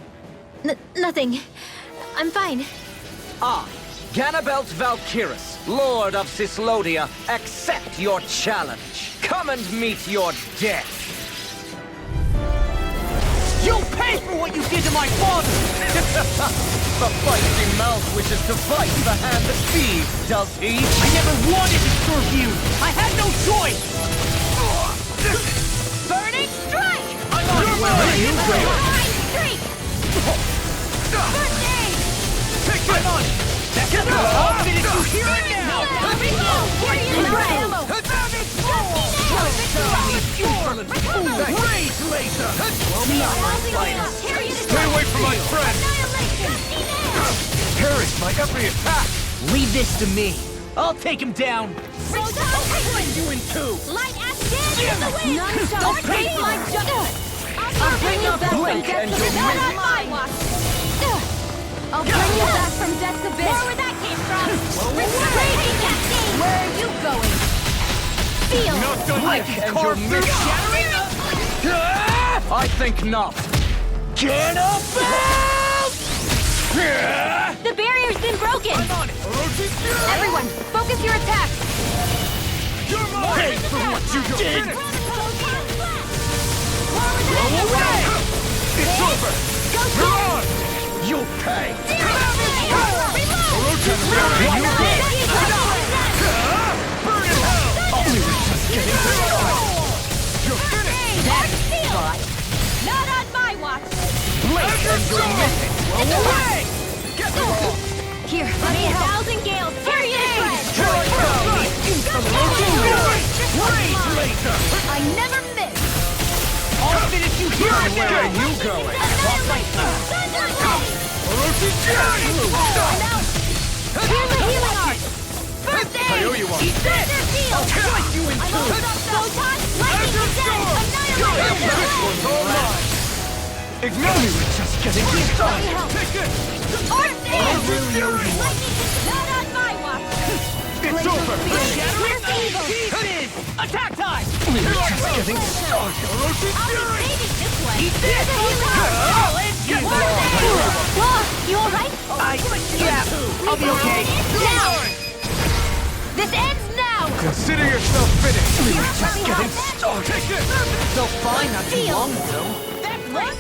Nothing. I'm fine. I, Ganabelt Valkyris, Lord of Cyslodia, accept your challenge. Come and meet your death. You'll pay for what you did to my father! The feisty mouth wishes to fight the hand that feeds, does he? I never wanted to serve you! I had no choice! Burning strike! I'm on your way! You Blind streak! First aid! I'm on! I'll finish you here and now! Rage laser! Stay away from my friend! Perish my every attack! Leave this to me. I'll take him down you in two! Light ash dance in the wind! None shall escape my justice! I'll bring you back from death's abyss! Not on my watch! I'll bring you back from death's abyss! More where that came from! Raging cascade! Where are you going? Feel! Not done yet! Carve through shattering! I think not. Ganabelt! The barrier's been broken! I'm on it! Everyone, focus your attacks! You're mine! Pay for what you did! Go away! It's over! You're on! You'll pay! Burn in hell! You're finished! That's right! Not on my watch! Blink and you'll miss it! Go away! Here, let Let me me help. 1,000 gales! Here you Here I come! Rage laser! I never miss! I'll finish you here! Where are you going? Here's a healing art! First aid! I owe you one. Eat this! I'll slice you in two! Photon, lightning descent! Annihilation! Ignite! Just getting started! Take it! First aid! Not on my watch! It's over! Here's evil! Pieces! Attack time! Just getting started! I'll be saving this way! Eat this! Here's a healing art! Get Law, you alright? Yeah, I'll be okay. Now! This ends now! Consider yourself finished! Just getting started! Take it! They'll find not too long ago. That's right!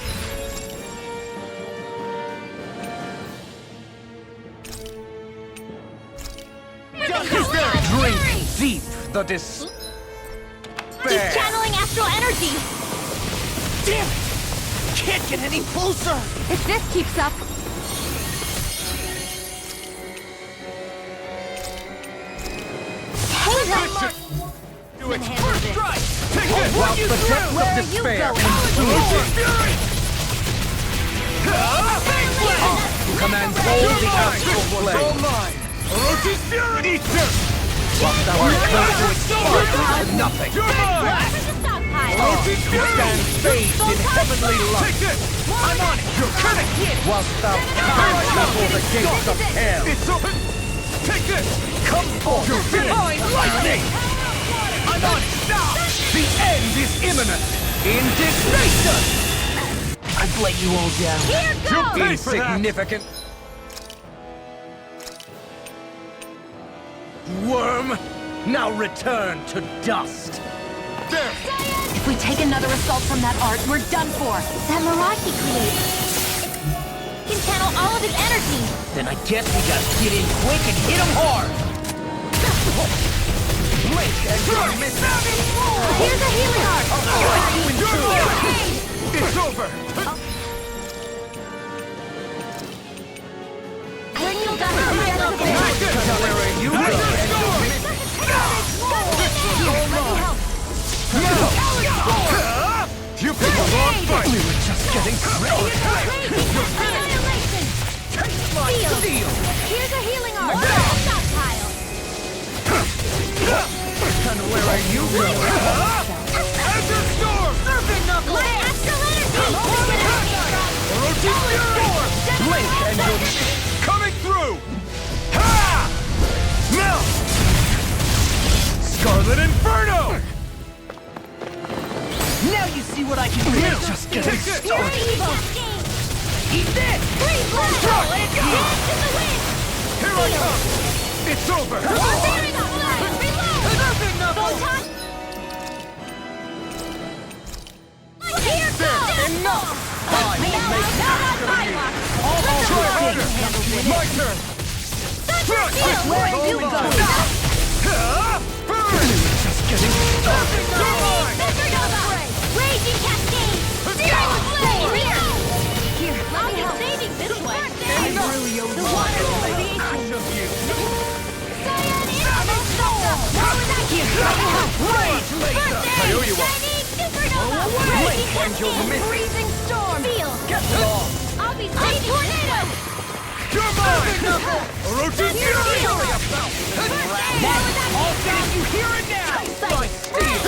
Drink deep the despair. Keep channeling astral energy! Damn it! Can't get any closer! If this keeps up, Hey, Do it! First strike! Take it! While the depths of Where are you despair going? Orochi's fury! commands all the astral All plane. mine! Orochi's fury! Eat dirt! While thou art close to expire to nothing. You're mine! Orochi's fury! Stand bathed in heavenly light. Take this! I'm on it! You're kidding! Whilst thou comes before the gates of hell. It's open! Take this! Come forth, divine lightning! I'm on it! Now! The end is imminent! Indignation! I've let you all down. Here goes! pay for that. Insignificant. Worm, now return to dust. There! if we take another assault from that art, we're done for. That mirage he created can channel all of his energy. Then I guess we gotta get in quick and hit him hard. Blink and you'll miss it. Here's a healing art. It's over! Bring you back from death's abyss. Where are you You picked the wrong fight! We were just getting started. Annihilation. Seal. Here's a healing art. Stockpile. Where are you going? Enter storm! Surfing knuckle! My astral energy. Orochi's fury! Blink and you'll Coming through! Ha! Now! Scarlet Inferno! Now you see what I can do. We're just getting Take it! started. Evil. Eat this! Freeze blast. Dance in the wind. Here I come! It's over! Barbarian blast. Reload. Surfing knuckle! Photon. Here goes. Enough! I will make Try harder! My turn! Where are you going? Burn! just getting started. You're mine! Raging cascade. Zero flame. Here, I'll be saving this way. The water radiation. Cyan infamous soul. Here, Rage laser! I owe you one. Supernova. Raging and you'll cascade. miss it. Freezing storm. Feel. Get lost! I'll be saving tornado. You're mine! Orochi's fury! I'll finish you here and now! My steel!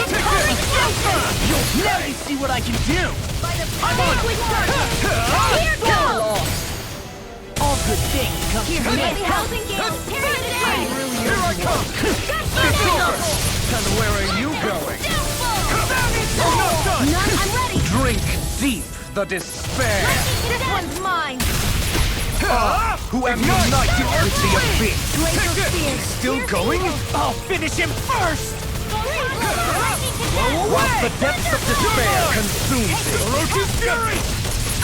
You'll never see what I can do! I'm on with Here goes! All good things come Here, to me. housing gale, period of day! Here I come! And where are you going? None, I'm ready! Drink deep the despair. This one's mine! Who am united with the abyss. Glacial spear! Still going? I'll finish him first! Whilst the depths of despair consume thee. Orochi's fury!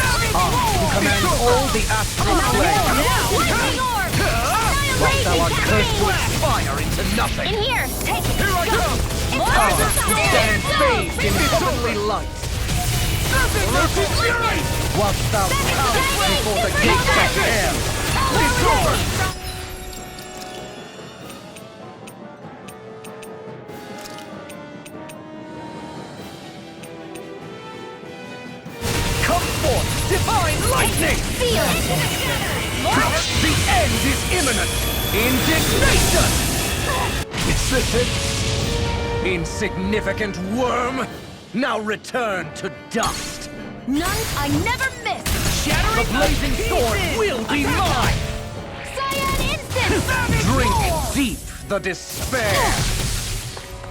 Who commands all the astral plane. Lightning orb! Whilst thou art cursed to Annihilation expire into nothing. In here! Take it! Here I come! Stand bathed in heavenly light. Orochi's fury! Whilst thou cowerest before the gates of hell. It's over! Come forth, divine lightning! Feel it! The end is imminent! Indignation! Is this it? Insignificant worm! Now return to dust! None I never miss! The blazing sword will be mine! Cyan instant! Drink deep the despair!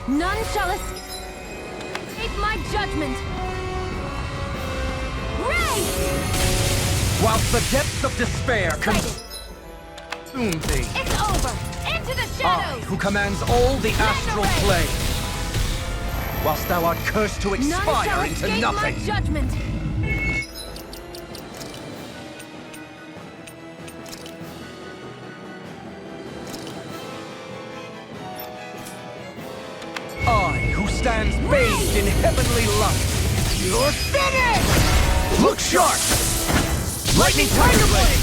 None shall escape my judgment! Ray! Whilst the depths of despair consume thee. It's over! Into the I, shadows! who commands all the astral plane. Whilst thou art cursed to None shall expire into escape nothing. my judgment! I, who stands bathed in heavenly light. You're finished! Look sharp! Lightning Tiger Blade!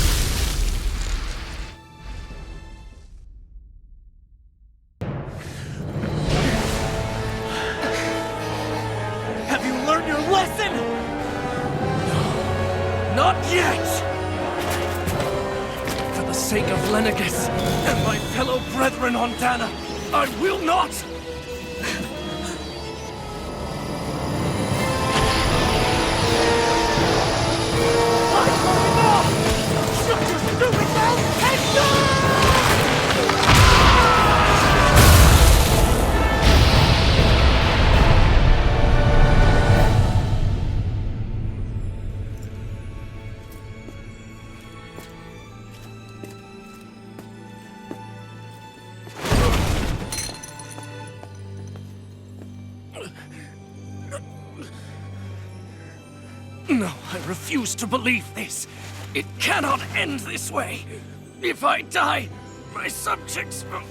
Have you learned your lesson? No, not yet! For the sake of Lenegus and my fellow brethren on Dana, I will not! Shut your stupid mouth and die! No, I refuse to believe this. It cannot end this way. If I die, my subjects will...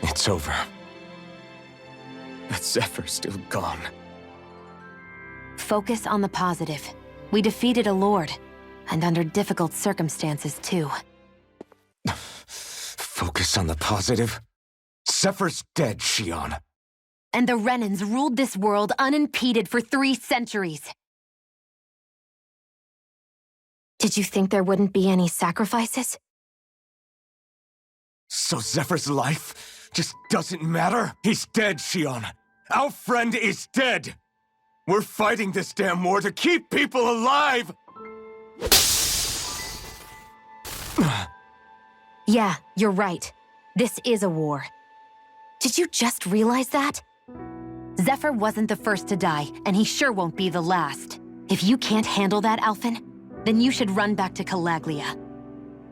It's over. That Zephyr's still gone. Focus on the positive. We defeated a lord, and under difficult circumstances, too. Focus on the positive? Zephyr's dead, Shion. And the Renans ruled this world unimpeded for 3 centuries. Did you think there wouldn't be any sacrifices? So Zephyr's life just doesn't matter? He's dead, Shion. Our friend is dead. We're fighting this damn war to keep people alive! Yeah, you're right. This is a war. Did you just realize that? Zephyr wasn't the first to die, and he sure won't be the last. If you can't handle that, Alphen, then you should run back to Calaglia.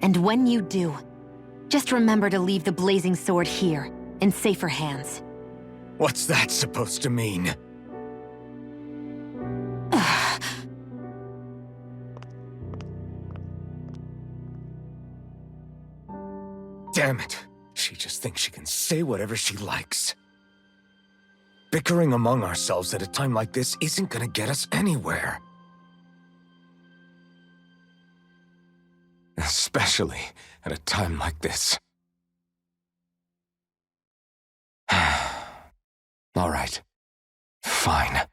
And when you do, just remember to leave the blazing sword here, in safer hands. What's that supposed to mean? Damn it. She just thinks she can say whatever she likes. Bickering among ourselves at a time like this isn't gonna get us anywhere. Especially at a time like this. All right. Fine.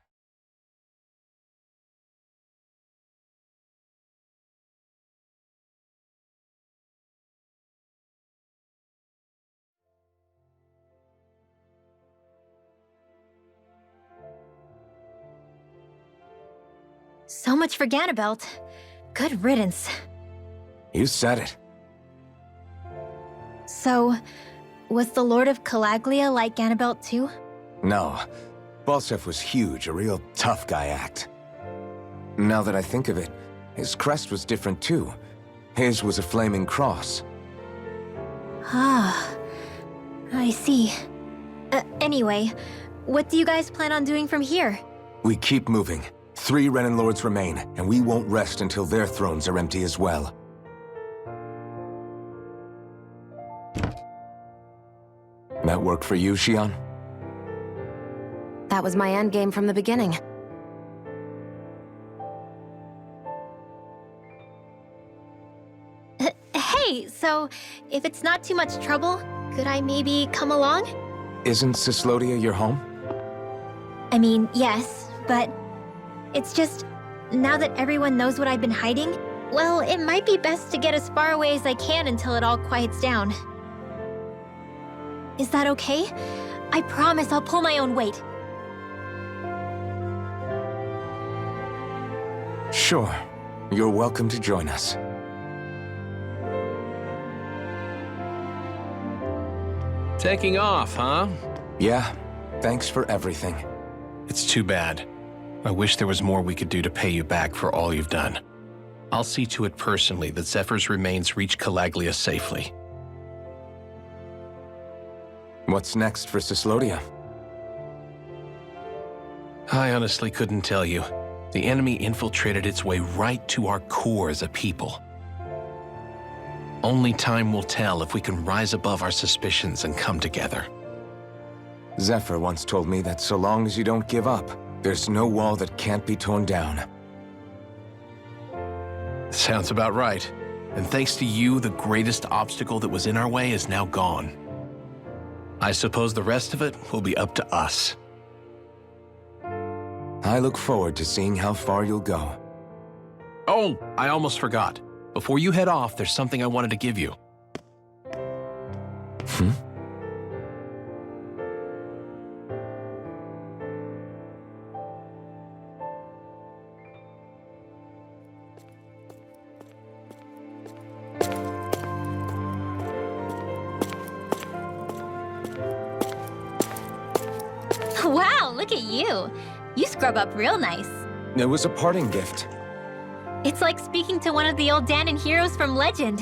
So much for Ganabelt. Good riddance. You said it. So, was the Lord of Calaglia like Ganabelt too? No. Balsef was huge, a real tough guy act. Now that I think of it, his crest was different too. His was a flaming cross. Ah, I see. Anyway, what do you guys plan on doing from here? We keep moving. 3 Renin Lords remain, and we won't rest until their thrones are empty as well. That work for you, Shion? That was my endgame from the beginning. Hey, so if it's not too much trouble, could I maybe come along? Isn't Cyslodia your home? I mean, yes, but it's just, now that everyone knows what I've been hiding, well, it might be best to get as far away as I can until it all quiets down. Is that okay? I promise I'll pull my own weight. Sure. You're welcome to join us. Taking off, huh? Yeah. Thanks for everything. It's too bad. I wish there was more we could do to pay you back for all you've done. I'll see to it personally that Zephyr's remains reach Calaglia safely. What's next for Cyslodia? I honestly couldn't tell you. The enemy infiltrated its way right to our core as a people. Only time will tell if we can rise above our suspicions and come together. Zephyr once told me that so long as you don't give up, there's no wall that can't be torn down. Sounds about right. And thanks to you, the greatest obstacle that was in our way is now gone. I suppose the rest of it will be up to us. I look forward to seeing how far you'll go. Oh, I almost forgot. Before you head off, there's something I wanted to give you. Wow, look at you. You scrub up real nice. It was a parting gift. It's like speaking to one of the old Danon heroes from legend.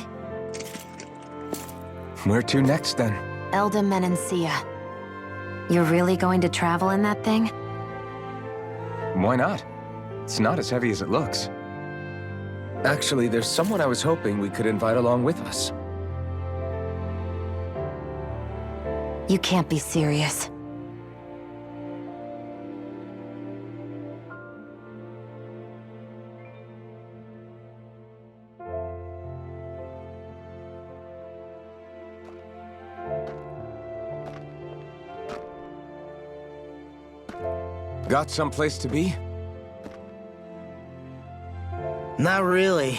Where to next, then? Elda Menancia. You're really going to travel in that thing? Why not? It's not as heavy as it looks. Actually, there's someone I was hoping we could invite along with us. You can't be serious. Got someplace to be? Not really.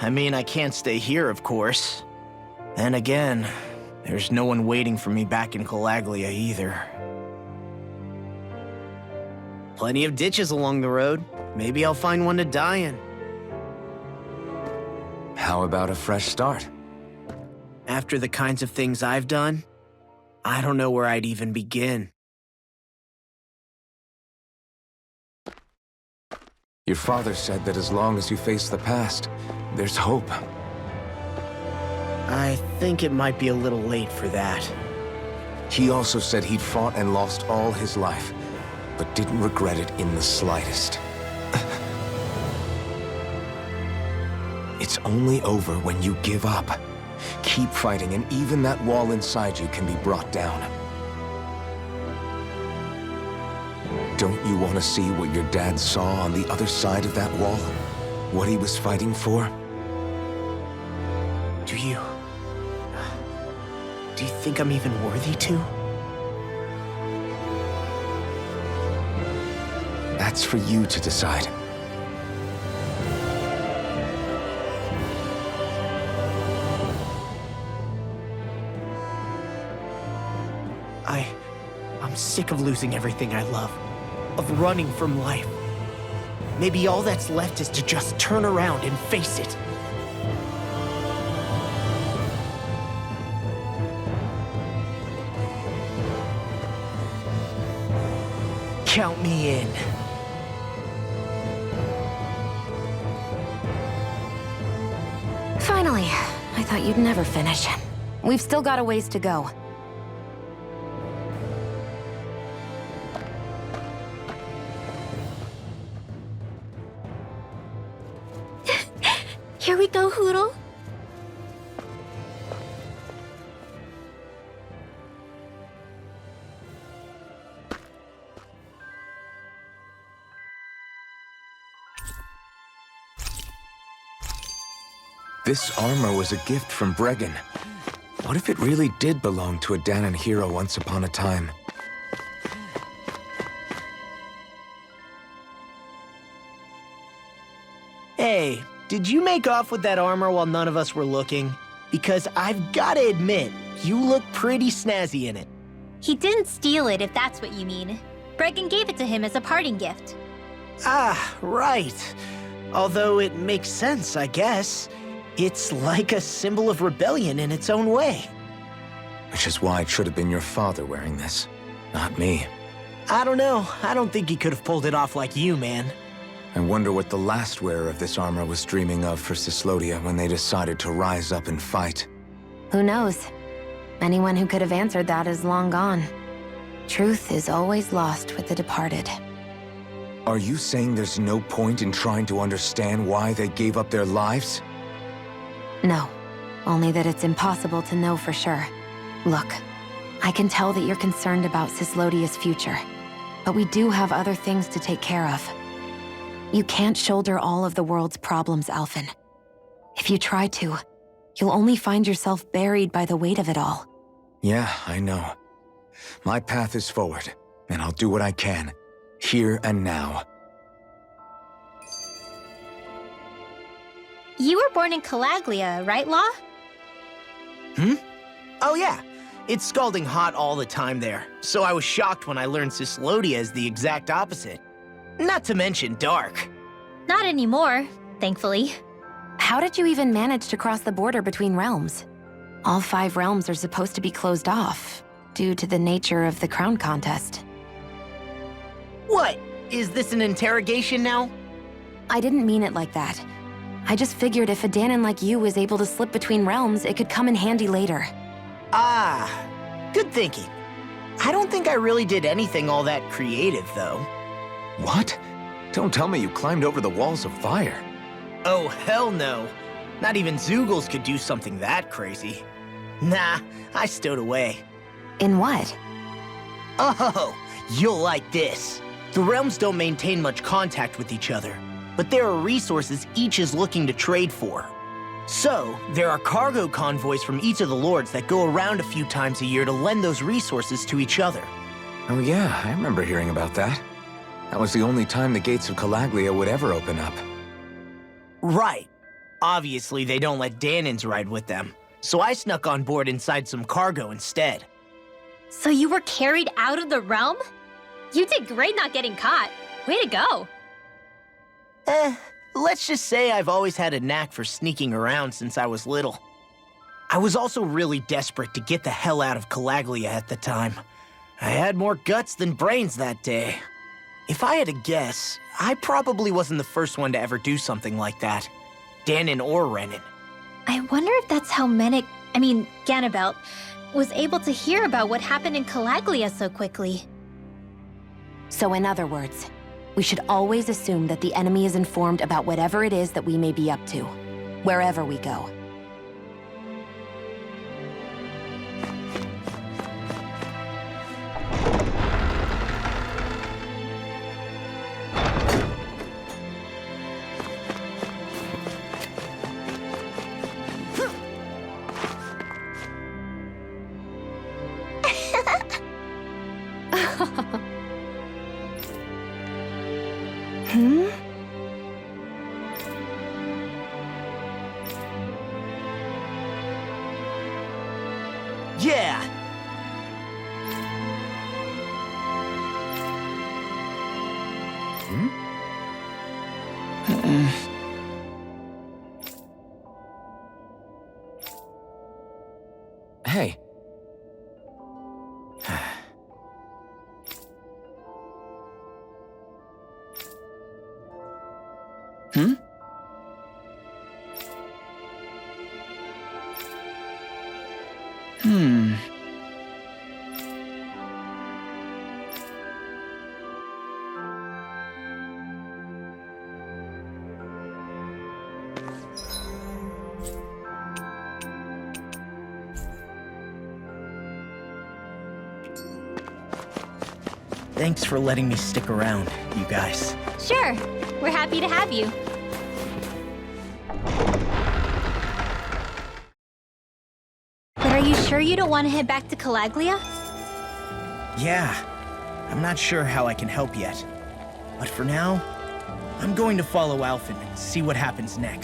I mean, I can't stay here, of course. And again, There's no one waiting for me back in Calaglia either. Plenty of ditches along the road. Maybe I'll find one to die in. How about a fresh start? After the kinds of things I've done, I don't know where I'd even begin. Your father said that as long as you face the past, there's hope. I think it might be a little late for that. He also said he'd fought and lost all his life, but didn't regret it in the slightest. It's only over when you give up. Keep fighting, and even that wall inside you can be brought down. Don't you want to see what your dad saw on the other side of that wall? What he was fighting for? Do you think I'm even worthy to? That's for you to decide. I'm sick of losing everything I love, of running from life. Maybe all that's left is to just turn around and face it. Count me in. Finally. I thought you'd never finish. We've still got a ways to go. Here we go, Hoodle. This armor was a gift from Bregan. What if it really did belong to a Danon hero once upon a time? Hey, did you make off with that armor while none of us were looking? Because I've gotta admit, you look pretty snazzy in it. He didn't steal it, if that's what you mean. Bregan gave it to him as a parting gift. Ah, right. Although it makes sense, I guess. It's like a symbol of rebellion in its own way. Which is why it should have been your father wearing this, not me. I don't know. I don't think he could have pulled it off like you, man. I wonder what the last wearer of this armor was dreaming of for Cyslodia when they decided to rise up and fight. Who knows? Anyone who could have answered that is long gone. Truth is always lost with the departed. Are you saying there's no point in trying to understand why they gave up their lives? No, only that it's impossible to know for sure. Look, I can tell that you're concerned about Cyslodia's future, but we do have other things to take care of. You can't shoulder all of the world's problems, Alphen. If you try to, you'll only find yourself buried by the weight of it all. Yeah, I know. My path is forward, and I'll do what I can, here and now. You were born in Calaglia, right, Law? Oh yeah. It's scalding hot all the time there, so I was shocked when I learned Cyslodia is the exact opposite. Not to mention dark. Not anymore, thankfully. How did you even manage to cross the border between realms? All 5 realms are supposed to be closed off, due to the nature of the crown contest. What? Is this an interrogation now? I didn't mean it like that. I just figured if a Danon like you was able to slip between realms, it could come in handy later. Ah, good thinking. I don't think I really did anything all that creative, though. What? Don't tell me you climbed over the walls of fire. Oh, hell no. Not even Zoogles could do something that crazy. Nah, I stowed away. In what? Oh, you'll like this. The realms don't maintain much contact with each other, but there are resources each is looking to trade for. So, there are cargo convoys from each of the lords that go around a few times a year to lend those resources to each other. Oh yeah, I remember hearing about that. That was the only time the gates of Calaglia would ever open up. Right. Obviously, they don't let Danons ride with them. So I snuck on board inside some cargo instead. So you were carried out of the realm? You did great not getting caught. Way to go. Let's just say I've always had a knack for sneaking around since I was little. I was also really desperate to get the hell out of Cyslodia at the time. I had more guts than brains that day. If I had to guess, I probably wasn't the first one to ever do something like that. Danon or Renan. I wonder if that's how Ganabelt, was able to hear about what happened in Cyslodia so quickly. So in other words, we should always assume that the enemy is informed about whatever it is that we may be up to, wherever we go. Yeah! Hey. Hmm? Thanks for letting me stick around, you guys. Sure, we're happy to have you. But are you sure you don't want to head back to Cyslodia? Yeah, I'm not sure how I can help yet. But for now, I'm going to follow Alphen and see what happens next.